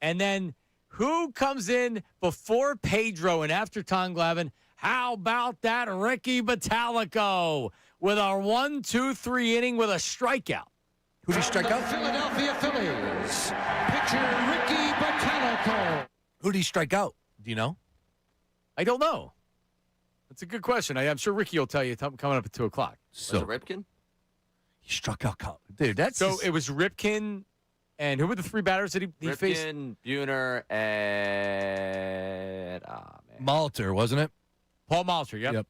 S1: and then who comes in before Pedro and after Tom Glavine? How about that Ricky Bottalico with our 1-2-3 inning with a strikeout?
S3: Who did he strike out?
S5: Philadelphia Phillies, pitcher Ricky Bottalico.
S3: Who did he strike out? Do you know?
S1: I don't know. That's a good question. I'm sure Ricky will tell you coming up at 2 o'clock.
S2: Was it Ripken?
S3: He struck out. Dude, that's
S1: so. It was Ripken, and who were the three batters that he faced?
S2: Ripken, Buhner, and
S3: Malter, wasn't it?
S1: Paul Malter. Yep.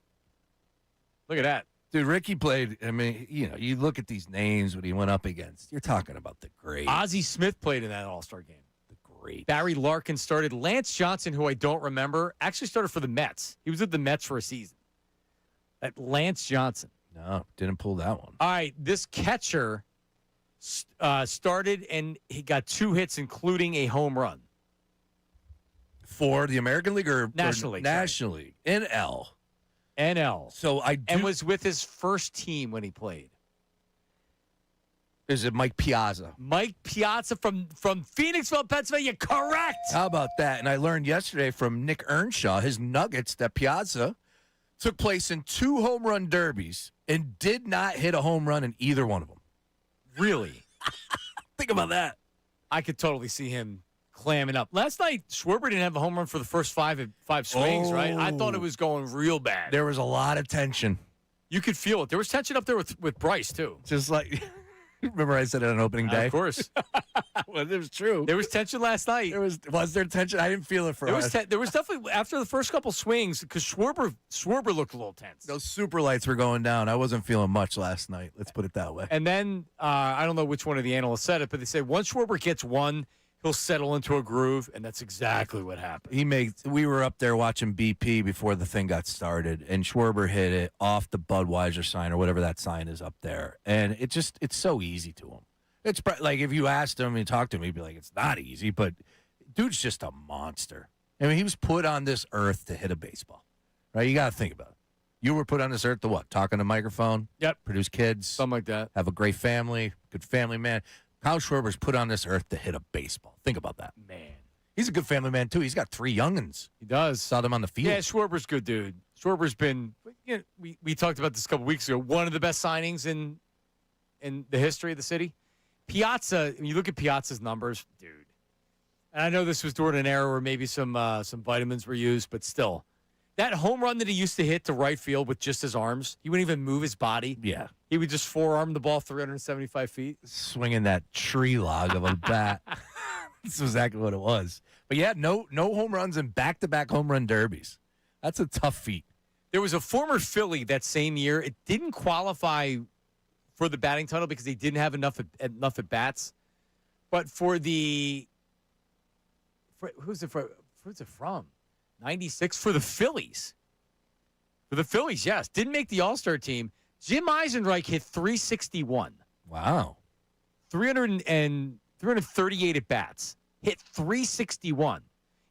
S1: Look at that.
S3: Dude, Ricky played. I mean, you look at these names when he went up against. You're talking about the great.
S1: Ozzie Smith played in that All-Star game.
S3: The great.
S1: Barry Larkin started. Lance Johnson, who I don't remember, actually started for the Mets. He was with the Mets for a season. That Lance Johnson.
S3: No, didn't pull that one.
S1: All right, this catcher started, and he got 2 hits, including a home run.
S3: For the American League or
S1: National League?
S3: National League. NL. So
S1: and was with his first team when he played.
S3: Is it Mike Piazza?
S1: Mike Piazza from Phoenixville, Pennsylvania. Correct.
S3: How about that? And I learned yesterday from Nick Earnshaw, his Nuggets, that Piazza took place in 2 home run derbies and did not hit a home run in either one of them.
S1: Really?
S3: Think about that.
S1: I could totally see him clamming up. Last night, Schwarber didn't have a home run for the first five swings, right? I thought it was going real bad.
S3: There was a lot of tension.
S1: You could feel it. There was tension up there with Bryce, too.
S3: Just like, remember I said it on opening day?
S1: Of course.
S3: Well, it was true.
S1: There was tension last night.
S3: Was there tension? I didn't feel it for us.
S1: There was definitely, after the first couple swings, because Schwarber looked a little tense.
S3: Those super lights were going down. I wasn't feeling much last night. Let's put it that way.
S1: And then, I don't know which one of the analysts said it, but they said once Schwarber gets one, he'll settle into a groove, and that's exactly what happened.
S3: We were up there watching BP before the thing got started, and Schwarber hit it off the Budweiser sign or whatever that sign is up there, and it's so easy to him. It's like if you asked him and talked to him, he'd be like, it's not easy, but dude's just a monster. I mean, he was put on this earth to hit a baseball, right? You got to think about it. You were put on this earth to what? Talk on a microphone?
S1: Yep.
S3: Produce kids?
S1: Something like that.
S3: Have a great family, good family man. Kyle Schwarber's put on this earth to hit a baseball. Think about that.
S1: Man.
S3: He's a good family man, too. He's got 3 youngins.
S1: He does.
S3: Saw them on the field.
S1: Yeah, Schwarber's good, dude. Schwarber's been, we talked about this a couple weeks ago, one of the best signings in the history of the city. Piazza, when you look at Piazza's numbers, dude, and I know this was during an era where maybe some vitamins were used, but still, that home run that he used to hit to right field with just his arms, he wouldn't even move his body.
S3: Yeah.
S1: He would just forearm the ball 375 feet.
S3: Swinging that tree log of a bat. That's exactly what it was. But yeah, no home runs in back-to-back home run derbies. That's a tough feat.
S1: There was a former Philly that same year. It didn't qualify for the batting title because they didn't have enough at bats. But who's it from? 96 for the Phillies. For the Phillies, yes. Didn't make the All-Star team. Jim Eisenreich hit 361.
S3: Wow.
S1: 338 at bats. Hit 361.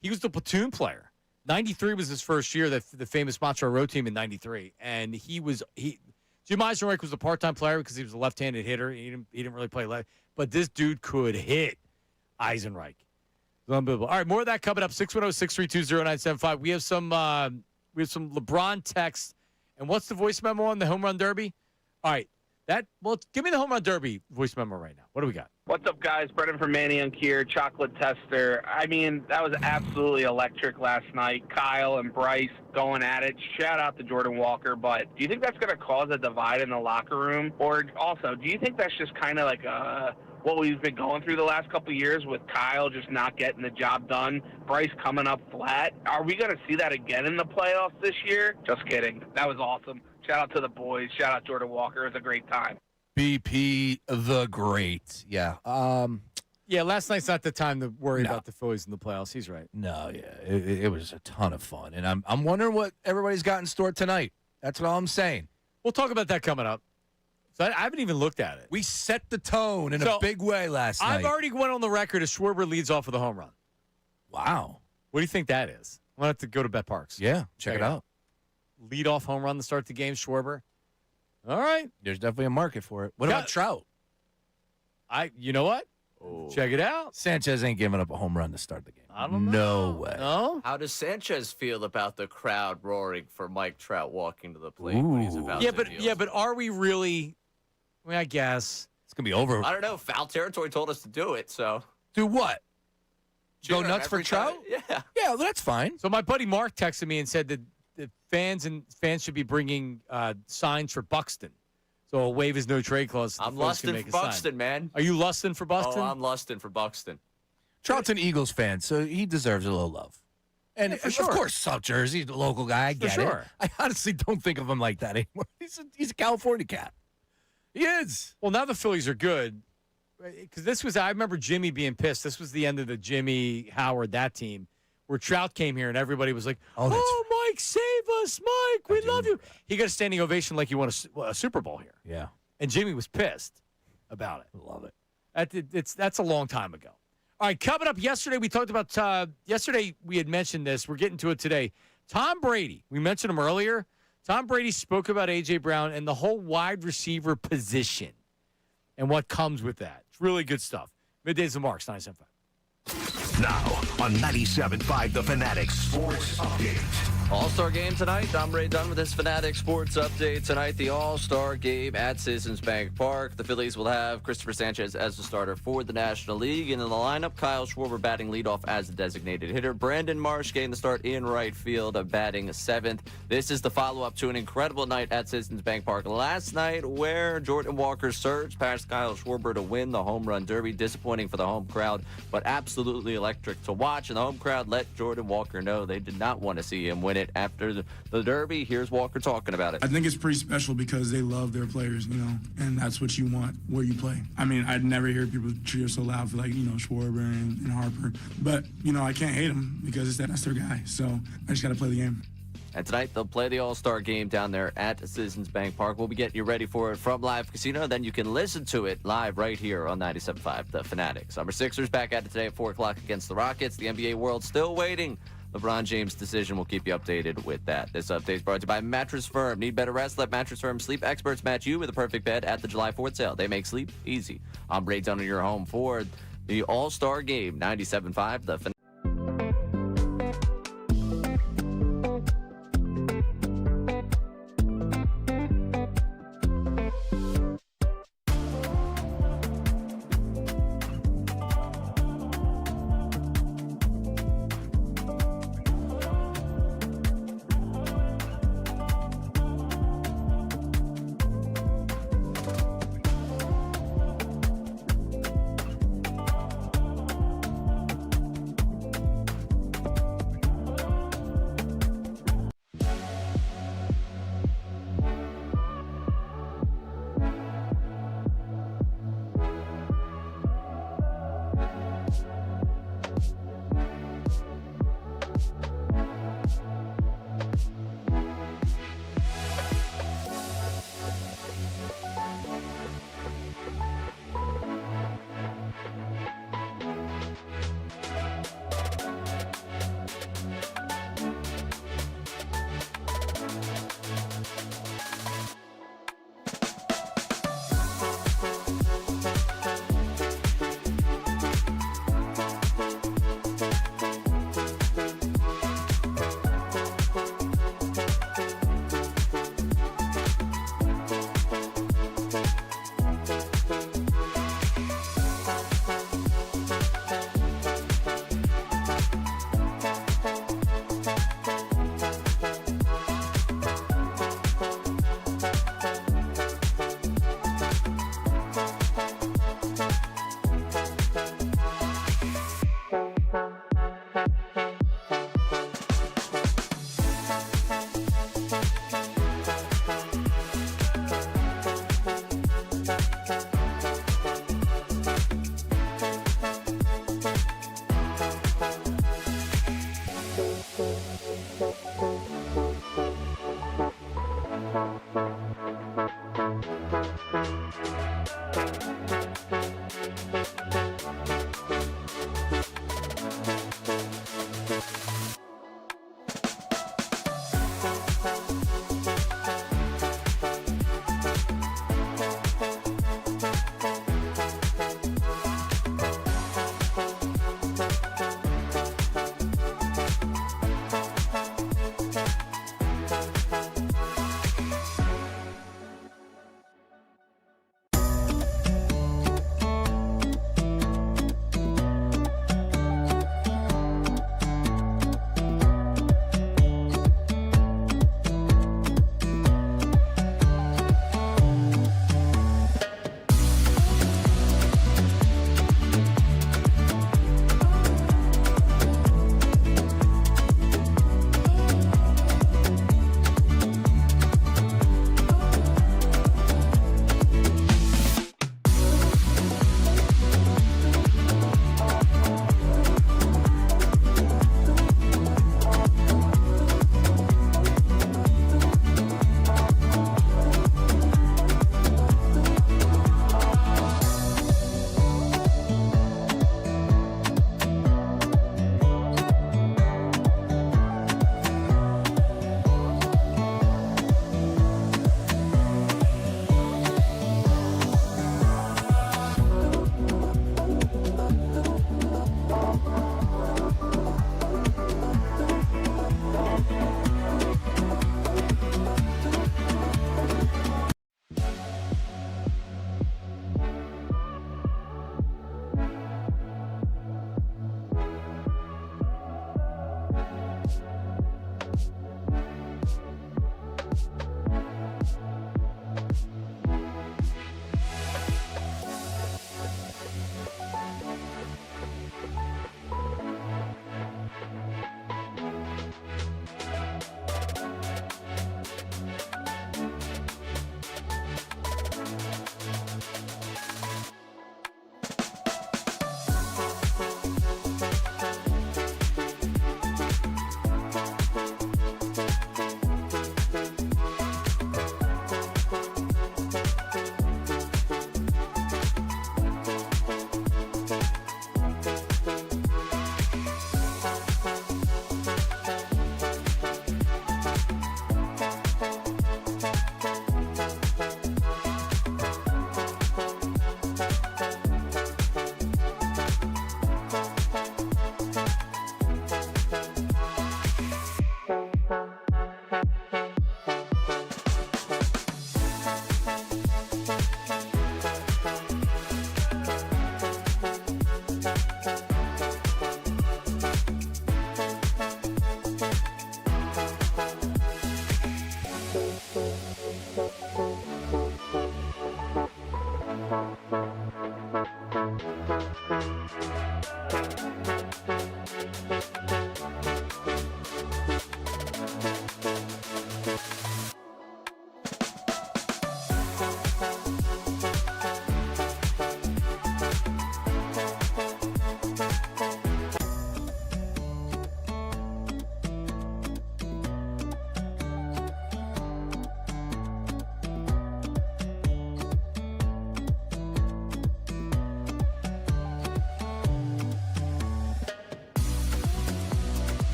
S1: He was the platoon player. 93 was his first year, the famous Montreal Road team in 93. And Jim Eisenreich was a part-time player because he was a left-handed hitter. He didn't really play left. But this dude could hit, Eisenreich. It was unbelievable. All right, more of that coming up, 610-632-0975. We have some LeBron text. And what's the voice memo on the home run derby? All right, give me the home run derby voice memo right now. What do we got?
S17: What's up, guys? Brendan from Manioc here, chocolate tester. I mean, that was absolutely electric last night. Kyle and Bryce going at it. Shout out to Jordan Walker. But do you think that's going to cause a divide in the locker room? Or also, do you think that's just kind of like what we've been going through the last couple of years with Kyle just not getting the job done, Bryce coming up flat? Are we going to see that again in the playoffs this year? Just kidding. That was awesome. Shout out to the boys. Shout out Jordan Walker. It was a great time.
S3: BP the Great. Yeah.
S1: Yeah, last night's not the time to worry about the Phillies in the playoffs. He's right.
S3: No, yeah. It was a ton of fun. And I'm wondering what everybody's got in store tonight. That's what I'm saying.
S1: We'll talk about that coming up. So I haven't even looked at it.
S3: We set the tone in a big way last night.
S1: I've already went on the record as Schwarber leads off with a home run.
S3: Wow.
S1: What do you think that is? I'm going to have to go to Bet Parks.
S3: Yeah, check it out.
S1: Lead off home run to start the game, Schwarber. All right.
S3: There's definitely a market for it. What about Trout?
S1: You know what?
S2: Oh.
S1: Check it out.
S3: Sanchez ain't giving up a home run to start the game.
S1: I don't know.
S3: No way.
S1: No?
S2: How does Sanchez feel about the crowd roaring for Mike Trout walking to the plate when he's about to deal?
S1: But are we really? I mean, I guess
S3: it's gonna be over.
S2: I don't know. Foul territory told us to do it, so
S3: do what?
S2: Cheer
S3: Go nuts for Trout?
S2: Yeah.
S3: Yeah, that's fine.
S1: So my buddy Mark texted me and said that the fans should be bringing signs for Buxton. So a waive his no trade clause.
S2: I'm lusting for Buxton, man.
S1: Are you lusting for Buxton?
S2: Oh, I'm lusting for Buxton.
S3: Trout's an Eagles fan, so he deserves a little love. And of course, South Jersey, the local guy, I get it. I honestly don't think of him like that anymore. He's a California cat. He is.
S1: Well, now the Phillies are good. Because I remember Jimmy being pissed. This was the end of the Jimmy Howard, that team, where Trout came here and everybody was like, oh Mike, save us, Mike. We love you. He got a standing ovation like he won a Super Bowl here.
S3: Yeah.
S1: And Jimmy was pissed about it.
S3: Love it.
S1: That's a long time ago. All right, coming up yesterday, we talked about yesterday we had mentioned this. We're getting to it today. Tom Brady, we mentioned him earlier. Tom Brady spoke about A.J. Brown and the whole wide receiver position and what comes with that. It's really good stuff. Middays and Marks, 97.5.
S4: Now on 97.5 The Fanatic Sports Update.
S2: All-Star game tonight. Tom Brady done with his Fanatic Sports Update tonight. The All-Star game at Citizens Bank Park. The Phillies will have Christopher Sanchez as the starter for the National League. And in the lineup, Kyle Schwarber batting leadoff as the designated hitter. Brandon Marsh getting the start in right field, batting 7th. This is the follow-up to an incredible night at Citizens Bank Park last night where Jordan Walker surged past Kyle Schwarber to win the home run derby. Disappointing for the home crowd, but absolutely electric to watch. And the home crowd let Jordan Walker know they did not want to see him win it after the derby. Here's Walker talking about it.
S8: I think it's pretty special because they love their players, and that's what you want where you play. I mean, I'd never hear people cheer so loud for Schwarber and Harper, but I can't hate them because that's their guy. So I just got to play the game.
S2: And tonight, they'll play the All-Star game down there at Citizens Bank Park. We'll be getting you ready for it from Live Casino. Then you can listen to it live right here on 97.5 The Fanatic. Summer Sixers back at it today at 4 o'clock against the Rockets. The NBA world still waiting. LeBron James' decision. We'll keep you updated with that. This update is brought to you by Mattress Firm. Need better rest? Let Mattress Firm sleep experts match you with the perfect bed at the July 4th sale. They make sleep easy. I'm Ray Dunn in your home for the All-Star game. 97.5 The Fanatic.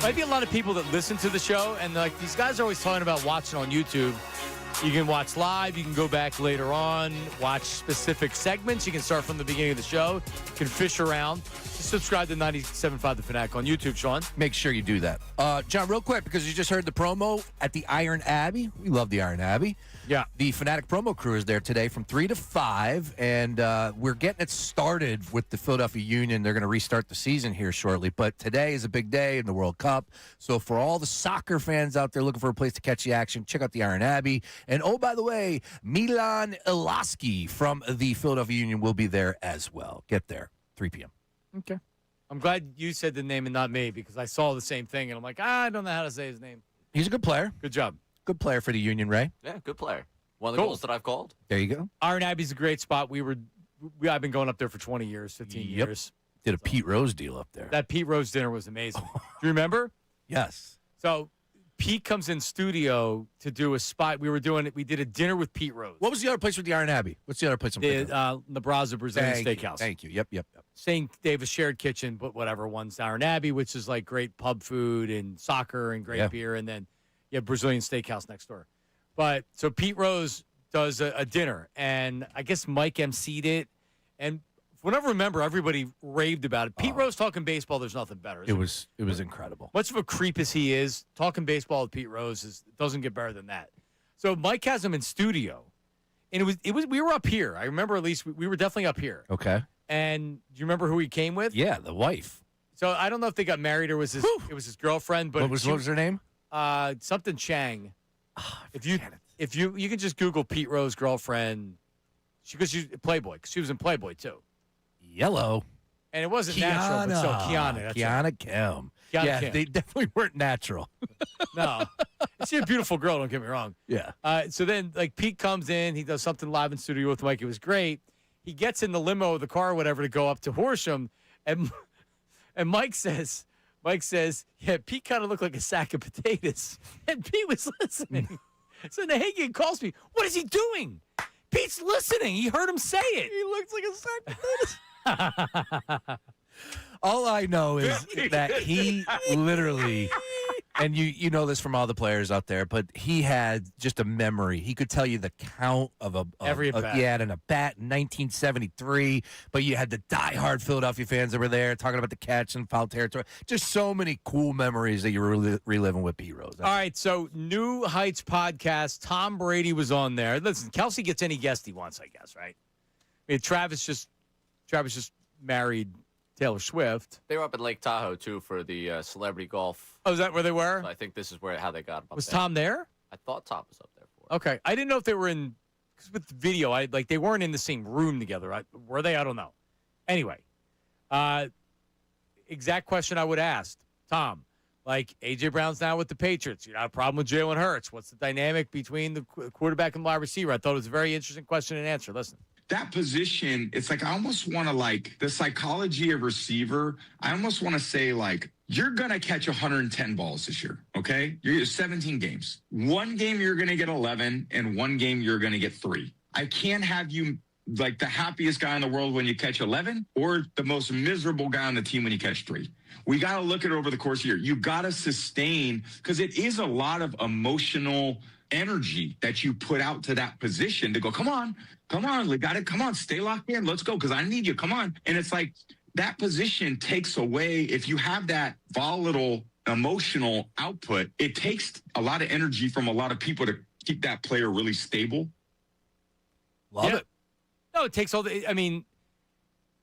S1: Might be a lot of people that listen to the show, and like these guys are always talking about watching on YouTube. You can watch live. You can go back later on, watch specific segments. You can start from the beginning of the show. You can fish around. Just subscribe to 97.5 The Fanatic on YouTube, Sean.
S3: Make sure you do that. John, real quick, because you just heard the promo at the Iron Abbey. We love the Iron Abbey.
S1: Yeah.
S3: The Fanatic promo crew is there today from 3 to 5, and we're getting it started with the Philadelphia Union. They're going to restart the season here shortly, but today is a big day in the World Cup. So for all the soccer fans out there looking for a place to catch the action, check out the Iron Abbey. And, oh, by the way, Milan Ilaski from the Philadelphia Union will be there as well. Get there, 3 p.m.
S1: Okay. I'm glad you said the name and not me because I saw the same thing, and I'm like, I don't know how to say his name.
S3: He's a good player.
S1: Good job.
S3: Good player for the Union, Ray.
S2: Yeah, good player. One of the goals that I've called.
S3: There you go.
S1: Iron Abbey's a great spot. I've been going up there for 20 years, 15 years.
S3: Did a Pete Rose deal up there.
S1: That Pete Rose dinner was amazing. Do you remember?
S3: Yes.
S1: So Pete comes in studio to do a spot. We did a dinner with Pete Rose.
S3: What was the other place with the Iron Abbey? What's the other place?
S1: The Nebraska Brazilian Steakhouse.
S3: Thank you. Yep.
S1: St. Davis shared kitchen, but whatever. One's Iron Abbey, which is like great pub food and soccer and great beer, and then you have Brazilian Steakhouse next door. But so Pete Rose does a dinner, and I guess Mike emceed it, and when I remember, everybody raved about it. Pete Rose talking baseball, there's nothing better.
S3: It was incredible.
S1: Much of a creep as he is, talking baseball with Pete Rose doesn't get better than that. So Mike has him in studio, and we were up here. I remember at least we were definitely up here.
S3: Okay.
S1: And do you remember who he came with?
S3: Yeah, the wife.
S1: So I don't know if they got married or it was his girlfriend. But
S3: what was her name?
S1: Something Chang. If you can just Google Pete Rose girlfriend, because she's Playboy. Because she was in Playboy too.
S3: Yellow.
S1: And it wasn't natural, but so Kiana.
S3: Kiana Kim.
S1: Kim.
S3: They definitely weren't natural.
S1: No. She's a beautiful girl, don't get me wrong.
S3: Yeah.
S1: So then, like, Pete comes in. He does something live in studio with Mike. It was great. He gets in the limo or the car or whatever to go up to Horsham. And Mike says, yeah, Pete kind of looked like a sack of potatoes. And Pete was listening. So Nahagian calls me. What is he doing? Pete's listening. He heard him say it.
S3: He looks like a sack of potatoes. All I know is that he literally, and you know this from all the players out there, but he had just a memory. He could tell you the count of
S1: every at-bat.
S3: He had an at-bat in 1973, but you had the diehard Philadelphia fans that were there talking about the catch and foul territory. Just so many cool memories that you were reliving with Pete Rose.
S1: All right, so New Heights podcast. Tom Brady was on there. Listen, Kelsey gets any guest he wants, I guess, right? I mean, Travis just married Taylor Swift.
S2: They were up at Lake Tahoe, too, for the celebrity golf.
S1: Oh, is that where they were?
S2: So I think this is how they got up
S1: Was
S2: there.
S1: Tom there?
S2: I thought Tom was up there for it.
S1: Okay. I didn't know if they were in, because with the video, they weren't in the same room together. Were they? I don't know. Anyway, exact question I would ask. Tom, like, A.J. Brown's now with the Patriots. You got a problem with Jalen Hurts. What's the dynamic between the quarterback and wide receiver? I thought it was a very interesting question and answer. Listen.
S7: That position, it's like I almost want to, the psychology of receiver, I almost want to say, you're going to catch 110 balls this year, okay? You're 17 games. One game you're going to get 11, and one game you're going to get 3. I can't have you the happiest guy in the world when you catch 11 or the most miserable guy on the team when you catch 3. We got to look at it over the course of the year. You got to sustain, because it is a lot of emotional energy that you put out to that position to go, come on, we got it. Come on, stay locked in. Let's go, because I need you. Come on. And it's like that position takes away, if you have that volatile emotional output, it takes a lot of energy from a lot of people to keep that player really stable.
S3: Love it.
S1: No, it takes all the,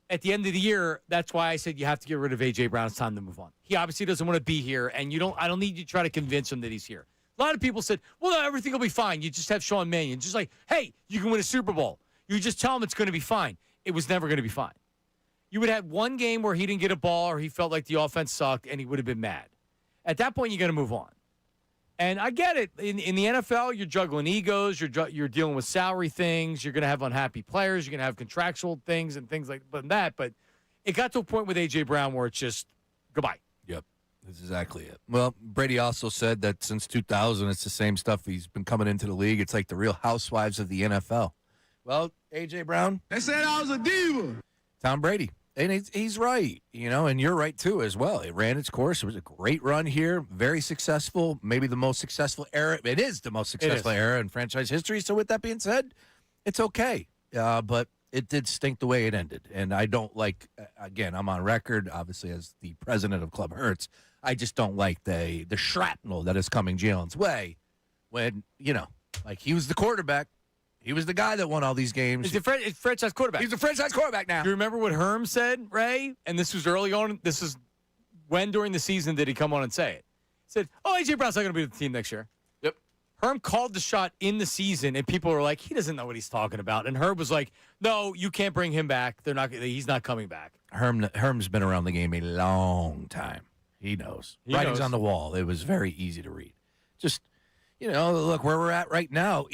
S1: at the end of the year, that's why I said you have to get rid of A.J. Brown. It's time to move on. He obviously doesn't want to be here, and I don't need you to try to convince him that he's here. A lot of people said, well, no, everything will be fine. You just have Sean Mannion. Just like, hey, you can win a Super Bowl. You just tell him it's going to be fine. It was never going to be fine. You would have one game where he didn't get a ball or he felt like the offense sucked, and he would have been mad. At that point, you got to move on. And I get it. In the NFL, you're juggling egos. You're dealing with salary things. You're going to have unhappy players. You're going to have contractual things and things like that. But it got to a point with A.J. Brown where it's just goodbye.
S3: Yep. That's exactly it. Well, Brady also said that since 2000, it's the same stuff. He's been coming into the league. It's like the Real Housewives of the NFL. Well, A.J. Brown.
S7: They said I was a diva.
S3: Tom Brady. And he's right, and you're right, too, as well. It ran its course. It was a great run here, very successful, maybe the most successful era. It is the most successful era in franchise history. So with that being said, it's okay. But it did stink the way it ended. And I don't like, again, I'm on record, obviously, as the president of Club Hertz. I just don't like the shrapnel that is coming Jalen's way when, like he was the quarterback. He was the guy that won all these games.
S1: He's the franchise quarterback.
S3: He's the franchise quarterback now.
S1: You remember what Herm said, Ray? And this was early on. This is when during the season did he come on and say it? He said, A.J. Brown's not going to be with the team next year.
S2: Yep.
S1: Herm called the shot in the season, and people were like, he doesn't know what he's talking about. And Herm was like, no, you can't bring him back. He's not coming back.
S3: Herm's been around the game a long time. He knows. Writing's on the wall. It was very easy to read. Just, look where we're at right now.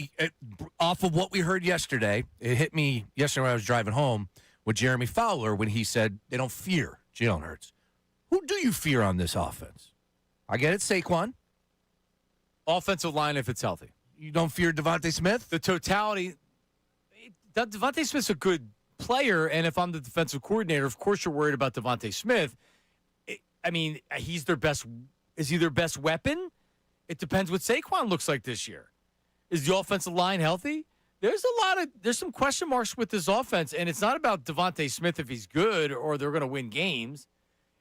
S3: Off of what we heard yesterday, it hit me yesterday when I was driving home with Jeremy Fowler when he said they don't fear Jalen Hurts. Who do you fear on this offense? I get it, Saquon.
S1: Offensive line if it's healthy.
S3: You don't fear Devontae Smith?
S1: The totality. Devontae Smith's a good player, and if I'm the defensive coordinator, of course you're worried about Devontae Smith. He's their best. Is he their best weapon? It depends what Saquon looks like this year. Is the offensive line healthy? There's some question marks with this offense, and it's not about Devontae Smith if he's good or they're going to win games.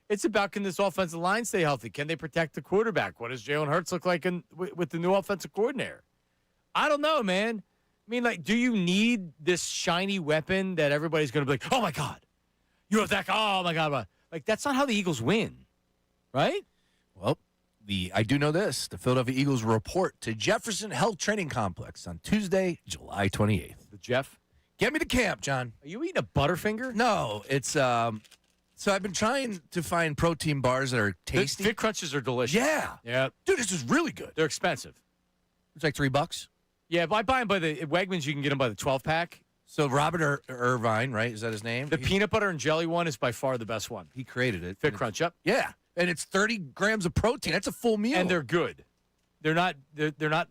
S1: It's about, can this offensive line stay healthy? Can they protect the quarterback? What does Jalen Hurts look like with the new offensive coordinator? I don't know, man. Do you need this shiny weapon that everybody's going to be like, oh, my God, you have that guy, oh, my God. That's not how the Eagles win, right?
S3: Well, I do know this. The Philadelphia Eagles report to Jefferson Health Training Complex on Tuesday, July 28th.
S1: The Jeff?
S3: Get me to camp, John.
S1: Are you eating a Butterfinger?
S3: No, it's so I've been trying to find protein bars that are tasty.
S1: Fit Crunches are delicious.
S3: Yeah.
S1: Yeah.
S3: Dude, this is really good.
S1: They're expensive.
S3: It's like $3.
S1: Yeah, but I buy them by the Wegmans. You can get them by the 12-pack.
S3: So Robert Irvine, right? Is that his name?
S1: The peanut butter and jelly one is by far the best one.
S3: He created it.
S1: Fit Crunch, yep.
S3: Yeah. And it's 30 grams of protein. That's a full meal.
S1: And they're good. They're not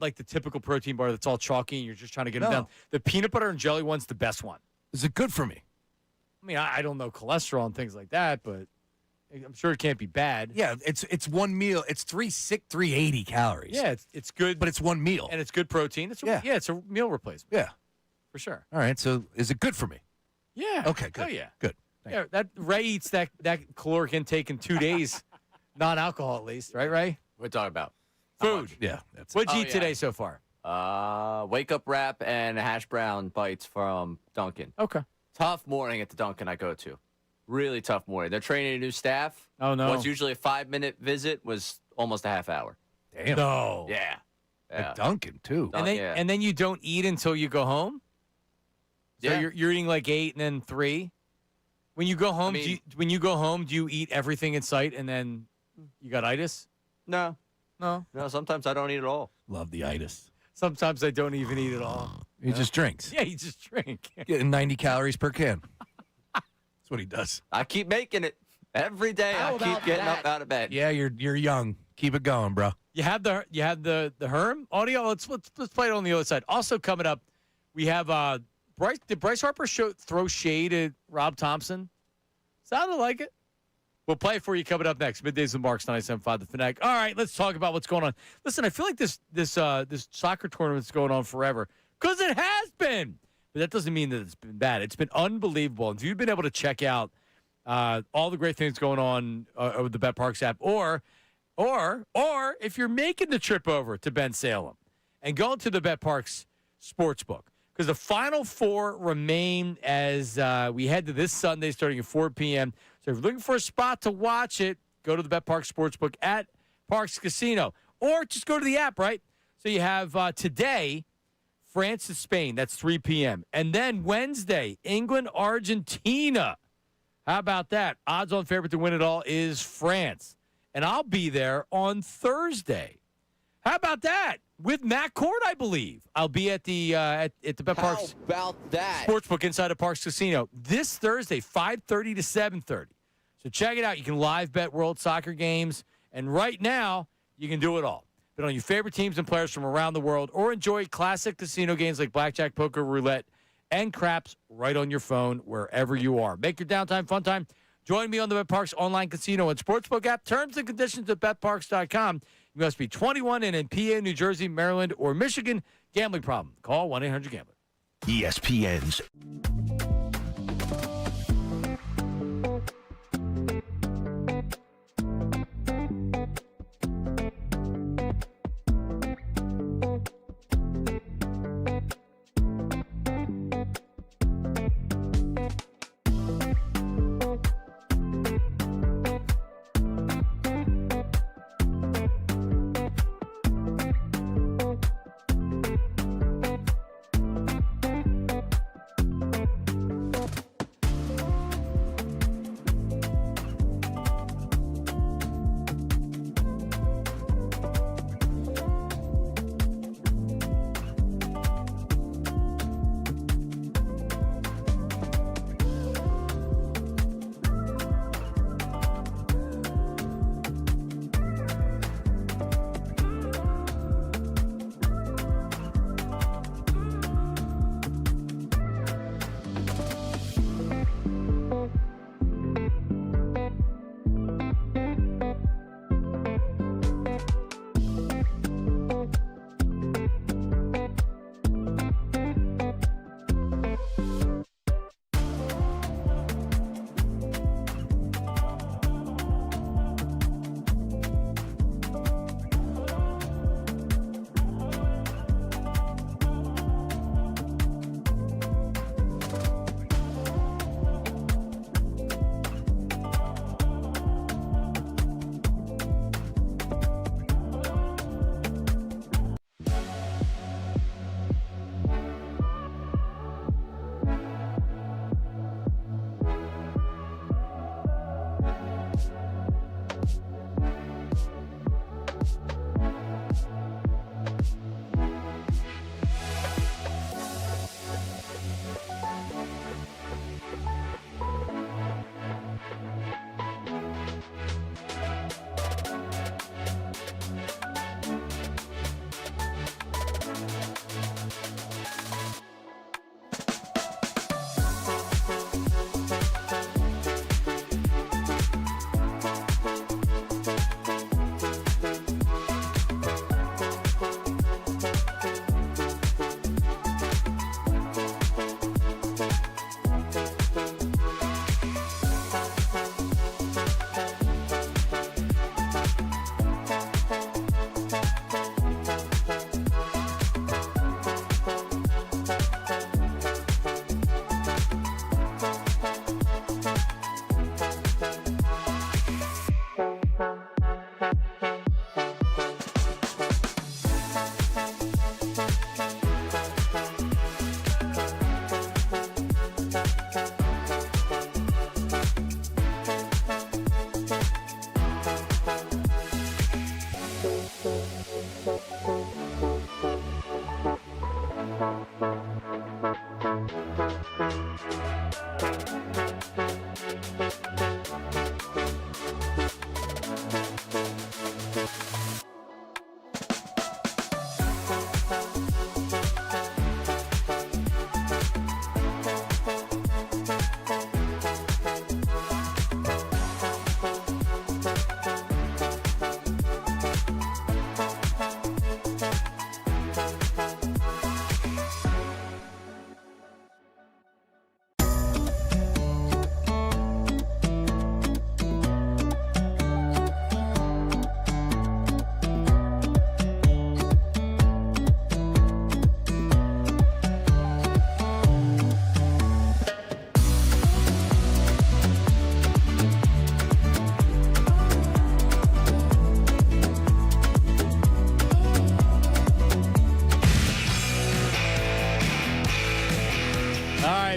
S1: like the typical protein bar that's all chalky and you're just trying to get them down. The peanut butter and jelly one's the best one.
S3: Is it good for me?
S1: I don't know cholesterol and things like that, but I'm sure it can't be bad.
S3: Yeah, it's one meal. It's 380 calories.
S1: Yeah, it's good.
S3: But it's one meal.
S1: And it's good protein. It's a meal replacement.
S3: Yeah.
S1: For sure.
S3: All right, so is it good for me?
S1: Yeah.
S3: Okay, good.
S1: Oh, yeah.
S3: Good.
S1: Yeah, that Ray eats that caloric intake in 2 days. Non-alcohol, at least. Right, Ray?
S2: We're talking about
S1: food.
S3: Yeah.
S1: What'd you eat today so far?
S2: Wake up wrap and hash brown bites from Dunkin'.
S1: Okay.
S2: Tough morning at the Dunkin' I go to. Really tough morning. They're training a new staff.
S1: Oh, no.
S2: What's usually a 5-minute visit was almost a half hour.
S3: Damn.
S1: No.
S2: Yeah.
S3: At Dunkin', too.
S1: And then you don't eat until you go home? So
S2: Yeah.
S1: you're eating like 8 and then 3? When you go home, do you eat everything in sight and then you got itis?
S2: No.
S1: No.
S2: Sometimes I don't eat at all.
S3: Love the itis.
S1: Sometimes I don't even eat at all.
S3: He just drinks.
S1: Yeah, you just drink.
S3: Getting 90 calories per can. That's what he does.
S2: I keep making it. Every day I keep getting up out of bed.
S3: Yeah, you're young. Keep it going, bro.
S1: You have the Herm audio. Let's play it on the other side. Also coming up, we have did Bryce Harper throw shade at Rob Thompson? Sounded like it. We'll play it for you coming up next. Middays with Marks 97.5 The Fanatic. All right, let's talk about what's going on. Listen, I feel like this soccer tournament's going on forever because it has been. But that doesn't mean that it's been bad. It's been unbelievable. And if you've been able to check out all the great things going on with the BetParks app, or if you're making the trip over to Ben Salem and going to the BetParks Sportsbook, because the Final Four remain as we head to this Sunday starting at 4 p.m. So if you're looking for a spot to watch it, go to the BetParks Sportsbook at Parks Casino. Or just go to the app, right? So you have today, France to Spain. That's 3 p.m. And then Wednesday, England, Argentina. How about that? Odds-on favorite to win it all is France. And I'll be there on Thursday. How about that? With Matt Cord, I believe. I'll be at the BetParks Sportsbook inside of Parks Casino this Thursday, 5:30 to 7:30. So check it out. You can live bet World Soccer games. And right now, you can do it all. Bet on your favorite teams and players from around the world, or enjoy classic casino games like blackjack, poker, roulette, and craps right on your phone wherever you are. Make your downtime fun time Join me on the BetParks online casino and sportsbook app. Terms and conditions at betparks.com. You must be 21 and in PA, New Jersey, Maryland, or Michigan. Gambling problem. Call 1-800-GAMBLER.
S4: ESPN's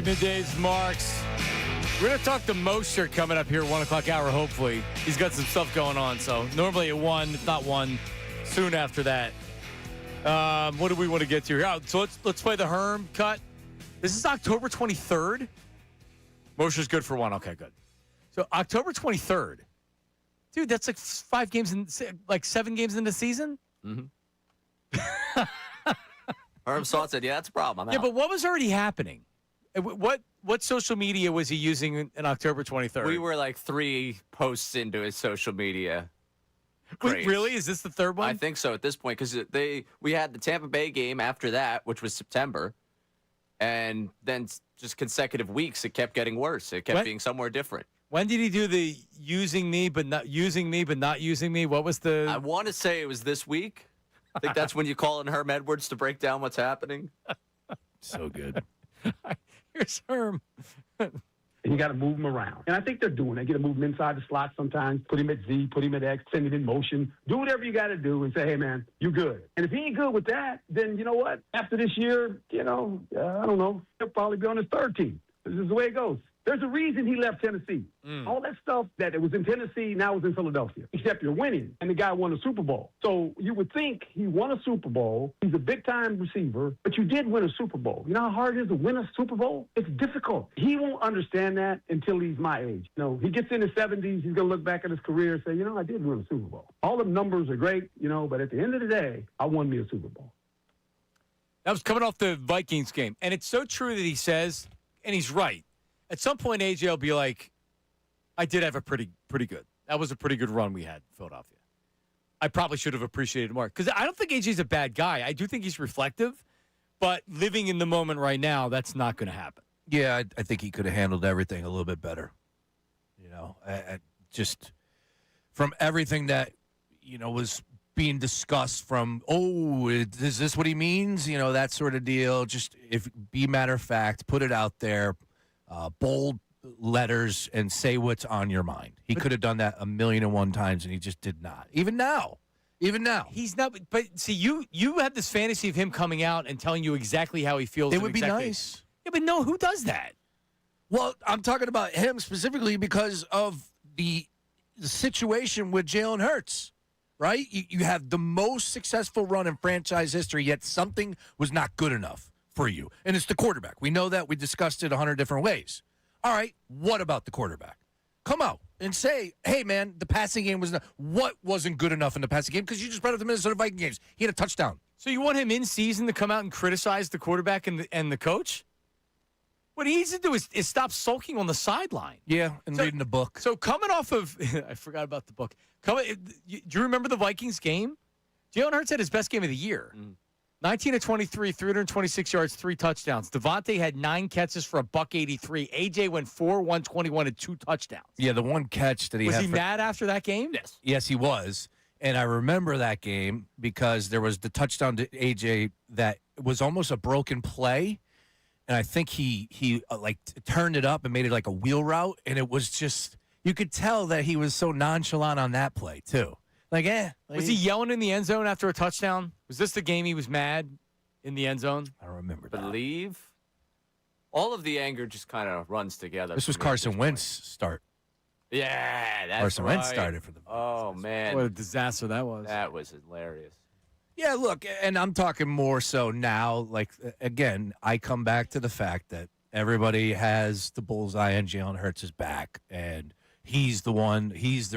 S1: Middays, Marks. We're going to talk to Mosher coming up here, 1 o'clock hour, hopefully. He's got some stuff going on, so normally at 1, if not 1, soon after that. What do we want to get to here? So let's play the Herm cut. This is October 23rd. Mosher's good for 1. Okay, good. So October 23rd. Dude, that's like 5 games in, like 7 games in the season?
S2: Mm-hmm. Herm saw it, said, yeah, that's a problem. I'm
S1: Yeah,
S2: out.
S1: but what was already happening? What social media was he using in October 23rd?
S2: We were like 3 posts into his social media.
S1: Wait,
S2: craze.
S1: really? Is this the third one?
S2: I think so at this point because we had the Tampa Bay game after that, which was September, and then just consecutive weeks it kept getting worse. It kept being somewhere different.
S1: When did he do the using me but not using me? What was the?
S2: I want to say it was this week. I think that's when you call in Herm Edwards to break down what's happening.
S3: So good.
S1: Here's Herm.
S9: And you got to move him around. And I think they're doing it. Get to move him inside the slot sometimes, put him at Z, put him at X, send it in motion. Do whatever you got to do and say, hey, man, you good. And if he ain't good with that, then you know what? After this year, I don't know, he'll probably be on his third team. This is the way it goes. There's a reason he left Tennessee. All that stuff that it was in Tennessee, now is in Philadelphia. Except you're winning, and the guy won a Super Bowl. So you would think he won a Super Bowl. He's a big-time receiver, but you did win a Super Bowl. You know how hard it is to win a Super Bowl? It's difficult. He won't understand that until he's my age. He gets in his 70s, he's going to look back at his career and say, I did win a Super Bowl. All the numbers are great, but at the end of the day, I won me a Super Bowl.
S1: That was coming off the Vikings game. And it's so true that he says, and he's right, at some point, AJ will be like, I did have a pretty good. That was a pretty good run we had in Philadelphia. I probably should have appreciated more. Because I don't think AJ's a bad guy. I do think he's reflective. But living in the moment right now, that's not going to happen.
S3: Yeah, I think he could have handled everything a little bit better. Just from everything that, was being discussed from, is this what he means? That sort of deal. Just be matter of fact, put it out there. Bold letters and say what's on your mind. He could have done that 1,000,001 times, and he just did not. Even now.
S1: He's not. But see, you had this fantasy of him coming out and telling you exactly how he feels.
S3: It would be nice.
S1: Yeah, but no, who does that?
S3: Well, I'm talking about him specifically because of the situation with Jalen Hurts, right? You have the most successful run in franchise history, yet something was not good enough for you. And it's the quarterback. We know that. We discussed it 100 different ways. All right, what about the quarterback? Come out and say, hey, man, the passing game was not. What wasn't good enough in the passing game? Because you just brought up the Minnesota Viking games. He had a touchdown.
S1: So you want him in season to come out and criticize the quarterback and the coach? What he needs to do is stop sulking on the sideline.
S3: Yeah, and reading the book.
S1: So coming off of, I forgot about the book. Do you remember the Vikings game? Jalen Hurts had his best game of the year. 19 of 23, 326 yards, 3 touchdowns. Devontae had 9 catches for $183. AJ went 4, 121, and 2 touchdowns.
S3: Yeah, the one catch that he
S1: was
S3: had.
S1: Was he mad after that game?
S2: Yes.
S3: Yes, he was. And I remember that game because there was the touchdown to AJ that was almost a broken play. And I think he turned it up and made it like a wheel route. And it was just, you could tell that he was so nonchalant on that play, too.
S1: Was he yelling in the end zone after a touchdown? Was this the game he was mad in the end zone?
S3: I don't remember that.
S2: Believe. All of the anger just kind of runs together.
S3: This was Carson Wentz start.
S2: Yeah, that's
S3: Carson
S2: right.
S3: Wentz started for the
S2: Oh, man.
S1: What a disaster that was.
S2: That was hilarious.
S3: Yeah, look, and I'm talking more so now. Again, I come back to the fact that everybody has the bullseye on Jalen Hurts' back, and he's the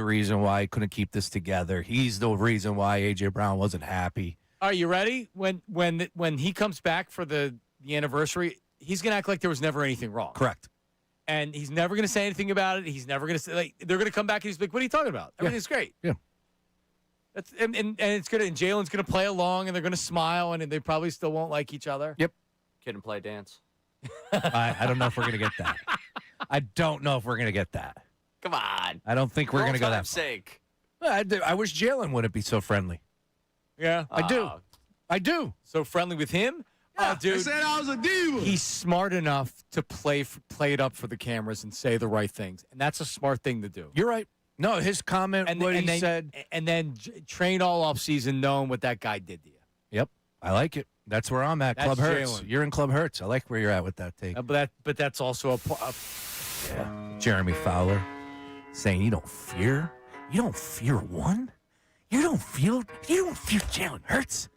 S3: reason why I couldn't keep this together. He's the reason why A.J. Brown wasn't happy.
S1: Are you ready? When he comes back for the anniversary, he's going to act like there was never anything wrong.
S3: Correct.
S1: And he's never going to say anything about it. He's never going to say, they're going to come back and he's like, what are you talking about? Everything's great.
S3: Yeah.
S1: And it's good. And Jalen's going to play along, and they're going to smile, and they probably still won't like each other.
S3: Yep.
S2: Kid and play dance.
S3: I don't know if we're going to get that. I don't know if we're going to get that.
S2: Come on.
S3: I don't think we're going to go that far.
S2: Sake.
S3: I wish Jalen wouldn't be so friendly.
S1: Yeah.
S3: I do.
S1: So friendly with him?
S3: Yeah.
S1: Dude.
S5: They said I was a diva.
S1: He's smart enough to play it up for the cameras and say the right things. And that's a smart thing to do.
S3: You're right. No, his comment, he said.
S1: And then train all offseason knowing what that guy did to you.
S3: Yep. I like it. That's where I'm at.
S1: That's
S3: Club Hurts.
S1: Jalen.
S3: You're in Club Hurts. I like where you're at with that take.
S1: But that's also
S3: Jeremy Fowler saying you don't fear one? You don't fear Jalen Hurts?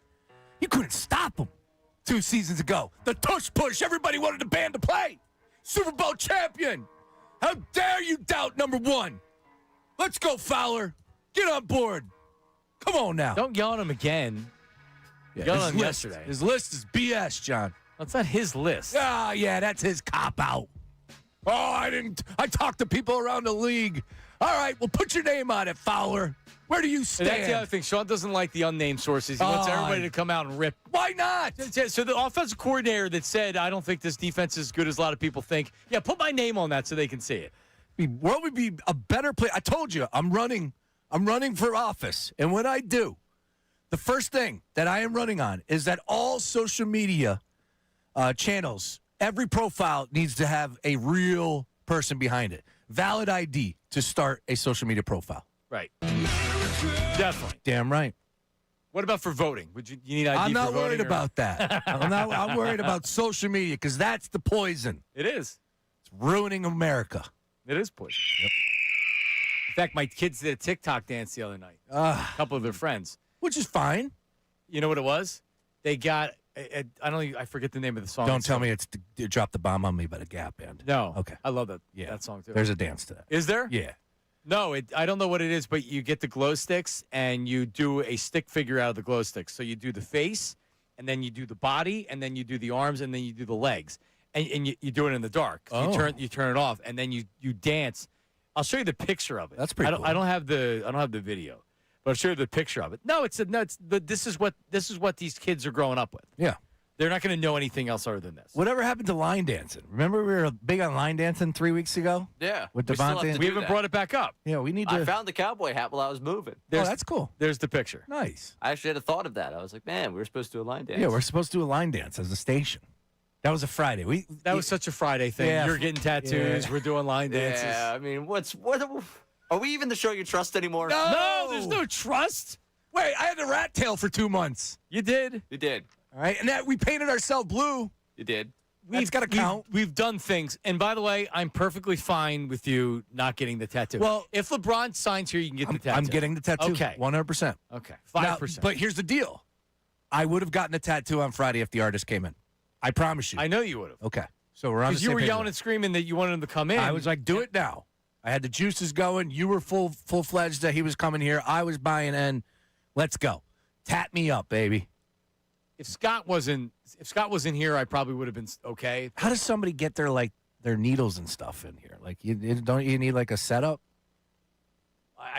S3: You couldn't stop him 2 seasons ago. The tush push. Everybody wanted the band to play. Super Bowl champion. How dare you doubt number 1? Let's go, Fowler. Get on board. Come on now.
S1: Don't yell at him again.
S3: Yeah,
S1: Yell at him
S3: list,
S1: yesterday.
S3: His list is BS, John.
S1: That's not his list.
S3: Ah, yeah, that's his cop-out. Oh, I talked to people around the league. All right, well, put your name on it, Fowler. Where do you stand?
S1: And that's the other thing. Sean doesn't like the unnamed sources. He wants everybody to come out and rip.
S3: Why not?
S1: So the offensive coordinator that said, I don't think this defense is as good as a lot of people think. Yeah, put my name on that so they can see it.
S3: What would be a better play? I told you, I'm running for office. And when I do, the first thing that I am running on is that all social media channels, every profile needs to have a real person behind it. Valid ID to start a social media profile.
S1: Right. Definitely.
S3: Damn right.
S1: What about for voting? You need ID
S3: I'm
S1: for
S3: not
S1: voting?
S3: worried about that. I'm worried about social media because that's the poison.
S1: It is.
S3: It's ruining America.
S1: It is poison. Yep. In fact, my kids did a TikTok dance the other night. A couple of their friends.
S3: Which is fine.
S1: You know what it was? They got, I forget the name of the song.
S3: Don't tell me it's Drop the Bomb on Me by the Gap Band.
S1: No.
S3: Okay.
S1: I love that song too.
S3: There's a dance to that.
S1: Is there?
S3: Yeah.
S1: No, I don't know what it is, but you get the glow sticks and you do a stick figure out of the glow sticks. So you do the face, and then you do the body, and then you do the arms, and then you do the legs. And you do it in the dark.
S3: Oh.
S1: You turn it off, and then you dance. I'll show you the picture of it.
S3: That's pretty cool.
S1: I don't have the video, but I'll show you the picture of it. No, this is what these kids are growing up with.
S3: Yeah.
S1: They're not going to know anything else other than this.
S3: Whatever happened to line dancing? Remember we were big on line dancing 3 weeks ago?
S2: Yeah.
S3: With
S2: we still have
S3: Devontae?
S2: to
S1: We
S2: do
S1: haven't
S2: that.
S1: brought it back up.
S3: Yeah, we need to.
S2: I found the cowboy hat while I was moving.
S3: That's cool.
S1: There's the picture.
S3: Nice.
S2: I actually had a thought of that. I was like, man, we were supposed to do a line dance.
S3: Yeah, we're supposed to do a line dance as a station. That was a Friday.
S1: That was such a Friday thing.
S3: Yeah.
S1: You're getting tattoos.
S3: Yeah.
S1: We're doing line dances.
S2: Yeah, I mean, what? Are we even the show you trust anymore?
S1: No, there's no trust.
S3: Wait, I had a rat tail for 2 months.
S1: You did.
S2: You did.
S3: All right, and that we painted ourselves blue.
S2: You did.
S3: That's got to count.
S1: We've done things. And by the way, I'm perfectly fine with you not getting the tattoo.
S3: Well,
S1: if LeBron signs here, you can get the tattoo.
S3: I'm getting the tattoo.
S1: Okay.
S3: 100%.
S1: Okay.
S3: Now,
S1: 5%.
S3: but here's the deal. I would have gotten a tattoo on Friday if the artist came in. I promise you.
S1: I know you would have.
S3: Okay. So we're on the
S1: Because you
S3: same
S1: were
S3: page
S1: yelling
S3: now.
S1: and screaming that you wanted him to come in.
S3: I was like, do it now. I had the juices going. You were full-fledged that he was coming here. I was buying in. Let's go. Tat me up, baby.
S1: If Scott wasn't here, I probably would have been okay.
S3: How does somebody get their needles and stuff in here? Like, don't you need like a setup?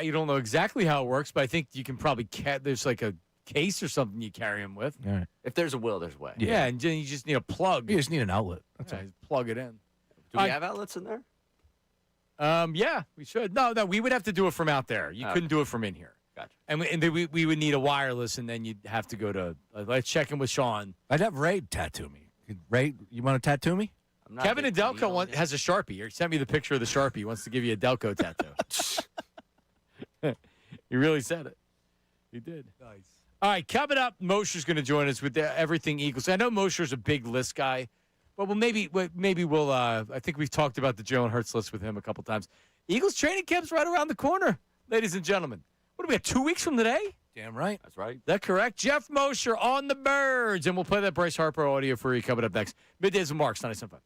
S1: You don't know exactly how it works, but I think you can probably there's like a case or something you carry them with.
S3: All right.
S2: If there's a will, there's a way.
S1: Yeah, and then you just need a plug.
S3: You just need an outlet. That's
S1: Yeah,
S3: all.
S1: just plug it in.
S2: Do we have outlets in there?
S1: Yeah, we should. No, we would have to do it from out there. You couldn't do it from in here.
S2: Gotcha.
S1: And then we would need a wireless, and then you'd have to go to let's check in with Sean.
S3: I'd have Ray tattoo me. Ray, you want to tattoo me?
S2: I'm not
S1: Kevin
S2: a big
S1: Adelko has a Sharpie. He sent me the picture of the Sharpie. He wants to give you a Delco tattoo. He really said it. He did.
S3: Nice.
S1: All right, coming up, Mosher's going to join us with everything Eagles. I know Mosher's a big list guy, but maybe we'll. I think we've talked about the Jalen Hurts list with him a couple times. Eagles training camp's right around the corner, ladies and gentlemen. What do we have, 2 weeks from today?
S3: Damn right.
S2: That's right.
S1: Is that correct? Jeff Mosher on the Birds, and we'll play that Bryce Harper audio for you coming up next. Middays with Marks, 97.5.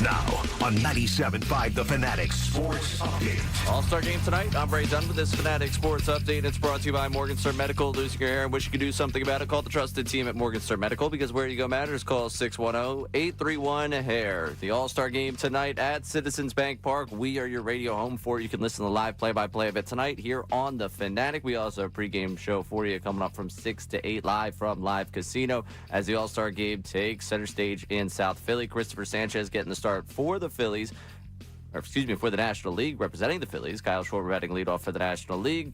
S4: Now on 97.5 The Fanatic Sports Update.
S2: All-Star game tonight. I'm Ray Dunn with this Fanatic Sports Update. It's brought to you by Morgenstern Medical. Losing your hair and wish you could do something about it? Call the trusted team at Morgenstern Medical, because where you go matters. Call 610-831-HAIR. The All-Star game tonight at Citizens Bank Park. We are your radio home for it. You can listen to the live play-by-play of it tonight here on The Fanatic. We also have a pregame show for you coming up from 6 to 8 live from Live Casino as the All-Star game takes center stage in South Philly. Christopher Sanchez getting the start for the Phillies, for the National League, representing the Phillies. Kyle Schwarber batting leadoff for the National League.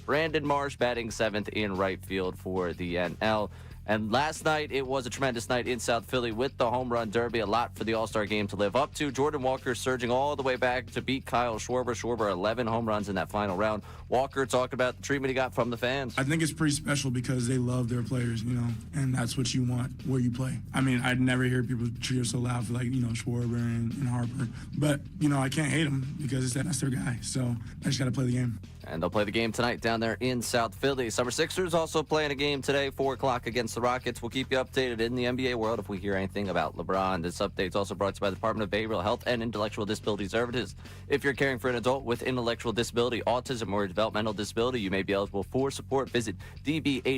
S2: Brandon Marsh batting seventh in right field for the NL. And last night, it was a tremendous night in South Philly with the home run derby. A lot for the All-Star game to live up to. Jordan Walker surging all the way back to beat Kyle Schwarber. Schwarber 11 home runs in that final round. Walker talked about the treatment he got from the fans.
S8: I think it's pretty special because they love their players, and that's what you want where you play. I mean, I'd never hear people cheer so loud for, Schwarber and Harper. But, I can't hate them because that's their guy. So I just got to play the game.
S2: And they'll play the game tonight down there in South Philly. Summer Sixers also playing a game today, 4 o'clock against the Rockets. We'll keep you updated in the NBA world if we hear anything about LeBron. This update is also brought to you by the Department of Behavioral Health and Intellectual Disability Services. If you're caring for an adult with intellectual disability, autism, or developmental disability, you may be eligible for support. Visit dbhids.org/IDS.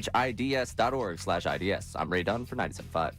S2: I'm Ray Dunn for 97.5.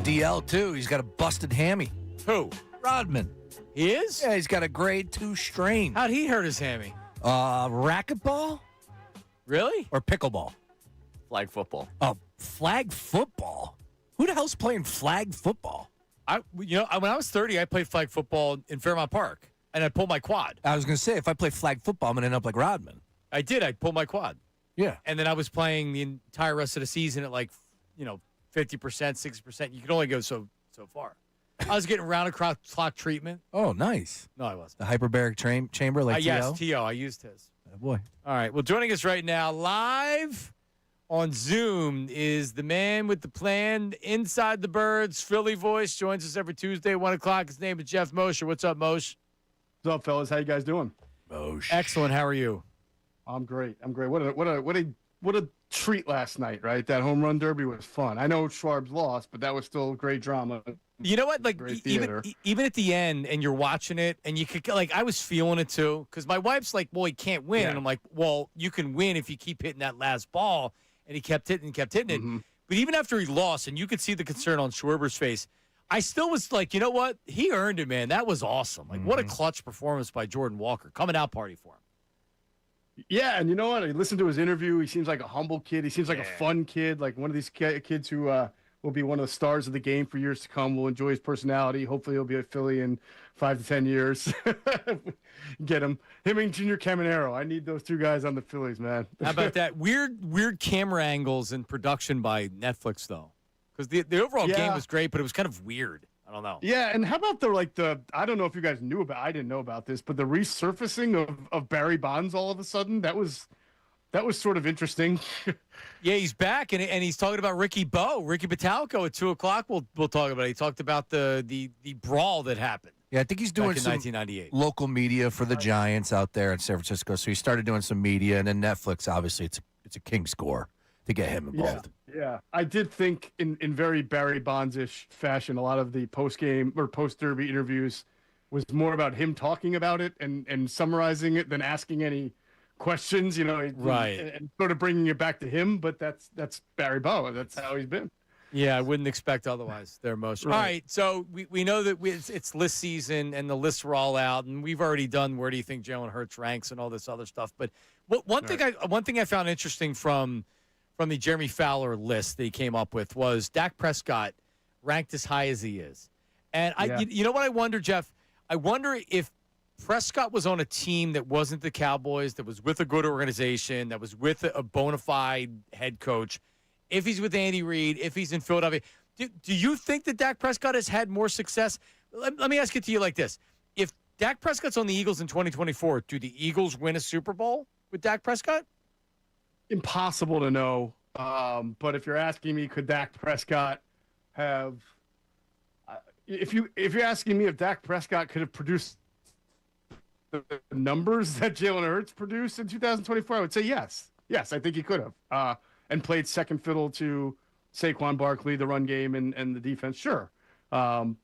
S3: DL, too. He's got a busted hammy.
S1: Who?
S3: Rodman.
S1: He is?
S3: Yeah, he's got a grade 2 strain.
S1: How'd he hurt his hammy?
S3: Racquetball?
S1: Really?
S3: Or pickleball?
S2: Flag football.
S3: Oh, flag football? Who the hell's playing flag football?
S1: When I was 30, I played flag football in Fairmount Park, and I pulled my quad.
S3: I was going to say, if I play flag football, I'm going to end up like Rodman.
S1: I did. I pulled my quad.
S3: Yeah.
S1: And then I was playing the entire rest of the season at 50%, 60%. You could only go so far. I was getting round clock treatment.
S3: Oh, nice.
S1: No, I wasn't.
S3: The hyperbaric chamber like T.O.?
S1: Yes, T.O. I used his.
S3: Oh, boy.
S1: All right. Well, joining us right now live on Zoom is the man with the plan inside the birds. Philly voice joins us every Tuesday at 1 o'clock. His name is Jeff Mosher. What's up, Moshe?
S11: What's up, fellas? How you guys doing?
S3: Moshe.
S1: Excellent. How are you?
S11: I'm great. What a treat last night, right? That home run derby was fun. I know Schwab's lost, but that was still great drama.
S1: You know what? Like
S11: Great theater.
S1: even at the end, and you're watching it, and you could I was feeling it too, because my wife's like, "Well, he can't win,"
S11: Yeah.
S1: and I'm like, "Well, you can win if you keep hitting that last ball," and he kept hitting it. But even after he lost, and you could see the concern on Schwarber's face, I still was like, you know what? He earned it, man. That was awesome. Like, what a clutch performance by Jordan Walker. Coming out party for him.
S11: Yeah, and you know what? I listened to his interview. He seems like a humble kid. He seems like a fun kid, like one of these kids who will be one of the stars of the game for years to come. We'll enjoy his personality. Hopefully, he'll be a Philly in 5 to 10 years. Get him and Junior Caminero. I need those two guys on the Phillies, man.
S1: How about that? Weird camera angles and production by Netflix, though, because the overall game was great, but it was kind of weird. I don't know.
S11: Yeah, and how about the I don't know if you guys knew about, I didn't know about this, but the resurfacing of Barry Bonds all of a sudden, that was sort of interesting.
S1: Yeah, he's back, and he's talking about Ricky Batalco at 2 o'clock. We'll talk about it. He talked about the brawl that happened.
S3: Yeah, I think he's doing
S1: back in
S3: some
S1: 1998.
S3: local media for the Giants out there in San Francisco. So he started doing some media, and then Netflix, obviously, it's a king score to get him involved.
S11: Yeah, I did think in very Barry Bonds-ish fashion, a lot of the post-game or post-derby interviews was more about him talking about it and summarizing it than asking any questions,
S1: Right.
S11: and sort of bringing it back to him. But that's Barry Boa. That's how he's been.
S1: Yeah, I wouldn't expect otherwise. They're most
S11: Right.
S1: All right, so we know that it's list season and the lists are all out, and we've already done where do you think Jalen Hurts ranks and all this other stuff. But one thing I found interesting from the Jeremy Fowler list that he came up with was Dak Prescott ranked as high as he is, and you know what I wonder, Jeff? I wonder if Prescott was on a team that wasn't the Cowboys, that was with a good organization, that was with a bona fide head coach. If he's with Andy Reid, if he's in Philadelphia, do you think that Dak Prescott has had more success? Let me ask it to you like this. If Dak Prescott's on the Eagles in 2024, do the Eagles win a Super Bowl with Dak Prescott?
S11: Impossible to know. But if you're asking me, could Dak Prescott have if you're asking me if Dak Prescott could have produced the numbers that Jalen Hurts produced in 2024, I would say yes. Yes, I think he could have. And played second fiddle to Saquon Barkley, the run game and the defense. Sure. I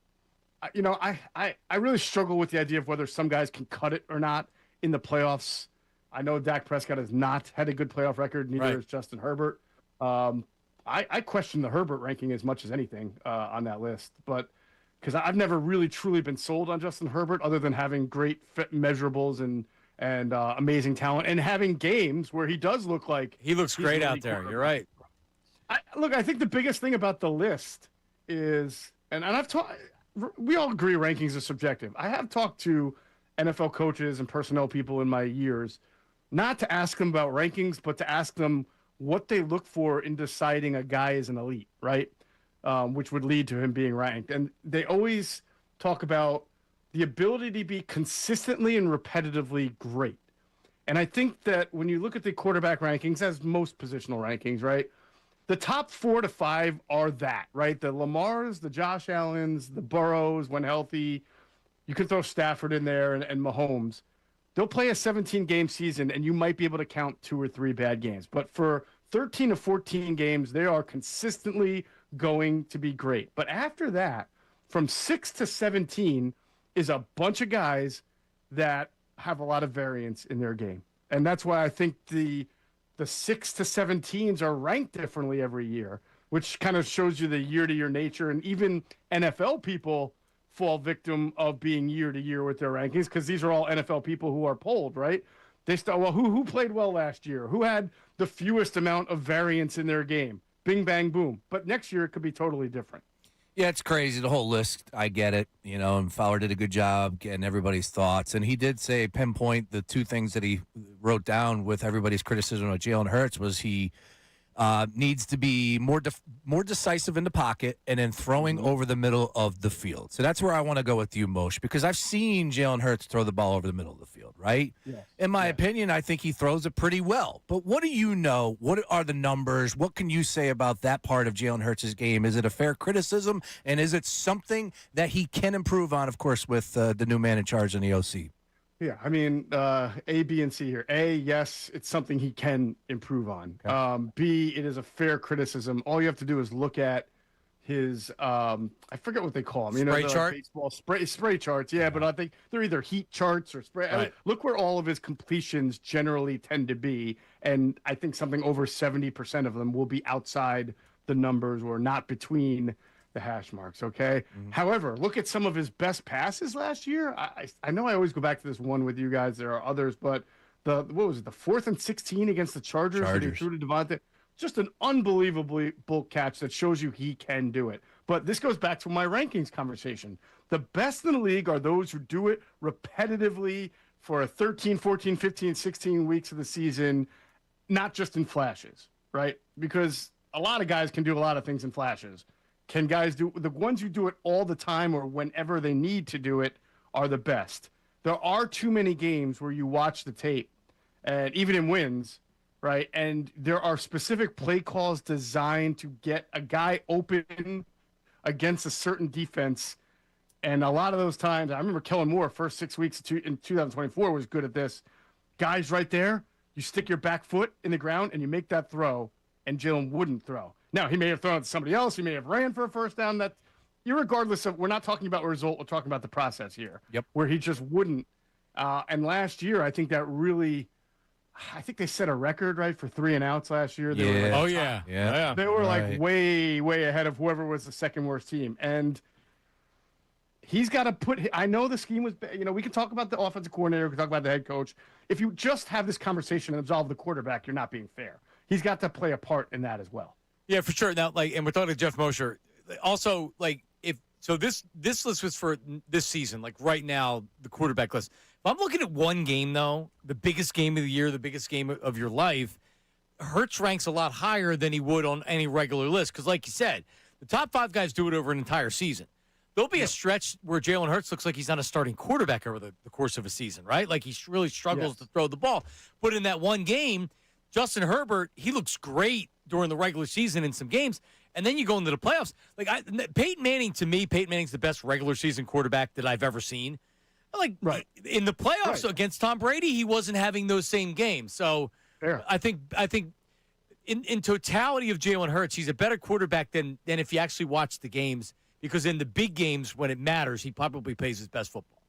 S11: really struggle with the idea of whether some guys can cut it or not in the playoffs. I know Dak Prescott has not had a good playoff record. Neither has Justin Herbert. I question the Herbert ranking as much as anything on that list, but because I've never really truly been sold on Justin Herbert other than having great measurables and amazing talent and having games where he does look like
S1: he looks great out there. You're right.
S11: I think the biggest thing about the list is, and I've talked, we all agree rankings are subjective. I have talked to NFL coaches and personnel people in my years, not to ask them about rankings, but to ask them what they look for in deciding a guy is an elite, right? Which would lead to him being ranked. And they always talk about the ability to be consistently and repetitively great. And I think that when you look at the quarterback rankings, as most positional rankings, right, the top 4 to 5 are that, right? The Lamars, the Josh Allens, the Burrows, when healthy. You can throw Stafford in there and Mahomes. They'll play a 17-game season, and you might be able to count 2 or 3 bad games. But for 13 to 14 games, they are consistently going to be great. But after that, from 6 to 17 is a bunch of guys that have a lot of variance in their game. And that's why I think the 6 to 17s are ranked differently every year, which kind of shows you the year-to-year nature. And even NFL people fall victim of being year-to-year with their rankings, because these are all NFL people who are polled, right? They start, well, who played well last year? Who had the fewest amount of variance in their game? Bing, bang, boom. But next year, it could be totally different.
S3: Yeah, it's crazy. The whole list, I get it. And Fowler did a good job getting everybody's thoughts. And he did say, pinpoint the 2 things that he wrote down with everybody's criticism of Jalen Hurts was he needs to be more decisive in the pocket and then throwing over the middle of the field. So that's where I want to go with you, Moshe, because I've seen Jalen Hurts throw the ball over the middle of the field, right?
S11: Yes.
S3: In my opinion, I think he throws it pretty well. But what do you know? What are the numbers? What can you say about that part of Jalen Hurts' game? Is it a fair criticism? And is it something that he can improve on, of course, with the new man in charge in the OC?
S11: Yeah, I mean, A, B, and C here. A, yes, it's something he can improve on.
S3: Okay.
S11: B, it is a fair criticism. All you have to do is look at his, I forget what they call them.
S1: Spray chart?
S11: Baseball spray charts, yeah, but I think they're either heat charts or spray.
S1: Right.
S11: Look where all of his completions generally tend to be, and I think something over 70% of them will be outside the numbers or not between the hash marks, okay? However, look at some of his best passes last year. I know I always go back to this one with you guys. There are others, but what was it, the 4th and 16 against the Chargers that he threw to Devontae? Just an unbelievable catch that shows you he can do it. But this goes back to my rankings conversation. The best in the league are those who do it repetitively for 13, 14, 15, 16 weeks of the season, not just in flashes, right? Because a lot of guys can do a lot of things in flashes. Can guys do the ones who do it all the time or whenever they need to do it are the best. There are too many games where you watch the tape, and even in wins, right? And there are specific play calls designed to get a guy open against a certain defense. And a lot of those times, I remember Kellen Moore, first 6 weeks in 2024 was good at this. Guys right there, you stick your back foot in the ground and you make that throw, and Jalen wouldn't throw. Now, he may have thrown it to somebody else. He may have ran for a first down. That, irregardless of, we're not talking about result. We're talking about the process here.
S3: Yep.
S11: Where he just wouldn't. And last year, I think that really, I think they set a record, right, for 3 and outs last year. They were like,
S1: yeah.
S11: They were like way ahead of whoever was the second worst team. And he's got to put, I know the scheme was, we can talk about the offensive coordinator. We can talk about the head coach. If you just have this conversation and absolve the quarterback, you're not being fair. He's got to play a part in that as well.
S1: Yeah, for sure. Now, and we're talking to Jeff Mosher. Also, this list was for this season, like right now, the quarterback list. If I'm looking at one game, though, the biggest game of the year, the biggest game of your life, Hurts ranks a lot higher than he would on any regular list. Because like you said, the top 5 guys do it over an entire season. There'll be a stretch where Jalen Hurts looks like he's not a starting quarterback over the course of a season, right? Like he really struggles to throw the ball. But in that one game, Justin Herbert, he looks great during the regular season in some games, and then you go into the playoffs. Peyton Manning, to me, Peyton Manning's the best regular season quarterback that I've ever seen. In the playoffs against Tom Brady, he wasn't having those same games. So I think in totality of Jalen Hurts, he's a better quarterback than if you actually watch the games, because in the big games when it matters, he probably plays his best football.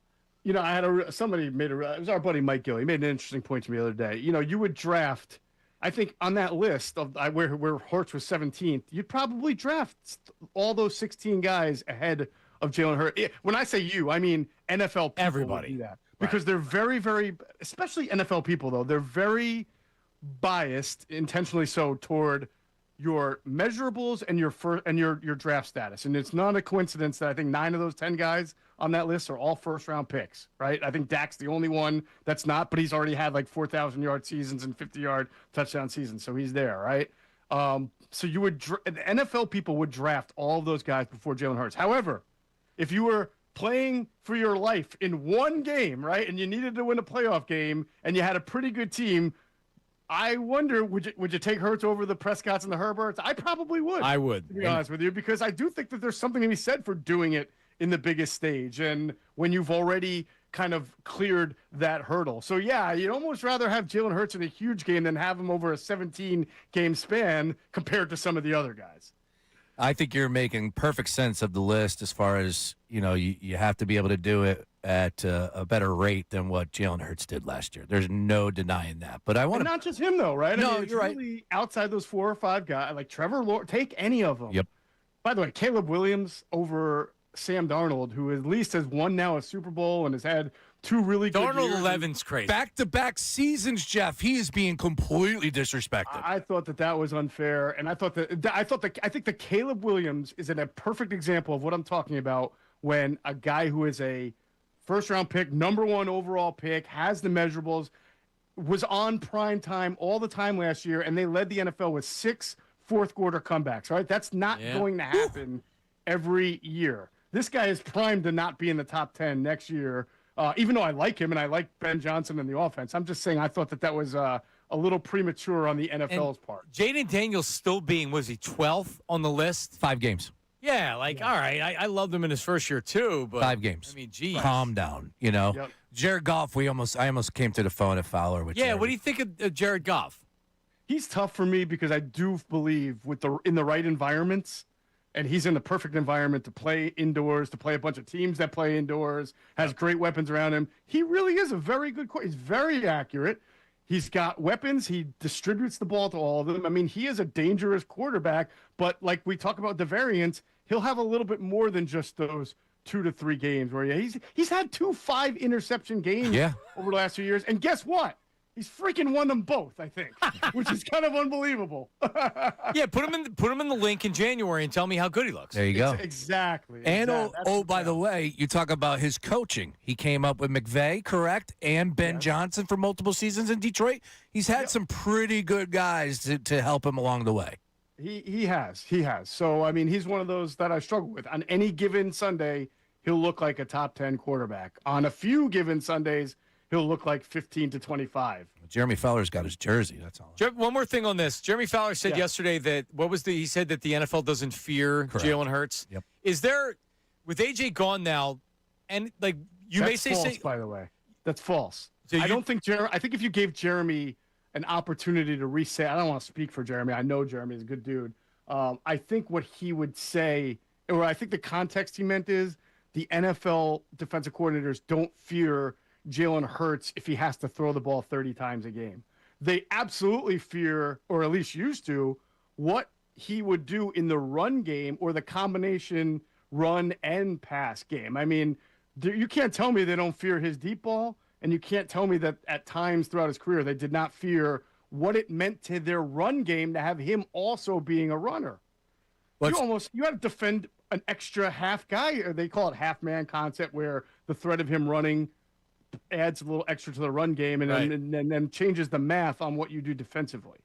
S11: I had somebody made it was our buddy Mike Gill. He made an interesting point to me the other day. You would draft, I think on that list of where Hurts was 17th, you'd probably draft all those 16 guys ahead of Jalen Hurts. When I say you, I mean NFL people.
S1: Everybody.
S11: Would do that because they're very, very, especially NFL people, though, they're very biased, intentionally so, toward your measurables and your draft status. And it's not a coincidence that I think 9 of those 10 guys on that list are all first-round picks, right? I think Dak's the only one that's not, but he's already had like 4,000-yard seasons and 50-yard touchdown seasons, so he's there, right? So you would the NFL people would draft all of those guys before Jalen Hurts. However, if you were playing for your life in one game, right? And you needed to win a playoff game, and you had a pretty good team. I wonder, would you take Hurts over the Prescotts and the Herberts? I probably would.
S1: I would,
S11: to be honest with you, because I do think that there's something to be said for doing it in the biggest stage, and when you've already kind of cleared that hurdle. So yeah, you'd almost rather have Jalen Hurts in a huge game than have him over a 17-game span compared to some of the other guys.
S3: I think you're making perfect sense of the list as far as, you have to be able to do it at a better rate than what Jalen Hurts did last year. There's no denying that. But I want to.
S11: Not just him, though, right?
S3: No,
S11: I mean, it's
S3: you're right.
S11: really outside those 4 or 5 guys, like Trevor Lawrence, take any of them.
S3: Yep.
S11: By the way, Caleb Williams over Sam Darnold, who at least has won now a Super Bowl and has had 2 really good
S1: Darnold
S11: years.
S1: 11's crazy.
S3: Back-to-back seasons, Jeff. He is being completely disrespected.
S11: I thought that was unfair, and I think the Caleb Williams is a perfect example of what I'm talking about when a guy who is a first-round pick, number 1 overall pick, has the measurables, was on prime time all the time last year, and they led the NFL with 6 fourth-quarter comebacks. Right, that's not going to happen every year. This guy is primed to not be in the top 10 next year. Even though I like him and I like Ben Johnson in the offense, I'm just saying I thought that was a little premature on the NFL's part.
S1: Jaden Daniels still being, was he 12th on the list?
S3: 5 games.
S1: Yeah, all right. I loved him in his first year too, but
S3: 5 games.
S1: I mean, geez.
S3: Calm down, Yep. Jared Goff, I almost came to the phone at Fowler with Jared.
S1: What do you think of Jared Goff?
S11: He's tough for me because I do believe in the right environments, and he's in the perfect environment to play indoors, to play a bunch of teams that play indoors, has great weapons around him. He really is a very good He's very accurate. He's got weapons. He distributes the ball to all of them. I mean, he is a dangerous quarterback, but like we talk about the variance, he'll have a little bit more than just those 2 to 3 games where he's had 2 5-interception games over the last few years. And guess what? He's freaking won them both, I think, which is kind of unbelievable.
S1: Yeah, put him in the link in January and tell me how good he looks.
S3: There you go.
S11: Exactly.
S3: And by the way, you talk about his coaching. He came up with McVay, correct, and Ben Johnson for multiple seasons in Detroit. He's had some pretty good guys to help him along the way.
S11: He has. So, I mean, he's one of those that I struggle with. On any given Sunday, he'll look like a top 10 quarterback. On a few given Sundays, he'll look like 15 to 25.
S3: Jeremy Fowler's got his jersey. That's all.
S1: One more thing on this. Jeremy Fowler said yesterday that he said that the NFL doesn't fear Jalen Hurts.
S3: Yep.
S1: Is there, with AJ gone now, and like
S11: That's false, by the way. That's false. So I think if you gave Jeremy an opportunity to reset, I don't want to speak for Jeremy. I know Jeremy is a good dude. I think what he would say, or I think the context he meant is the NFL defensive coordinators don't fear Jalen Hurts if he has to throw the ball 30 times a game. They absolutely fear, or at least used to, what he would do in the run game or the combination run and pass game. I mean, you can't tell me they don't fear his deep ball, and you can't tell me that at times throughout his career they did not fear what it meant to their run game to have him also being a runner. You had to defend an extra half guy, or they call it half-man concept, where the threat of him running adds a little extra to the run game and then changes the math on what you do defensively.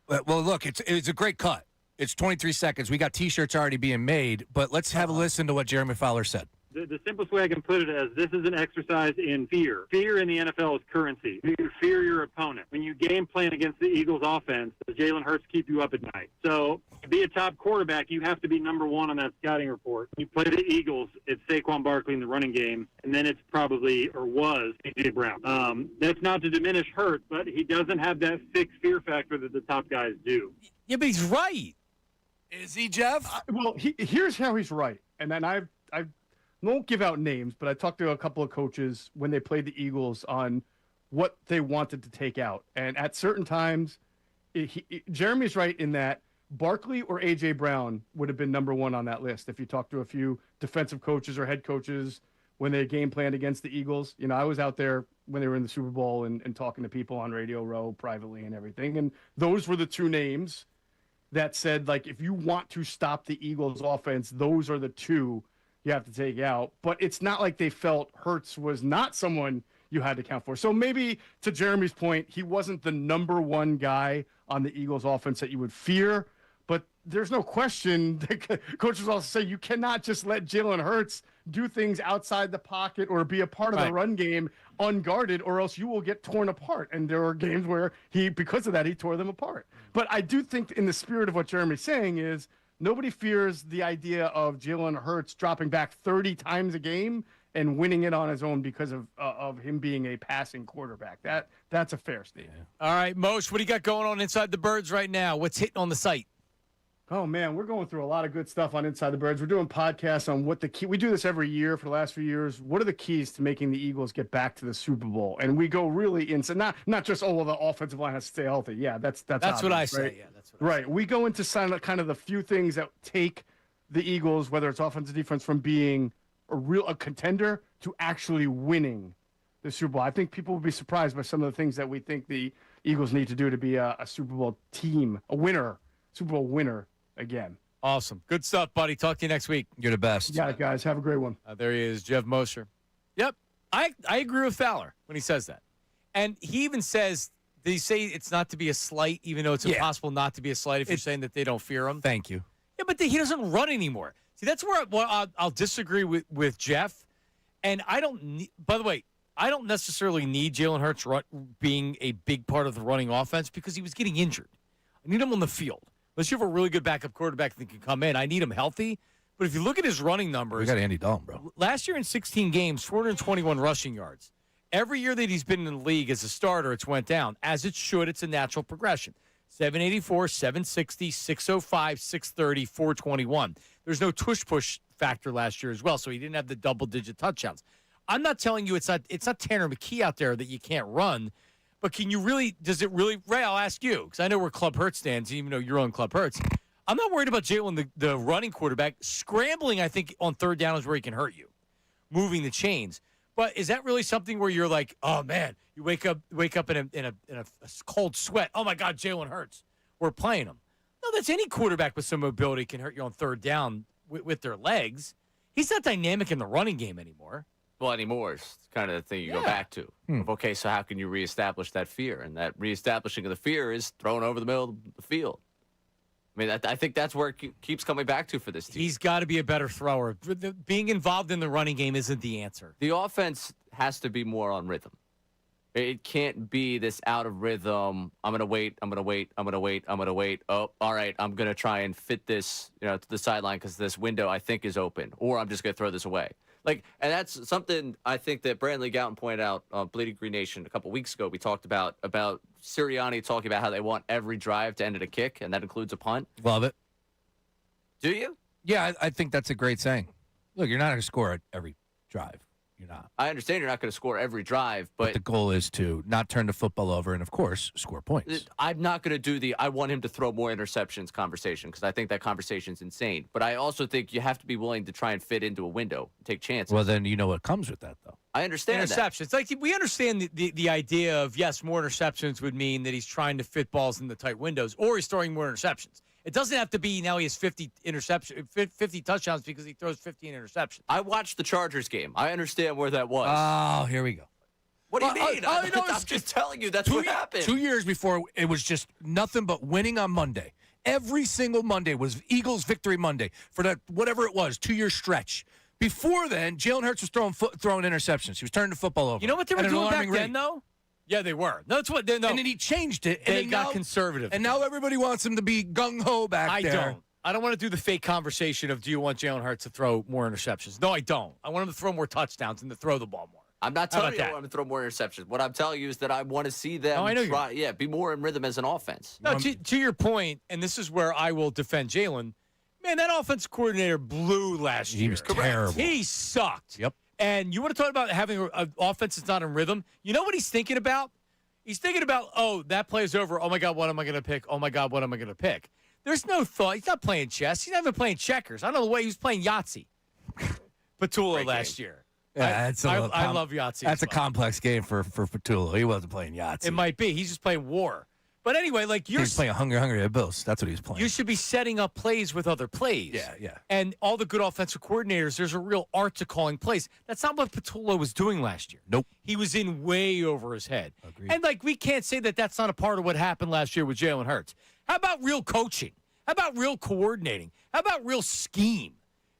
S3: Well, look, it's a great cut. It's 23 seconds. We got T-shirts already being made, but let's have a listen to what Jeremy Fowler said.
S12: The simplest way I can put it is this is an exercise in fear. Fear in the NFL is currency. You fear your opponent. When you game plan against the Eagles offense, does Jalen Hurts keep you up at night? So to be a top quarterback, you have to be number 1 on that scouting report. You play the Eagles, it's Saquon Barkley in the running game, and then it's probably, or was, A.J. Brown. That's not to diminish Hurts, but he doesn't have that fixed fear factor that the top guys do.
S1: Yeah, but he's right.
S3: Is he, Jeff?
S11: Well, here's how he's right. And then I won't give out names, but I talked to a couple of coaches when they played the Eagles on what they wanted to take out. And at certain times, Jeremy's right in that Barkley or A.J. Brown would have been number 1 on that list if you talk to a few defensive coaches or head coaches when they game planned against the Eagles. You know, I was out there when they were in the Super Bowl and talking to people on Radio Row privately and everything. And those were the 2 names that said, like, if you want to stop the Eagles offense, those are the 2 you have to take out. But it's not like they felt Hurts was not someone you had to count for. So maybe to Jeremy's point, he wasn't the number 1 guy on the Eagles offense that you would fear. But there's no question that coaches also say you cannot just let Jalen Hurts do things outside the pocket or be a part of the run game unguarded, or else you will get torn apart. And there are games where because of that, he tore them apart. But I do think in the spirit of what Jeremy's saying is nobody fears the idea of Jalen Hurts dropping back 30 times a game and winning it on his own because of him being a passing quarterback. That's a fair statement.
S1: All right, Moshe, what do you got going on inside the Birds right now? What's hitting on the site?
S11: Oh, man, we're going through a lot of good stuff on Inside the Birds. We're doing podcasts on what the key. We do this every year for the last few years. What are the keys to making the Eagles get back to the Super Bowl? And we go really into not just, well, the offensive line has to stay healthy. Yeah, that's obvious,
S1: what I say.
S11: right?
S1: Yeah, that's what I say.
S11: We go into kind of the few things that take the Eagles, whether it's offense or defense, from being a contender to actually winning the Super Bowl. I think people will be surprised by some of the things that we think the Eagles need to do to be a Super Bowl team, Super Bowl winner again.
S1: Awesome. Good stuff, buddy. Talk to you next week.
S3: You're the best.
S11: You got it, guys. Have a great one.
S1: There he is, Jeff Mosher. Yep. I agree with Fowler when he says that. And he even says, they say it's not to be a slight, even though it's impossible not to be a slight if you're saying that they don't fear him.
S3: Thank you.
S1: Yeah, but he doesn't run anymore. See, that's where I'll disagree with Jeff. And I don't by the way, I don't necessarily need Jalen Hurts being a big part of the running offense because he was getting injured. I need him on the field. Unless you have a really good backup quarterback that can come in, I need him healthy. But if you look at his running numbers,
S3: we got Andy Dalton, bro.
S1: Last year in 16 games, 421 rushing yards. Every year that he's been in the league as a starter, it's went down. As it should, it's a natural progression. 784, 760, 605, 630, 421. There's no tush-push factor last year as well, so he didn't have the double-digit touchdowns. I'm not telling you it's not Tanner McKee out there that you can't run, but does it really, Ray, I'll ask you, because I know where Club Hurts stands, even though you're on Club Hurts. I'm not worried about Jalen, the running quarterback. Scrambling, I think, on third down is where he can hurt you, moving the chains. But is that really something where you're like, oh, man, you wake up in a cold sweat. Oh, my God, Jalen Hurts. We're playing him. No, that's any quarterback with some mobility can hurt you on third down with their legs. He's not dynamic in the running game anymore.
S2: Well, anymore is kind of the thing you go back to. Okay, so how can you reestablish that fear? And that reestablishing of the fear is thrown over the middle of the field. I mean, I think that's where it keeps coming back to for this team.
S1: He's got to be a better thrower. Being involved in the running game isn't the answer.
S2: The offense has to be more on rhythm. It can't be this out of rhythm. I'm going to wait. Oh, all right. I'm going to try and fit this, to the sideline because this window I think is open, or I'm just going to throw this away. And that's something I think that Brandley Gowton pointed out on Bleeding Green Nation a couple weeks ago. We talked about Sirianni talking about how they want every drive to end at a kick, and that includes a punt.
S3: Love it.
S2: Do you?
S3: Yeah, I think that's a great saying. Look, you're not going to score at every drive. You're not.
S2: I understand you're not going to score every drive, but
S3: the goal is to not turn the football over and, of course, score points.
S2: I'm not going to do I want him to throw more interceptions conversation because I think that conversation's insane. But I also think you have to be willing to try and fit into a window, take chances.
S3: Well, then you know what comes with that, though.
S2: I understand
S1: interceptions.
S2: That.
S1: We understand the idea of, yes, more interceptions would mean that he's trying to fit balls in the tight windows or he's throwing more interceptions. It doesn't have to be now he has 50 touchdowns because he throws 15 interceptions.
S2: I watched the Chargers game. I understand where that was.
S3: Oh, here we go.
S2: What do you mean? I'm just telling you that's what happened.
S3: 2 years before, it was just nothing but winning on Monday. Every single Monday was Eagles Victory Monday for that whatever it was, 2-year stretch. Before then, Jalen Hurts was throwing interceptions. He was turning the football over.
S1: You know what they were doing back then, though? Yeah, they were. No, that's what. No.
S3: And then he changed it.
S1: They got conservative.
S3: And now everybody wants him to be gung-ho back there.
S1: I don't want to do the fake conversation of do you want Jalen Hurts to throw more interceptions? No, I don't. I want him to throw more touchdowns and to throw the ball more.
S2: I'm not telling you I want him to throw more interceptions. What I'm telling you is that I want to see them be more in rhythm as an offense.
S1: No, to your point, and this is where I will defend Jalen, man, that offensive coordinator blew last year.
S3: He was terrible.
S1: He sucked.
S3: Yep.
S1: And you want to talk about having an offense that's not in rhythm? You know what he's thinking about? He's thinking about, that play's over. Oh, my God, what am I going to pick? Oh, my God, what am I going to pick? There's no thought. He's not playing chess. He's not even playing checkers. I don't know the way he was playing Yahtzee. Patullo last year.
S3: Yeah,
S1: I love Yahtzee.
S3: That's a complex game for Patullo. He wasn't playing Yahtzee.
S1: It might be. He's just playing war. But anyway,
S3: he's playing Hungry Bills. That's what he's playing.
S1: You should be setting up plays with other plays.
S3: Yeah.
S1: And all the good offensive coordinators, there's a real art to calling plays. That's not what Patullo was doing last year.
S3: Nope.
S1: He was in way over his head.
S3: Agreed.
S1: And, we can't say that that's not a part of what happened last year with Jalen Hurts. How about real coaching? How about real coordinating? How about real scheme?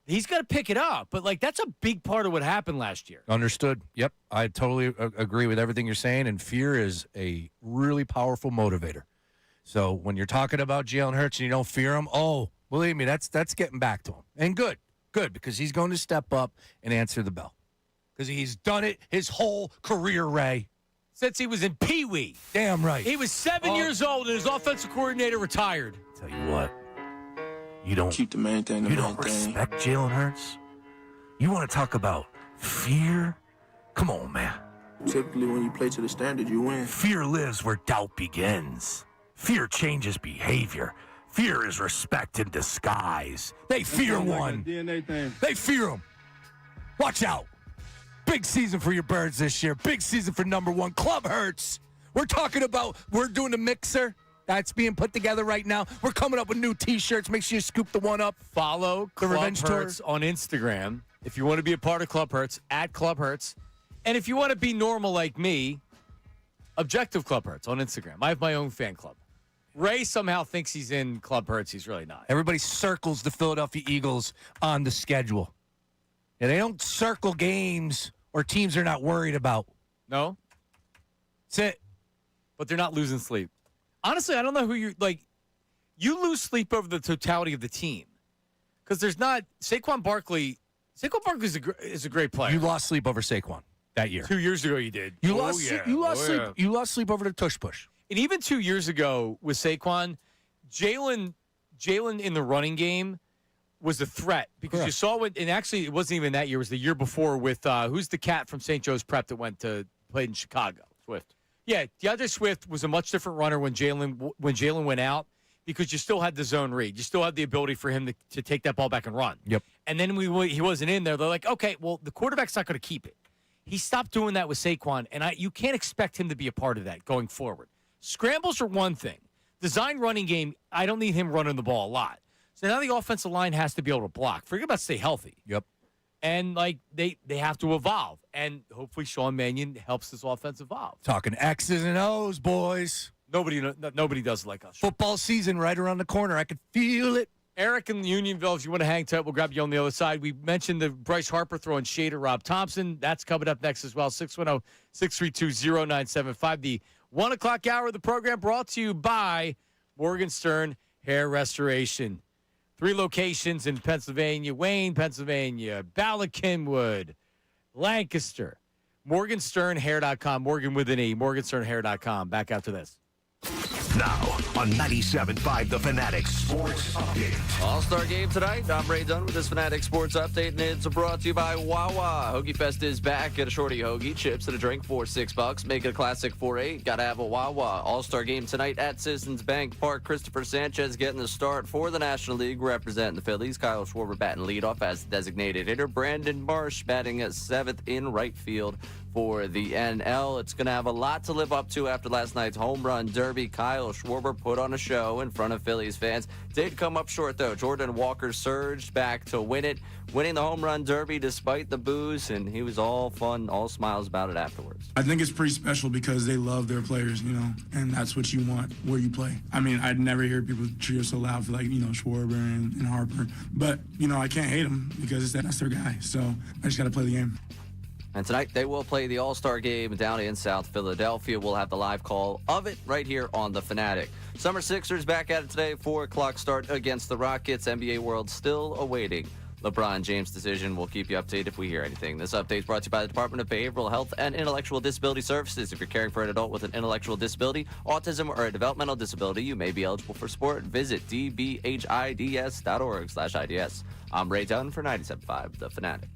S1: He's got to pick it up. But, that's a big part of what happened last year.
S3: Understood. Yep. I totally agree with everything you're saying, and fear is a really powerful motivator. So when you're talking about Jalen Hurts and you don't fear him, believe me, that's getting back to him. And good, because he's going to step up and answer the bell. Because he's done it his whole career, Ray.
S1: Since he was in Pee Wee.
S3: Damn right.
S1: He was 7 years old and his offensive coordinator retired.
S3: Tell you what, you don't
S6: keep the main thing.
S3: You don't respect Jalen Hurts? You want to talk about fear? Come on, man.
S6: Typically, when you play to the standard, you win.
S3: Fear lives where doubt begins. Fear changes behavior. Fear is respect in disguise. They fear one.
S6: DNA thing.
S3: They fear him. Watch out. Big season for your Birds this year. Big season for number one. Club Hurts. We're doing the mixer. That's being put together right now. We're coming up with new T-shirts. Make sure you scoop the one up.
S1: Follow
S3: the
S1: Club
S3: Revenge
S1: Hurts
S3: Tour
S1: on Instagram if you want to be a part of Club Hurts, @Club Hurts. And if you want to be normal like me, Objective Club Hurts on Instagram. I have my own fan club. Ray somehow thinks he's in Club Hurts. He's really not.
S3: Everybody circles the Philadelphia Eagles on the schedule. Yeah, they don't circle games or teams they're not worried about.
S1: No?
S3: That's it.
S1: But they're not losing sleep. Honestly, I don't know who you're like. You lose sleep over the totality of the team because there's not Saquon Barkley. Saquon Barkley is a great player.
S3: You lost sleep over Saquon that year.
S1: 2 years ago, you did.
S3: You lost sleep. You lost sleep over the tush push.
S1: And even 2 years ago with Saquon, Jalen in the running game was a threat because you saw when, and actually it wasn't even that year. It was the year before with who's the cat from St. Joe's Prep that went to play in Chicago.
S2: Swift.
S1: Yeah, DeAndre Swift was a much different runner when Jalen went out because you still had the zone read. You still had the ability for him to take that ball back and run.
S3: Yep.
S1: And then he wasn't in there. They're like, okay, well, the quarterback's not going to keep it. He stopped doing that with Saquon, and you can't expect him to be a part of that going forward. Scrambles are one thing. Design running game, I don't need him running the ball a lot. So now the offensive line has to be able to block. Forget about stay healthy.
S3: Yep.
S1: And, they have to evolve. And hopefully Sean Mannion helps this offense evolve.
S3: Talking X's and O's, boys.
S1: Nobody does it like us.
S3: Football season right around the corner. I can feel it.
S1: Eric in Unionville, if you want to hang tight, we'll grab you on the other side. We mentioned the Bryce Harper throwing shade at Rob Thompson. That's coming up next as well. 610-632-0975. The 1 o'clock hour of the program brought to you by Morgenstern Hair Restoration. 3 locations in Pennsylvania, Wayne, Pennsylvania, Bala Kenwood, Lancaster. Morgensternhair.com. Morgan with an E. Morgensternhair.com. Back after this.
S4: Now on 97.5 The Fanatic Sports Update.
S2: All-Star game tonight. I'm Ray Dunn with this Fanatic Sports Update, and it's brought to you by Wawa. Hoagie Fest is back. Get a shorty hoagie, chips, and a drink for $6. Make it a classic for $8. Gotta have a Wawa. All-Star game tonight at Citizens Bank Park. Christopher Sanchez getting the start for the National League, representing the Phillies. Kyle Schwarber batting leadoff as the designated hitter. Brandon Marsh batting at 7th in right field for the NL. It's going to have a lot to live up to after last night's home run derby. Kyle Schwarber put on a show in front of Phillies fans. Did come up short, though. Jordan Walker surged back to win it, winning the home run derby despite the boos, and he was all fun, all smiles about it afterwards.
S8: I think it's pretty special because they love their players, and that's what you want where you play. I mean, I'd never hear people cheer so loud for, Schwarber and Harper. But, I can't hate them because that's their guy. So I just got to play the game.
S2: And tonight, they will play the All-Star game down in South Philadelphia. We'll have the live call of it right here on The Fanatic. Summer Sixers back at it today, 4 o'clock start against the Rockets. NBA World still awaiting LeBron James' decision. We'll keep you updated if we hear anything. This update is brought to you by the Department of Behavioral Health and Intellectual Disability Services. If you're caring for an adult with an intellectual disability, autism, or a developmental disability, you may be eligible for support. Visit dbhids.org/IDS. I'm Ray Dunn for 97.5 The Fanatic.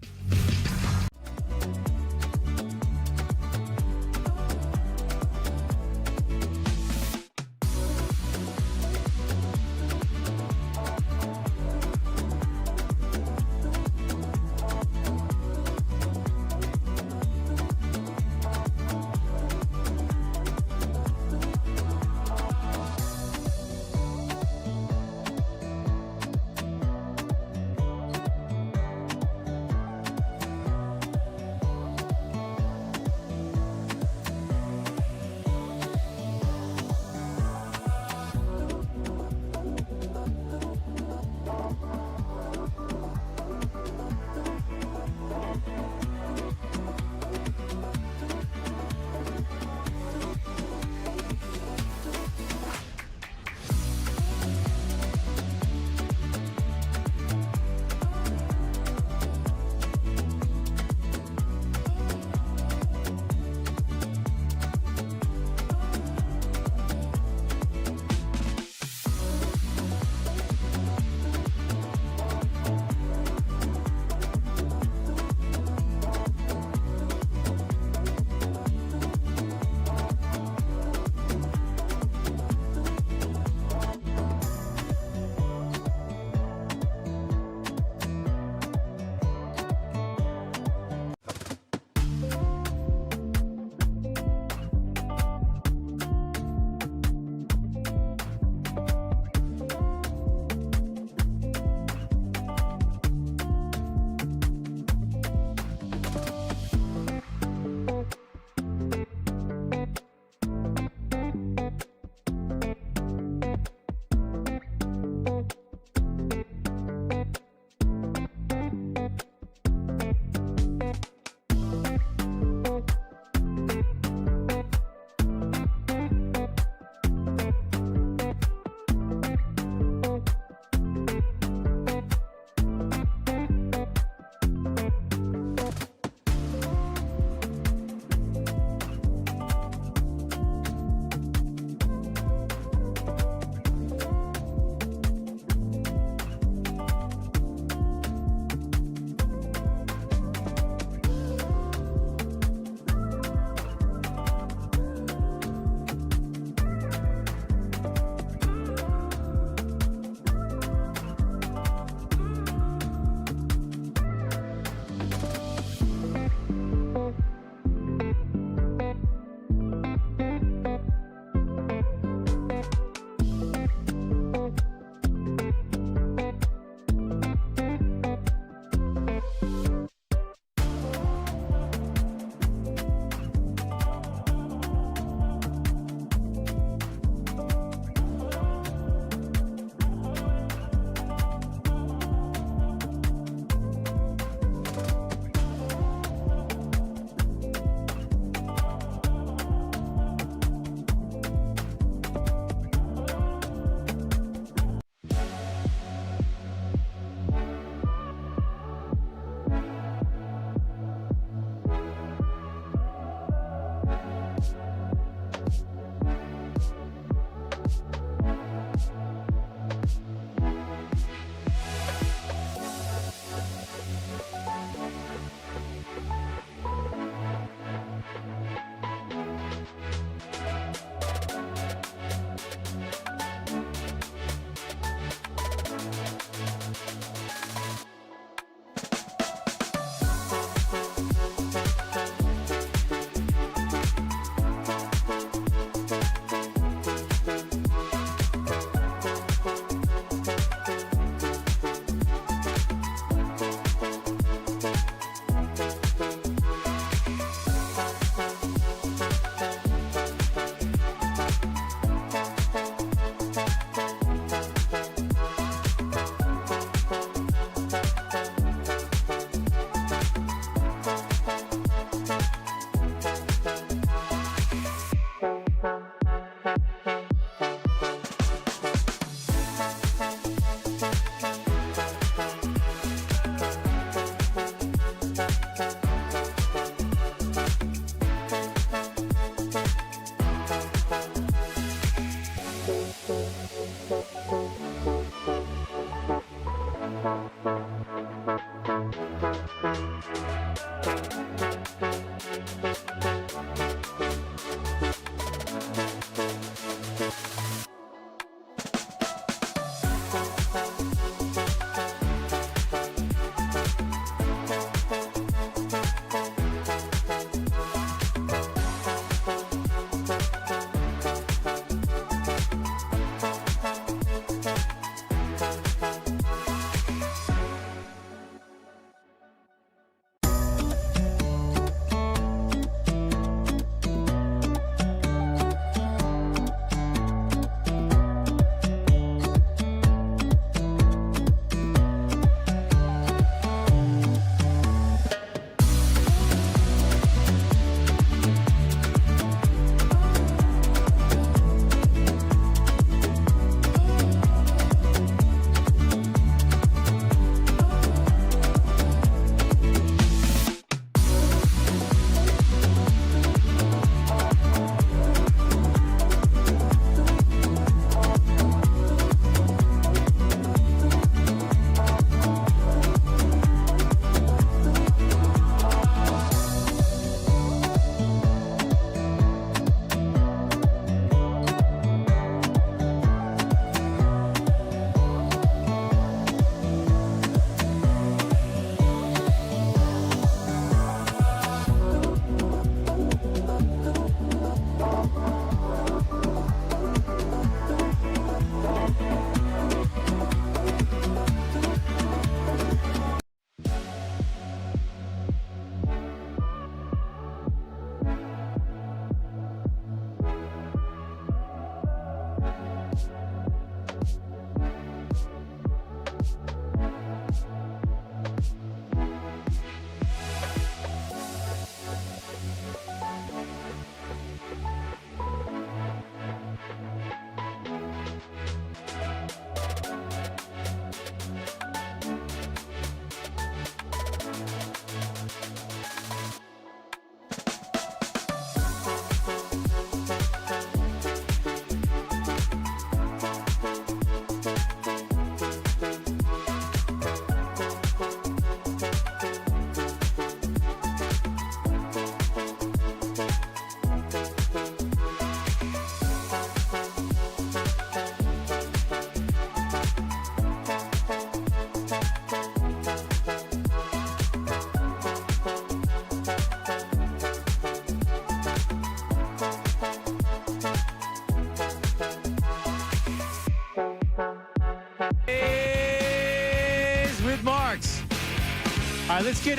S1: All right, let's get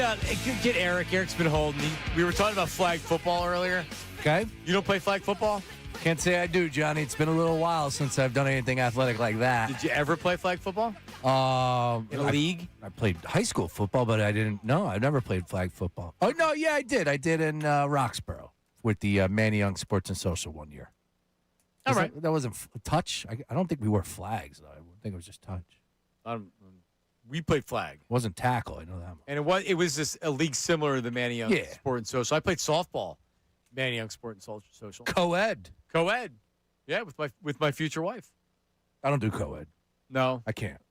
S1: Eric. Eric's been holding. We were talking about flag football earlier.
S3: Okay.
S1: You don't play flag football?
S3: Can't say I do, Johnny. It's been a little while since I've done anything athletic like that.
S1: Did you ever play flag football? In a league?
S3: I played high school football, but I didn't. No, I've never played flag football. Oh, no, yeah, I did. I did in Roxborough with the Manny Young Sports and Social one year.
S1: All right.
S3: That wasn't touch. I don't think we wore flags, though. I think it was just touch.
S1: We played flag.
S3: It wasn't tackle. I know that much.
S1: And it was a league similar to the Manny Young Sport and Social. I played softball, Manny Young Sport and Social.
S3: Co-ed.
S1: Yeah, with my future wife.
S3: I don't do co-ed.
S1: No.
S3: I can't.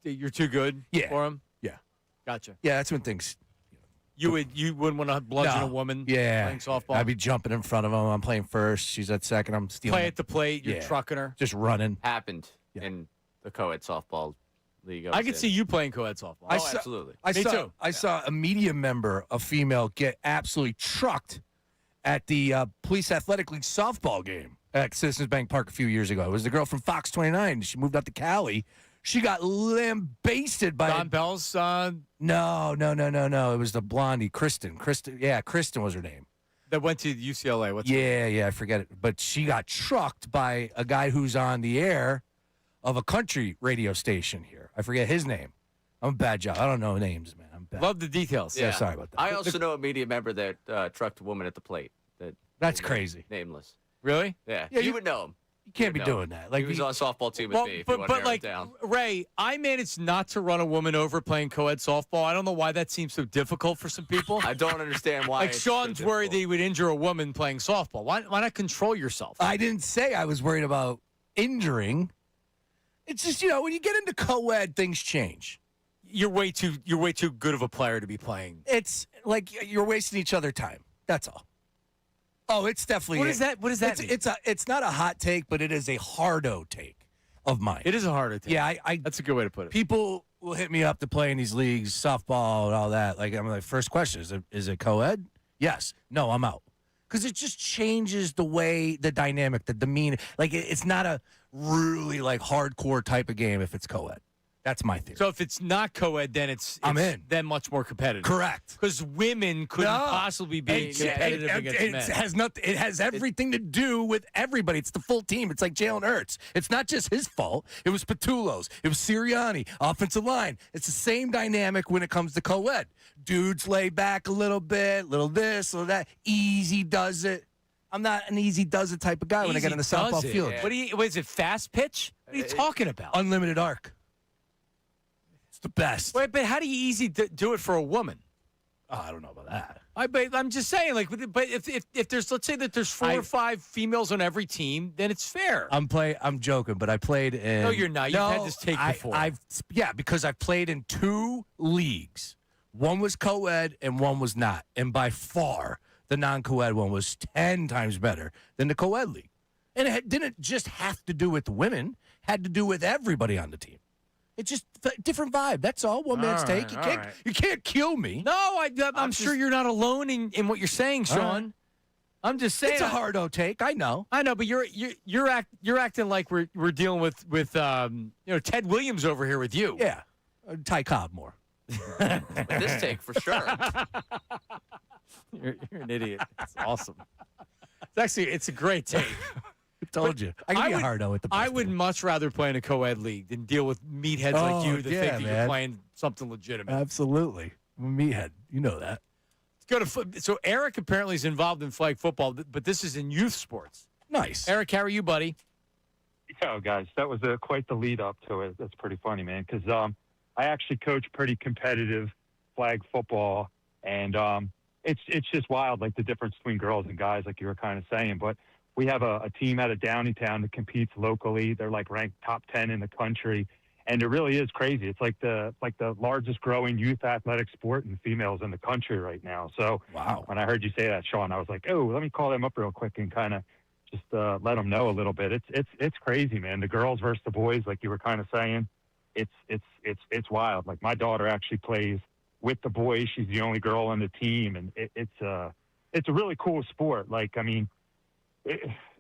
S1: You're too good for him?
S3: Yeah.
S1: Gotcha.
S3: Yeah, that's when things...
S1: You wouldn't want to bludgeon a woman playing softball?
S3: I'd be jumping in front of him. I'm playing first. She's at second. I'm stealing.
S1: Play at the plate. You're trucking her.
S3: Just running.
S2: Happened in the co-ed softball league.
S1: I could see you playing co-ed softball.
S2: Absolutely.
S1: Me too.
S3: I saw a media member, a female, get absolutely trucked at the Police Athletic League softball game at Citizens Bank Park a few years ago. It was the girl from Fox 29. She moved out to Cali. She got lambasted by
S1: Don Bell's.
S3: No. It was the blondie, Kristen. Yeah, Kristen was her name.
S1: That went to UCLA.
S3: I forget it. But she got trucked by a guy who's on the air of a country radio station here. I forget his name. I'm a bad job. I don't know names, man. I'm bad.
S1: Love the details.
S3: Yeah, sorry about that.
S2: I also know a media member that trucked a woman at the plate.
S3: That's crazy.
S2: Nameless.
S1: Really?
S2: Yeah.
S3: Yeah,
S2: you would know him.
S3: You can't be doing that. Like
S2: he was on a softball team with me. If you want to narrow it down.
S1: Ray, I managed not to run a woman over playing co-ed softball. I don't know why that seems so difficult for some people.
S2: I don't understand why.
S1: Like Sean's worried that he would injure a woman playing softball. Why not control yourself?
S3: I didn't say I was worried about injuring. It's just, when you get into co-ed, things change.
S1: You're way too good of a player to be playing.
S3: It's like you're wasting each other's time. That's all. Oh, it's definitely.
S1: What does that mean?
S3: It's not a hot take, but it is a hardo take of mine.
S1: It is a hardo take.
S3: Yeah,
S1: that's a good way to put it.
S3: People will hit me up to play in these leagues, softball and all that. Like, I'm like, first question, is it co-ed? Yes. No, I'm out. Because it just changes the dynamic, the demeanor. Like, it's not a really, hardcore type of game if it's co-ed. That's my theory.
S1: So if it's not co-ed, then
S3: I'm in.
S1: Then much more competitive.
S3: Correct.
S1: Because women couldn't possibly be competitive against men.
S3: It has everything to do with everybody. It's the full team. It's like Jalen Hurts. It's not just his fault. It was Patullo's. It was Sirianni. Offensive line. It's the same dynamic when it comes to co-ed. Dudes lay back a little bit, little this, little that. Easy does it. I'm not an easy does it type of guy when I get in the softball field.
S1: Yeah. What is it, fast pitch? What are you talking about?
S3: Unlimited arc. It's the best.
S1: Wait, but how do you easy do it for a woman?
S3: Oh, I don't know about that.
S1: I'm just saying, but if there's, let's say that there's 4 or 5 females on every team, then it's fair.
S3: I'm joking, but I played in.
S1: No, you're not. You've had this take before.
S3: Because I've played in 2 leagues. One was co-ed and one was not, and by far the non-co-ed one was 10 times better than the co-ed league. And it didn't just have to do with the women; had to do with everybody on the team. It's just a different vibe. That's all. One man's take. You can't kill me.
S1: No, I'm sure you're not alone in what you're saying, Sean.
S3: Right.
S1: I'm just saying
S3: it's a hardo take. I know,
S1: but you're acting like we're dealing with Ted Williams over here with you.
S3: Yeah, Ty Cobb more.
S2: With this take for sure.
S1: You're an idiot. It's awesome. It's a great take.
S3: I told you. I can be hardo with the.
S1: I would much rather play in a co-ed league than deal with meatheads like you that think that you're playing something legitimate.
S3: Absolutely, I'm a meathead. You know that.
S1: Let's go to so Eric apparently is involved in flag football, but this is in youth sports.
S3: Nice,
S1: Eric. How are you, buddy?
S14: Oh, guys, that was quite the lead up to it. That's pretty funny, man. Because I actually coach pretty competitive flag football, and it's just wild, like the difference between girls and guys, like you were kind of saying. But we have a team out of Downingtown that competes locally. They're ranked top 10 in the country, and it really is crazy. It's like the largest growing youth athletic sport in females in the country right now. So
S3: wow.
S14: When I heard you say that, Sean, I was like, oh, let me call them up real quick and kind of just let them know a little bit. It's crazy, man. The girls versus the boys, like you were kind of saying. It's wild. Like my daughter actually plays with the boys. She's the only girl on the team, and it's a really cool sport. Like, I mean,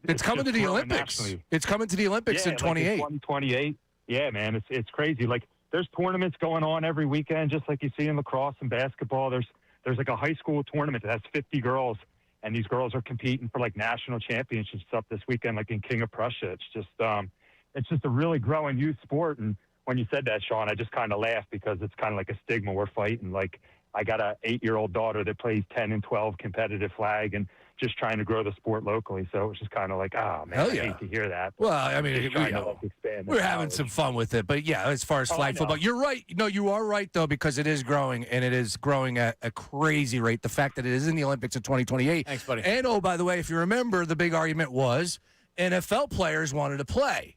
S3: it's coming to the Olympics. It's coming to the Olympics in 28.
S14: 2028. Yeah, man, it's crazy. Like there's tournaments going on every weekend, just like you see in lacrosse and basketball. There's like a high school tournament that has 50 girls, and these girls are competing for like national championships up this weekend, like in King of Prussia. It's just a really growing youth sport. And when you said that, Sean, I just kind of laughed because it's kind of like a stigma we're fighting. Like, I got a 8-year-old daughter that plays 10 and 12 competitive flag and just trying to grow the sport locally. So it's just kind of like, oh, man,
S3: Hell
S14: I
S3: yeah.
S14: hate to hear that.
S3: Well, I mean,
S14: expand
S3: we're having some fun with it. But, yeah, as far as flag football, you're right. No, you are right, though, because it is growing, and it is growing at a crazy rate. The fact that it is in the Olympics in 2028.
S1: Thanks, buddy.
S3: And, oh, by the way, if you remember, the big argument was NFL players wanted to play.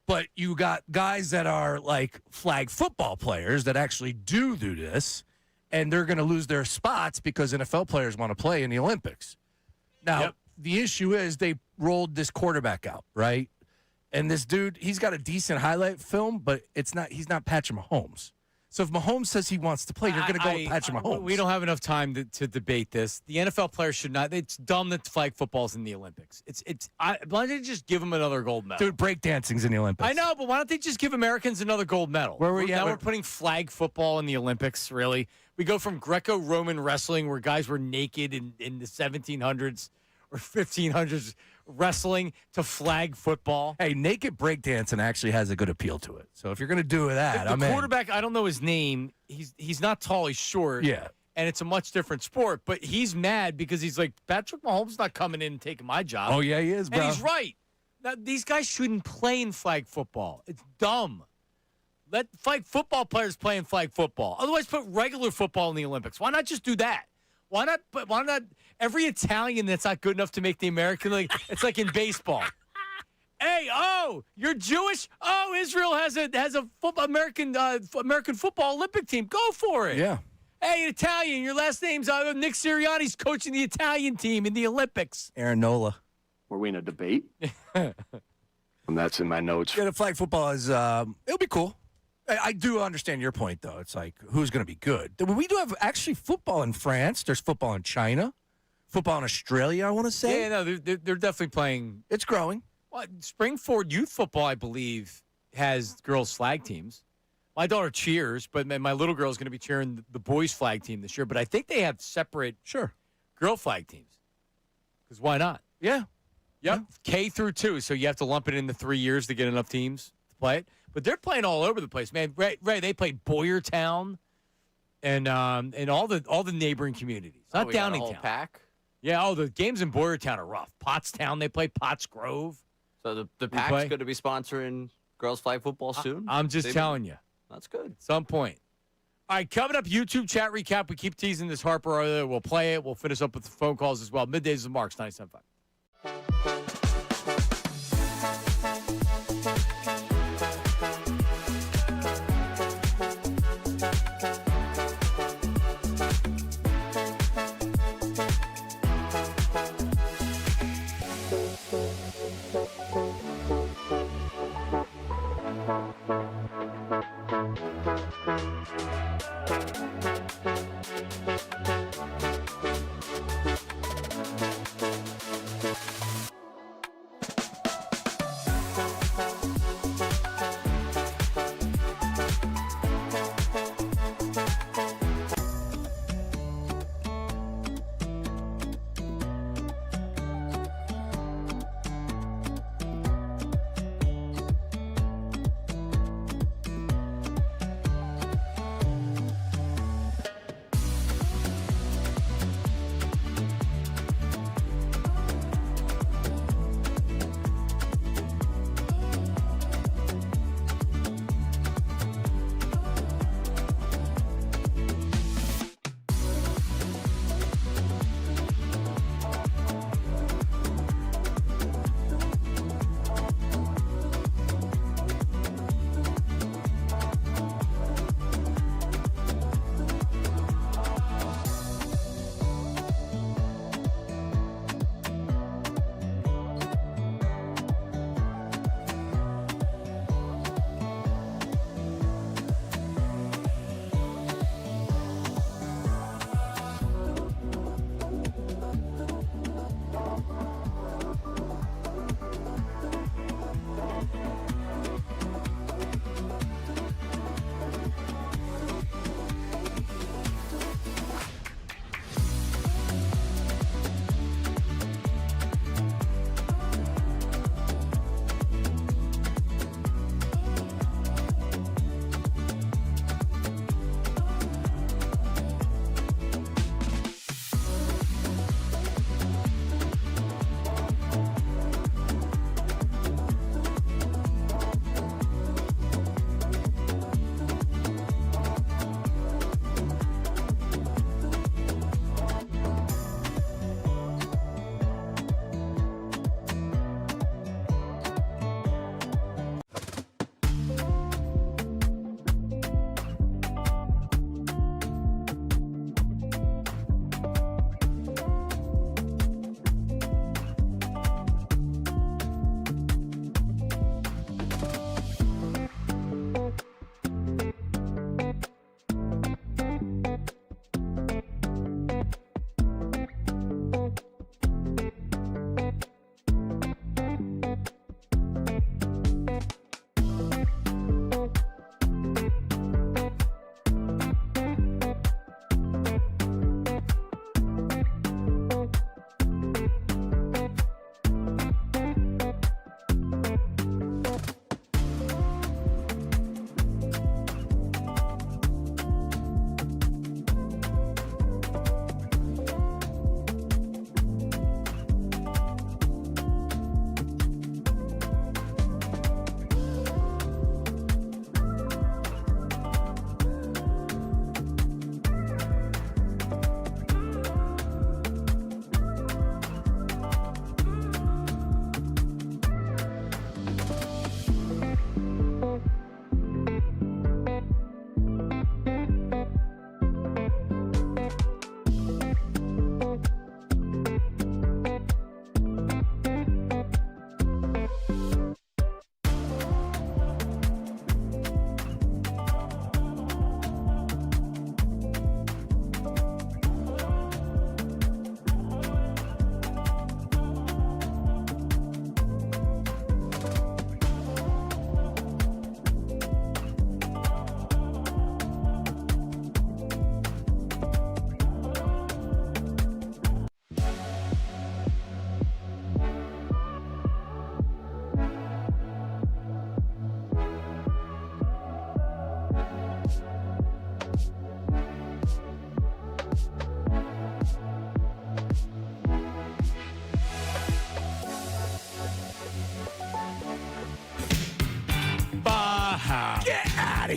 S3: But you got guys that are like flag football players that actually do this, and they're going to lose their spots because NFL players want to play in the Olympics. Now, the issue is they rolled this quarterback out, right? And this dude, he's got a decent highlight film, but he's not Patrick Mahomes. So if Mahomes says he wants to play, you're going to go with Patrick Mahomes.
S1: We don't have enough time to debate this. The NFL players should not. It's dumb that flag football's in the Olympics. Why don't they just give them another gold medal?
S3: Dude, breakdancing's in the Olympics.
S1: I know, but why don't they just give Americans another gold medal? Now we're putting flag football in the Olympics, really? We go from Greco-Roman wrestling, where guys were naked in the 1700s or 1500s, wrestling, to flag football.
S3: Hey, naked breakdancing actually has a good appeal to it. So if you're going to do that,
S1: the quarterback, I don't know his name. He's not tall. He's short.
S3: Yeah.
S1: And it's a much different sport. But he's mad because he's like, Patrick Mahomes not coming in and taking my job.
S3: Oh, yeah, he is, bro.
S1: And he's right. Now, these guys shouldn't play in flag football. It's dumb. Let flag football players play in flag football. Otherwise, put regular football in the Olympics. Why not just do that? Why not every Italian that's not good enough to make the American League? It's like in baseball. Hey, you're Jewish? Oh, Israel has a American football Olympic team. Go for it.
S3: Yeah.
S1: Hey, Italian, your last name's Nick Sirianni's coaching the Italian team in the Olympics.
S3: Aaron Nola.
S13: Were we in a debate? And that's in my notes.
S3: Yeah, the flag football is it'll be cool. I do understand your point, though. It's like, who's going to be good? We do have actually football in France. There's football in China. Football in Australia, I want to say.
S1: Yeah, no, they're definitely playing.
S3: It's growing.
S1: Well, Springford Youth Football, I believe, has girls' flag teams. My daughter cheers, but my little girl is going to be cheering the boys' flag team this year. But I think they have separate girl flag teams. Because why not?
S3: Yeah.
S1: Yep. K through 2, so you have to lump it into 3 years to get enough teams to play it. But they're playing all over the place, man. Ray, they played Boyertown and all the neighboring communities. Not
S2: we got a
S1: Downingtown.
S2: whole pack.
S1: Yeah, the games in Boyertown are rough. Pottstown, they play Potts Grove.
S2: So the pack's going to be sponsoring girls flag football soon?
S1: I'm just telling you.
S2: That's good.
S1: At some point. All right, coming up, YouTube chat recap. We keep teasing this Harper earlier. We'll play it. We'll finish up with the phone calls as well. Middays with Marks, 97.5.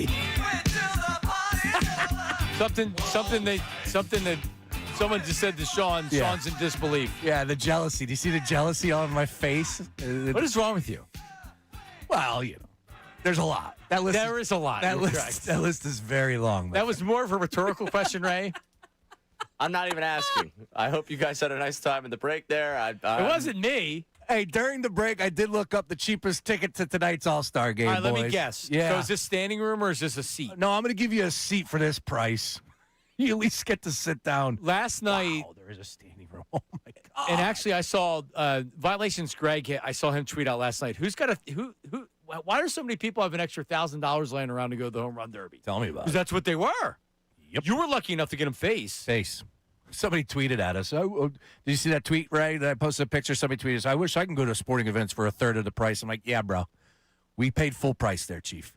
S3: Brady.
S1: something that someone just said to Sean.
S3: Yeah.
S1: Sean's in disbelief.
S3: Yeah, the jealousy. Do you see the jealousy on my face?
S1: What is wrong with you?
S3: Well, there's a lot.
S1: There is a lot.
S3: That
S1: You're correct.
S3: that list is very long.
S1: That was more of a rhetorical question, Ray.
S2: I'm not even asking. I hope you guys had a nice time in the break there.
S1: It wasn't me.
S3: Hey, during the break, I did look up the cheapest ticket to tonight's All-Star game,
S1: All right, let me
S3: boys.
S1: guess.
S3: Yeah.
S1: So is this standing room or is this a seat?
S3: No, I'm going to give you a seat for this price. You at least get to sit down.
S1: Last night.
S3: Wow, there is a standing room. Oh, my God.
S1: And actually, I saw Violations Greg. I saw him tweet out last night. Why do so many people have an extra $1,000 laying around to go to the home run derby?
S3: Tell me about it.
S1: Because that's what they were.
S3: Yep.
S1: You were lucky enough to get them face.
S3: Somebody tweeted at us. Did you see that tweet, Ray? That I posted a picture. Somebody tweeted us. I wish I can go to sporting events for a third of the price. I'm like, yeah, bro. We paid full price there, Chief.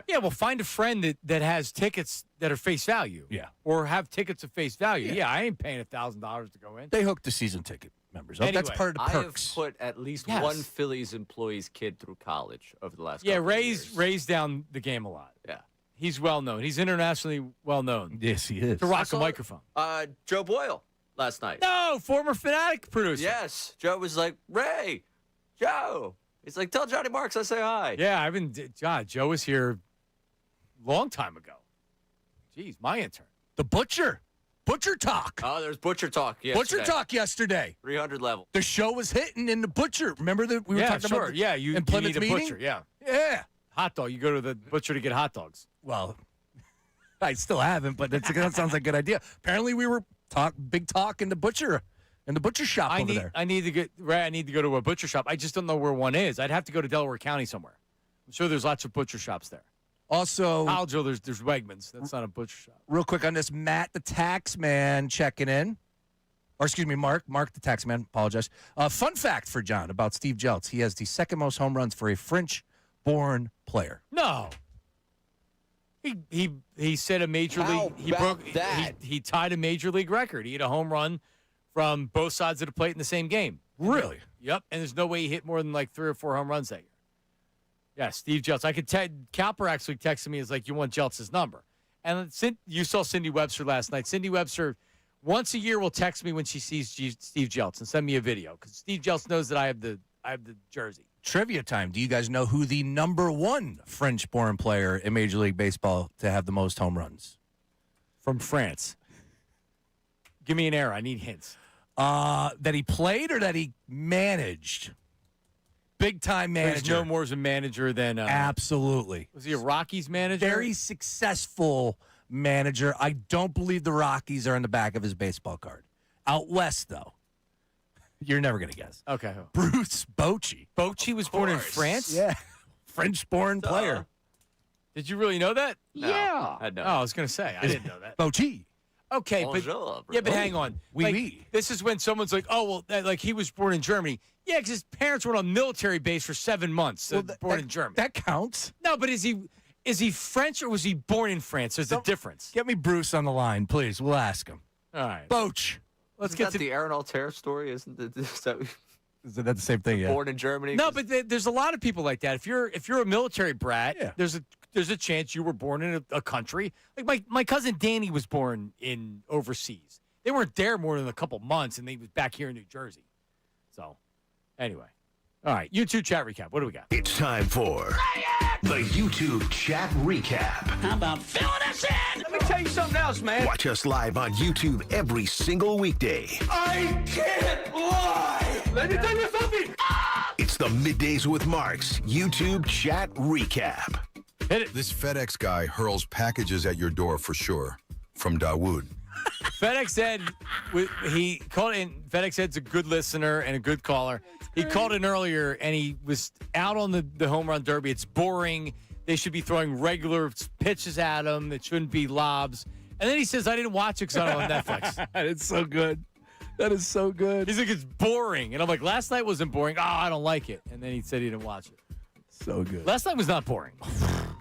S1: Yeah, well, find a friend that has tickets that are face value.
S3: Yeah.
S1: Or have tickets of face value. Yeah, I ain't paying $1,000 to go in.
S3: They hooked the season ticket members up.
S1: Anyway,
S3: That's part of the
S2: I have
S3: perks.
S2: put at least one Phillies employee's kid through college over the last couple of years.
S1: Ray's down the game a lot.
S2: Yeah.
S1: He's well known. He's internationally well known.
S3: Yes, he is.
S1: To rock a microphone.
S2: Joe Boyle last night.
S1: No, former Fanatic producer.
S2: Yes. Joe was like, Ray, Joe. He's like, tell Johnny Marks I say hi.
S1: Yeah, Joe was here a long time ago. Jeez, my intern.
S3: The Butcher Talk.
S2: Oh, there's Butcher Talk yesterday.
S3: Butcher Talk yesterday.
S2: 300 level.
S3: The show was hitting in the Butcher. Remember that we were talking about?
S1: You
S3: Plymouth
S1: need a
S3: meeting?
S1: butcher. Yeah.
S3: Yeah.
S1: Hot dog. You go to the butcher to get hot dogs.
S3: Well, I still haven't, but that sounds like a good idea. Apparently, we were big talk in the butcher shop over there.
S1: I need to go to a butcher shop. I just don't know where one is. I'd have to go to Delaware County somewhere. I'm sure there's lots of butcher shops there.
S3: Also,
S1: Aljo, there's Wegmans. That's not a butcher shop.
S3: Real quick on this, Matt the tax man checking in. Or excuse me, Mark the tax man. Apologize. Fun fact for John about Steve Jeltz. He has the second most home runs for a French-born player.
S1: No. He set a major league. He tied a major league record. He had a home run from both sides of the plate in the same game.
S3: Really?
S1: Yep. And there's no way he hit more than like 3 or 4 home runs that year. Yeah, Steve Jeltz. I could Cowper actually texted me. It's like, you want Jeltz's number. And you saw Cindy Webster last night. Cindy Webster, once a year, will text me when she sees Steve Jeltz and send me a video because Steve Jeltz knows that I have the jersey.
S3: Trivia time. Do you guys know who the number 1 French-born player in Major League Baseball to have the most home runs?
S1: From France. Give me an error. I need hints.
S3: That he played or that he managed? Big-time manager.
S1: There's no more as a manager than...
S3: Absolutely.
S1: Was he a Rockies manager?
S3: Very successful manager. I don't believe the Rockies are in the back of his baseball card. Out west, though. You're never going to guess.
S1: Okay.
S3: Bruce Bochy.
S1: Bochy was born in France?
S3: Yeah. French-born player.
S1: Did you really know that?
S2: No,
S1: Yeah.
S2: I know.
S1: Oh, I was going to say. I didn't know that.
S3: Bochy.
S1: Okay,
S2: Bonjour,
S1: but hang on.
S3: Oui.
S1: This is when someone's like, oh, well, like he was born in Germany. Yeah, because his parents were on a military base for 7 months. So born in Germany.
S3: That counts.
S1: No, but is he French or was he born in France? There's a difference.
S3: Get me Bruce on the line, please. We'll ask him.
S1: All right.
S3: Boch.
S1: Let's
S2: Isn't
S1: get
S2: that
S1: to
S2: the Aaron Altair story, isn't it?
S3: Is that the same thing? Yeah.
S2: Born in Germany.
S1: No, but there's a lot of people like that. If you're a military brat, there's a chance you were born in a country. Like my cousin Danny was born in overseas. They weren't there more than a couple months, and he was back here in New Jersey. So, anyway. All right, YouTube chat recap. What do we got?
S4: It's time for the YouTube chat recap.
S5: How about filling us in?
S18: Let me tell you something else, man.
S4: Watch us live on YouTube every single weekday.
S5: I can't lie. Let me tell you something.
S4: It's the Middays with Marks YouTube chat recap.
S1: Hit it.
S15: This FedEx guy hurls packages at your door for sure. From Dawood.
S1: FedEx said he called in. FedEx said's a good listener and a good caller. He called in earlier and he was out on the home run derby. It's boring. They should be throwing regular pitches at him. It shouldn't be lobs. And then he says, I didn't watch it because I don't have Netflix.
S3: It's so good. That is so good.
S1: He's like, it's boring. And I'm like, last night wasn't boring. Oh, I don't like it. And then he said he didn't watch it.
S3: So good.
S1: Last night was not boring.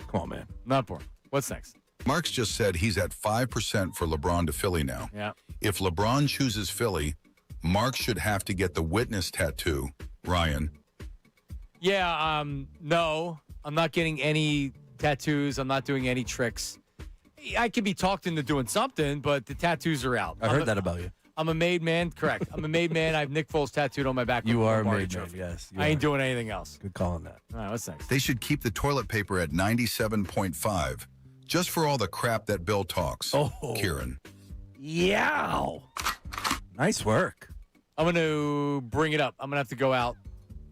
S3: Come on, man.
S1: Not boring. What's next?
S15: Marks just said he's at 5% for LeBron to Philly now.
S1: Yeah.
S15: If LeBron chooses Philly, Marks should have to get the witness tattoo. Ryan.
S1: Yeah, no. I'm not getting any tattoos. I'm not doing any tricks. I can be talked into doing something, but the tattoos are out.
S3: I heard that about you.
S1: I'm a made man. Correct. I'm a made man. I have Nick Foles tattooed on my back.
S3: You
S1: with
S3: are a
S1: Lombardi
S3: made man,
S1: trophy.
S3: yes.
S1: I ain't doing anything else.
S3: Good call on that.
S1: All right, what's next?
S15: They should keep the toilet paper at 97.5, just for all the crap that Bill talks.
S3: Oh.
S15: Kieran.
S3: Yow. Nice work.
S1: I'm going to bring it up. I'm going to have to go out,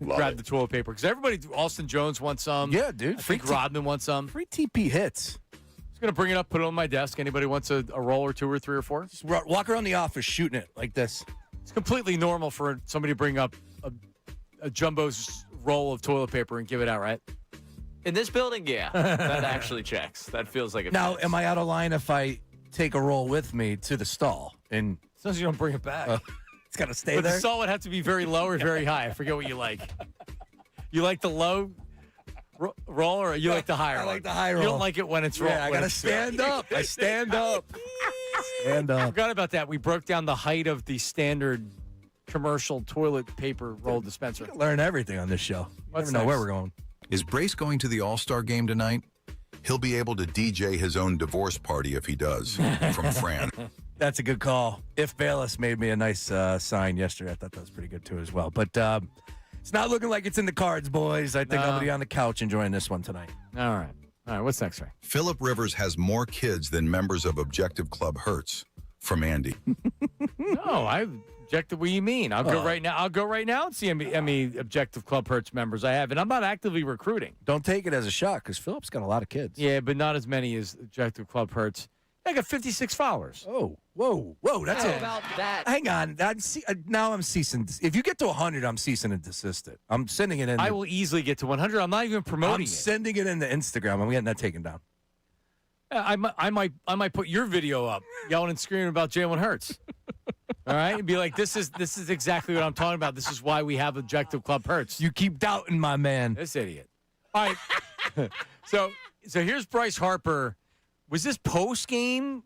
S1: grab the toilet paper. Because everybody, Austin Jones wants some.
S3: Yeah, dude.
S1: I think Rodman wants some.
S3: Free TP hits.
S1: Just going to bring it up, put it on my desk. Anybody wants a roll or two or three or four?
S3: Just walk around the office shooting it like this.
S1: It's completely normal for somebody to bring up a jumbo's roll of toilet paper and give it out, right?
S2: In this building, yeah. That actually checks. That feels like it.
S3: Now,
S2: fits.
S3: am I out of line if I take a roll with me to the stall? And
S1: as long as you don't bring it back.
S3: It's got to stay
S1: But
S3: there?
S1: the stall would have to be very low or very high. I forget what you like. You like the low roll or you like the higher
S3: I
S1: one?
S3: like the high roll.
S1: You don't like it when it's roll.
S3: Yeah, I got to stand up. I stand up. Stand
S1: I
S3: up.
S1: forgot about that. We broke down the height of the standard commercial toilet paper roll dispenser.
S3: Learn everything on this show. You never know where we're going.
S15: Is Brace going to the All-Star game tonight? He'll be able to DJ his own divorce party if he does, from Fran.
S3: That's a good call. If Bayless made me a nice sign yesterday, I thought that was pretty good too as well. But it's not looking like it's in the cards, boys. I think I'm going to be on the couch enjoying this one tonight.
S1: All right. All right, what's next, Ray?
S15: Phillip Rivers has more kids than members of Objective Club Hertz, from Andy.
S1: No, I objective. What do you mean? I'll go right now. I'll go right now and see how many Objective Club Hertz members I have, and I'm not actively recruiting.
S3: Don't take it as a shot because Phillip's got a lot of kids.
S1: Yeah, but not as many as Objective Club Hertz. I got 56 followers.
S3: Oh, whoa. That's it.
S2: about that?
S3: Hang on. Now I'm ceasing. If you get to 100, I'm ceasing and desist it. I'm sending it in.
S1: I will easily get to 100. I'm not even promoting
S3: I'm
S1: it.
S3: sending it into Instagram. I'm getting that taken down.
S1: I might put your video up, yelling and screaming about Jalen Hurts. All right, and be like, this is exactly what I'm talking about. This is why we have Objective Club Hurts.
S3: You keep doubting my man.
S1: This idiot. All right. so here's Bryce Harper. Was this post game?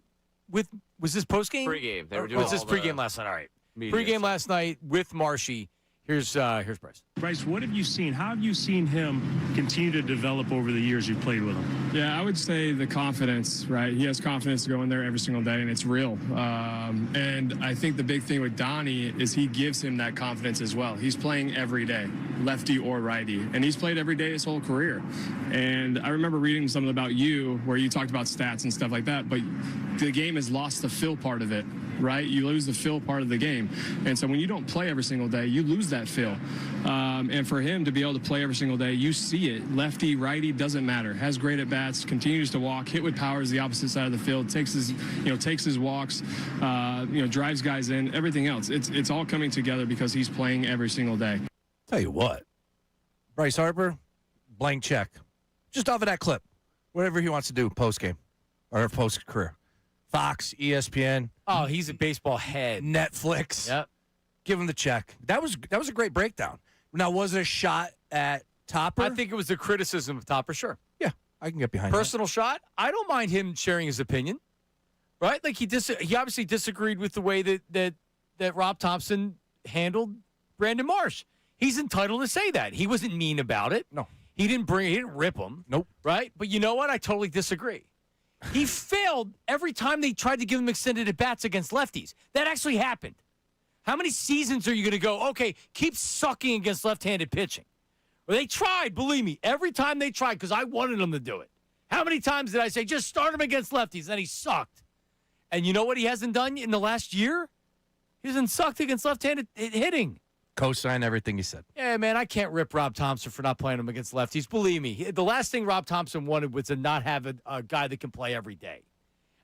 S1: Was this post game?
S2: Pre-game. They were doing
S1: was this
S2: all
S1: pregame
S2: the
S1: last night? All right.
S2: media
S1: Pre-game
S2: stuff.
S1: last night with Marshy. Here's Bryce.
S5: Bryce, what have you seen? How have you seen him continue to develop over the years you've played with him?
S8: Yeah, I would say the confidence, right? He has confidence to go in there every single day, and it's real. And I think the big thing with Donnie is he gives him that confidence as well. He's playing every day, lefty or righty, and he's played every day his whole career. And I remember reading something about you where you talked about stats and stuff like that, but the game has lost the feel part of it, right? You lose the feel part of the game. And so when you don't play every single day, you lose that feel. And for him to be able to play every single day, you see it. Lefty, righty, doesn't matter. Has great at bats, continues to walk, hit with power is the opposite side of the field, takes his walks, drives guys in, everything else. It's all coming together because he's playing every single day.
S3: Tell you what, Bryce Harper, blank check. Just off of that clip. Whatever he wants to do post-game or post-career. Fox, ESPN.
S1: Oh, he's a baseball head.
S3: Netflix.
S1: Yep.
S3: Give him the check. That was a great breakdown. Now, was it a shot at Topper?
S1: I think it was the criticism of Topper, sure.
S3: Yeah, I can get behind
S1: Personal shot. I don't mind him sharing his opinion, right? Like he obviously disagreed with the way that Rob Thompson handled Brandon Marsh. He's entitled to say that. He wasn't mean about it.
S3: No.
S1: He didn't rip him.
S3: Nope.
S1: Right? But you know what? I totally disagree. He failed every time they tried to give him extended at-bats against lefties. That actually happened. How many seasons are you going to go, okay, keep sucking against left-handed pitching? Well, they tried, believe me. Every time they tried, because I wanted them to do it. How many times did I say, just start him against lefties? And he sucked. And you know what he hasn't done in the last year? He hasn't sucked against left-handed hitting.
S3: Co-sign everything he said.
S1: Yeah, man, I can't rip Rob Thompson for not playing him against lefties. Believe me, the last thing Rob Thompson wanted was to not have a guy that can play every day.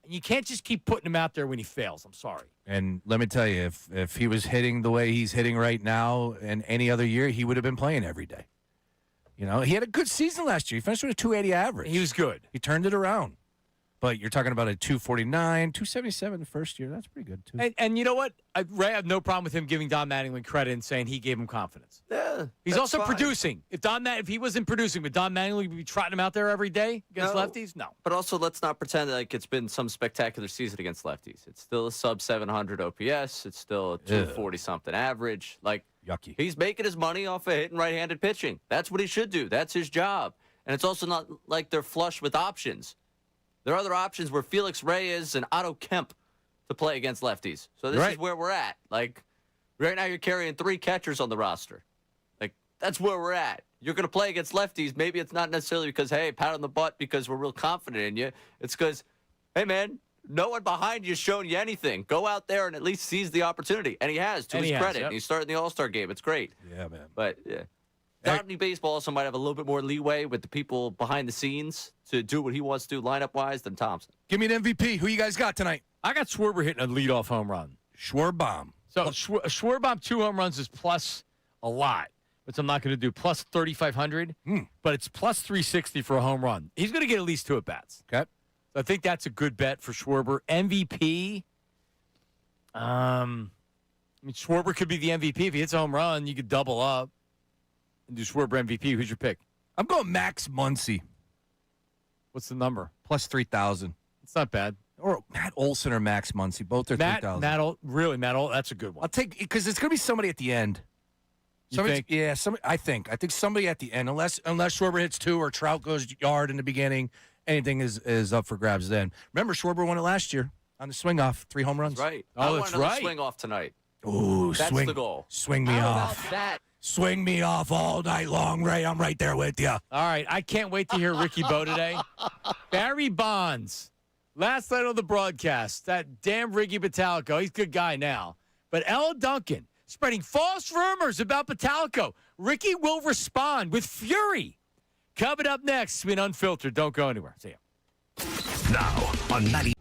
S1: And you can't just keep putting him out there when he fails. I'm sorry.
S3: And let me tell you, if he was hitting the way he's hitting right now and any other year, he would have been playing every day. You know, he had a good season last year. He finished with a 280 average.
S1: He was good.
S3: He turned it around. But you're talking about a 249, 277 the first year. That's pretty good, too.
S1: And you know what? Ray, I have no problem with him giving Don Mattingly credit and saying he gave him confidence.
S2: Yeah,
S1: He's also
S2: fine.
S1: producing. If he wasn't producing, would Don Mattingly be trotting him out there every day against lefties? No.
S2: But also, let's not pretend like it's been some spectacular season against lefties. It's still a sub 700 OPS. It's still a 240 something average. Like,
S3: yucky.
S2: He's making his money off of hitting right-handed pitching. That's what he should do. That's his job. And it's also not like they're flush with options. There are other options where Felix Reyes and Otto Kemp to play against lefties. So this is where we're at. Like, right now you're carrying 3 catchers on the roster. Like, that's where we're at. You're going to play against lefties. Maybe it's not necessarily because, hey, pat on the butt because we're real confident in you. It's because, hey, man, no one behind you is showing you anything. Go out there and at least seize the opportunity. And he has, to his credit.
S1: Yep.
S2: He started the All-Star game. It's great.
S3: Yeah, man.
S2: But, yeah. Downey Baseball also might have a little bit more leeway with the people behind the scenes to do what he wants to do lineup-wise than Thompson.
S3: Give me an MVP. Who you guys got tonight?
S1: I got Schwarber hitting a leadoff home run.
S3: Schwarber.
S1: So Schwarber 2 home runs is plus a lot, which I'm not going to do. Plus 3,500, but it's plus 360 for a home run. He's going to get at least 2 at-bats.
S3: Okay.
S1: So I think that's a good bet for Schwarber. MVP, I mean, Schwarber could be the MVP. If he hits a home run, you could double up and do Schwarber MVP. Who's your pick?
S3: I'm going Max Muncy.
S1: What's the number?
S3: Plus 3,000.
S1: It's not bad.
S3: Or Matt Olson or Max Muncy. Both are 3,000.
S1: Matt, that's a good one.
S3: I'll take, because it's going to be somebody at the end.
S1: You think?
S3: Yeah, I think somebody at the end, unless Schwarber hits 2 or Trout goes yard in the beginning, anything is up for grabs then. Remember, Schwarber won it last year on the swing off, 3 home runs.
S2: That's right.
S1: Oh, that's right.
S2: Swing off tonight.
S3: Ooh,
S2: that's the goal.
S3: Swing me off.
S2: That?
S3: Swing me off all night long, Ray. I'm right there with you.
S1: All right, I can't wait to hear Ricky Bo today. Barry Bonds, last night on the broadcast, that damn Ricky Battalico, he's a good guy now. But Ella Duncan spreading false rumors about Battalico. Ricky will respond with fury. Coming up next, Spin Unfiltered. Don't go anywhere. See ya.
S4: Now on 90.